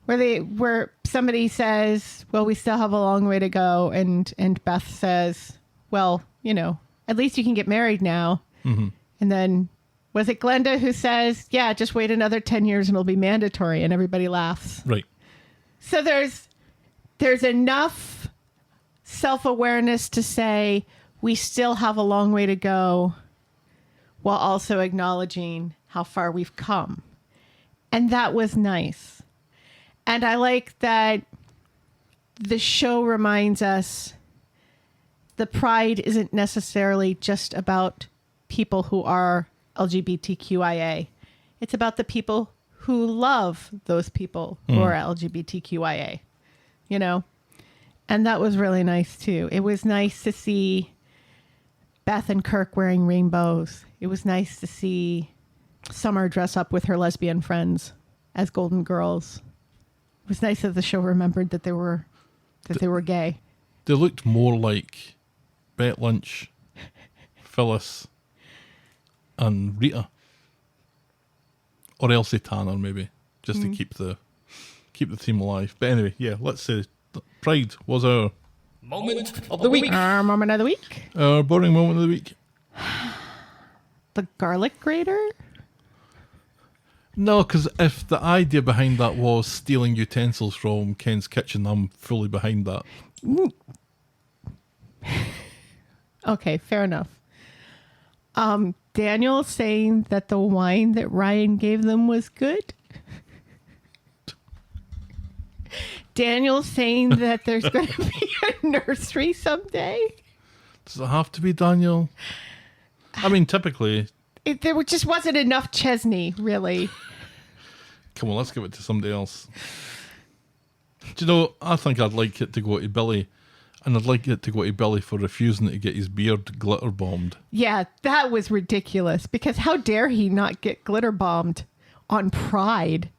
Speaker 6: where somebody says, well, we still have a long way to go, and Beth says, well, you know, at least you can get married now. Mm-hmm. And then was it Glenda who says, yeah, just wait another 10 years and it'll be mandatory, and everybody laughs.
Speaker 5: Right.
Speaker 6: So there's enough self-awareness to say we still have a long way to go while also acknowledging how far we've come. And that was nice. And I like that the show reminds us the Pride isn't necessarily just about people who are LGBTQIA. It's about the people who love those people who are LGBTQIA, you know? And that was really nice too. It was nice to see Beth and Kirk wearing rainbows. It was nice to see Summer dress up with her lesbian friends as Golden Girls. It was nice that the show remembered that they were gay.
Speaker 5: They looked more like Bet Lynch, Phyllis, and Rita. Or Elsie Tanner, maybe, just to keep the theme alive. But anyway, yeah, let's say Pride was our
Speaker 7: Moment of the week.
Speaker 6: Our moment of the week.
Speaker 5: our boring moment of the week.
Speaker 6: The garlic grater?
Speaker 5: No, because if the idea behind that was stealing utensils from Ken's kitchen, I'm fully behind that.
Speaker 6: Okay, fair enough. Daniel saying that the wine that Ryan gave them was good. Daniel saying that there's going to be a nursery someday.
Speaker 5: Does it have to be Daniel? I mean, typically...
Speaker 6: There just wasn't enough Chesney, really.
Speaker 5: Come on, let's give it to somebody else. Do you know, I think I'd like it to go to Billy, and I'd like it to go to Billy for refusing to get his beard glitter bombed.
Speaker 6: Yeah, that was ridiculous, because how dare he not get glitter bombed on Pride?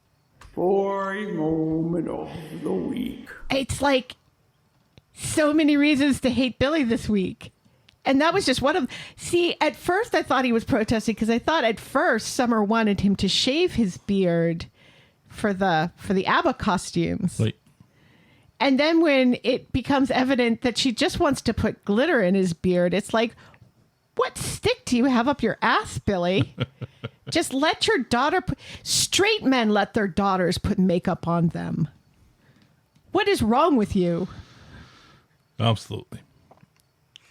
Speaker 7: Boring moment of the week.
Speaker 6: It's like so many reasons to hate Billy this week. And that was just one of them. See, at first I thought he was protesting because I thought at first Summer wanted him to shave his beard for the ABBA costumes.
Speaker 5: Right.
Speaker 6: And then when it becomes evident that she just wants to put glitter in his beard, it's like, what stick do you have up your ass, Billy? Just let your daughter straight men let their daughters put makeup on them. What is wrong with you?
Speaker 5: Absolutely.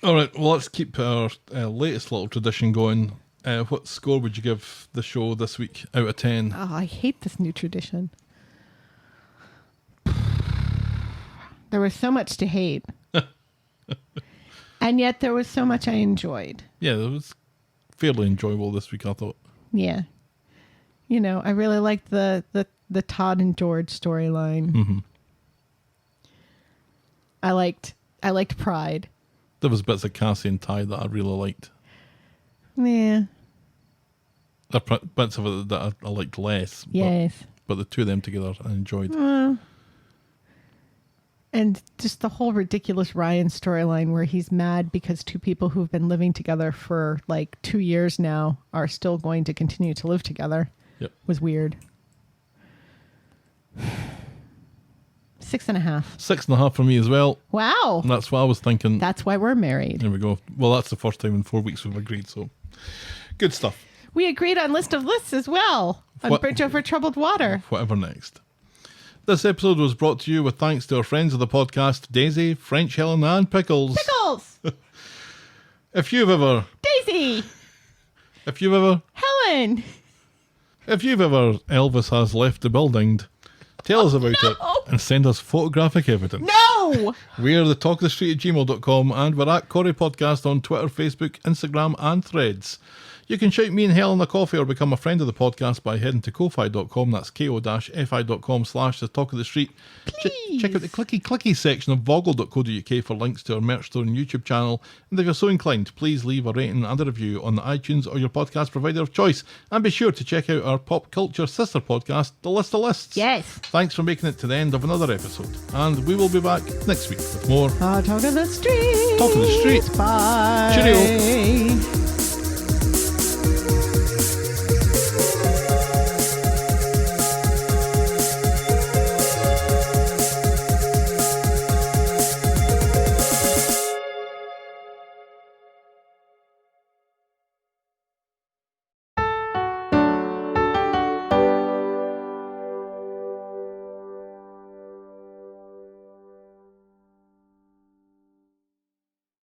Speaker 5: All right, well, let's keep our latest little tradition going. What score would you give the show this week out of 10?
Speaker 6: Oh, I hate this new tradition. There was so much to hate. And yet there was so much I enjoyed.
Speaker 5: Yeah, it was fairly enjoyable this week, I thought.
Speaker 6: Yeah. You know, I really liked the Todd and George storyline.
Speaker 5: Mm-hmm.
Speaker 6: I liked Pride.
Speaker 5: There was bits of Cassie and Ty that I really liked.
Speaker 6: Yeah.
Speaker 5: There are bits of it that I liked less.
Speaker 6: Yes.
Speaker 5: But the two of them together I enjoyed.
Speaker 6: And just the whole ridiculous Ryan storyline where he's mad because two people who've been living together for like 2 years now are still going to continue to live together.
Speaker 5: Yep.
Speaker 6: Was weird. 6.5.
Speaker 5: 6.5 for me as well.
Speaker 6: Wow.
Speaker 5: And that's what I was thinking.
Speaker 6: That's why we're married.
Speaker 5: There we go. Well, that's the first time in 4 weeks we've agreed, so good stuff.
Speaker 6: We agreed on List of Lists as well. On
Speaker 5: What-
Speaker 6: Bridge Over Troubled Water.
Speaker 5: Whatever next. This episode was brought to you with thanks to our friends of the podcast, Daisy, French Helen, and Pickles.
Speaker 6: Pickles!
Speaker 5: If you've ever,
Speaker 6: Daisy! Helen!
Speaker 5: if you've ever Elvis has left the building, tell us about it and send us photographic evidence.
Speaker 6: No!
Speaker 5: We're the talk of the street at gmail.com and we're at Corrie Podcast on Twitter, Facebook, Instagram, and Threads. You can shout me and Helen a coffee or become a friend of the podcast by heading to ko-fi.com. That's ko-fi.com/the talk of the street. Check out the clicky section of voggle.co.uk for links to our merch store and YouTube channel. And if you're so inclined, please leave a rating and a review on the iTunes or your podcast provider of choice. And be sure to check out our pop culture sister podcast, The List of Lists.
Speaker 6: Yes.
Speaker 5: Thanks for making it to the end of another episode. And we will be back next week with more
Speaker 6: Talk of the Street.
Speaker 5: Talk of the Street.
Speaker 6: Bye.
Speaker 5: Cheerio.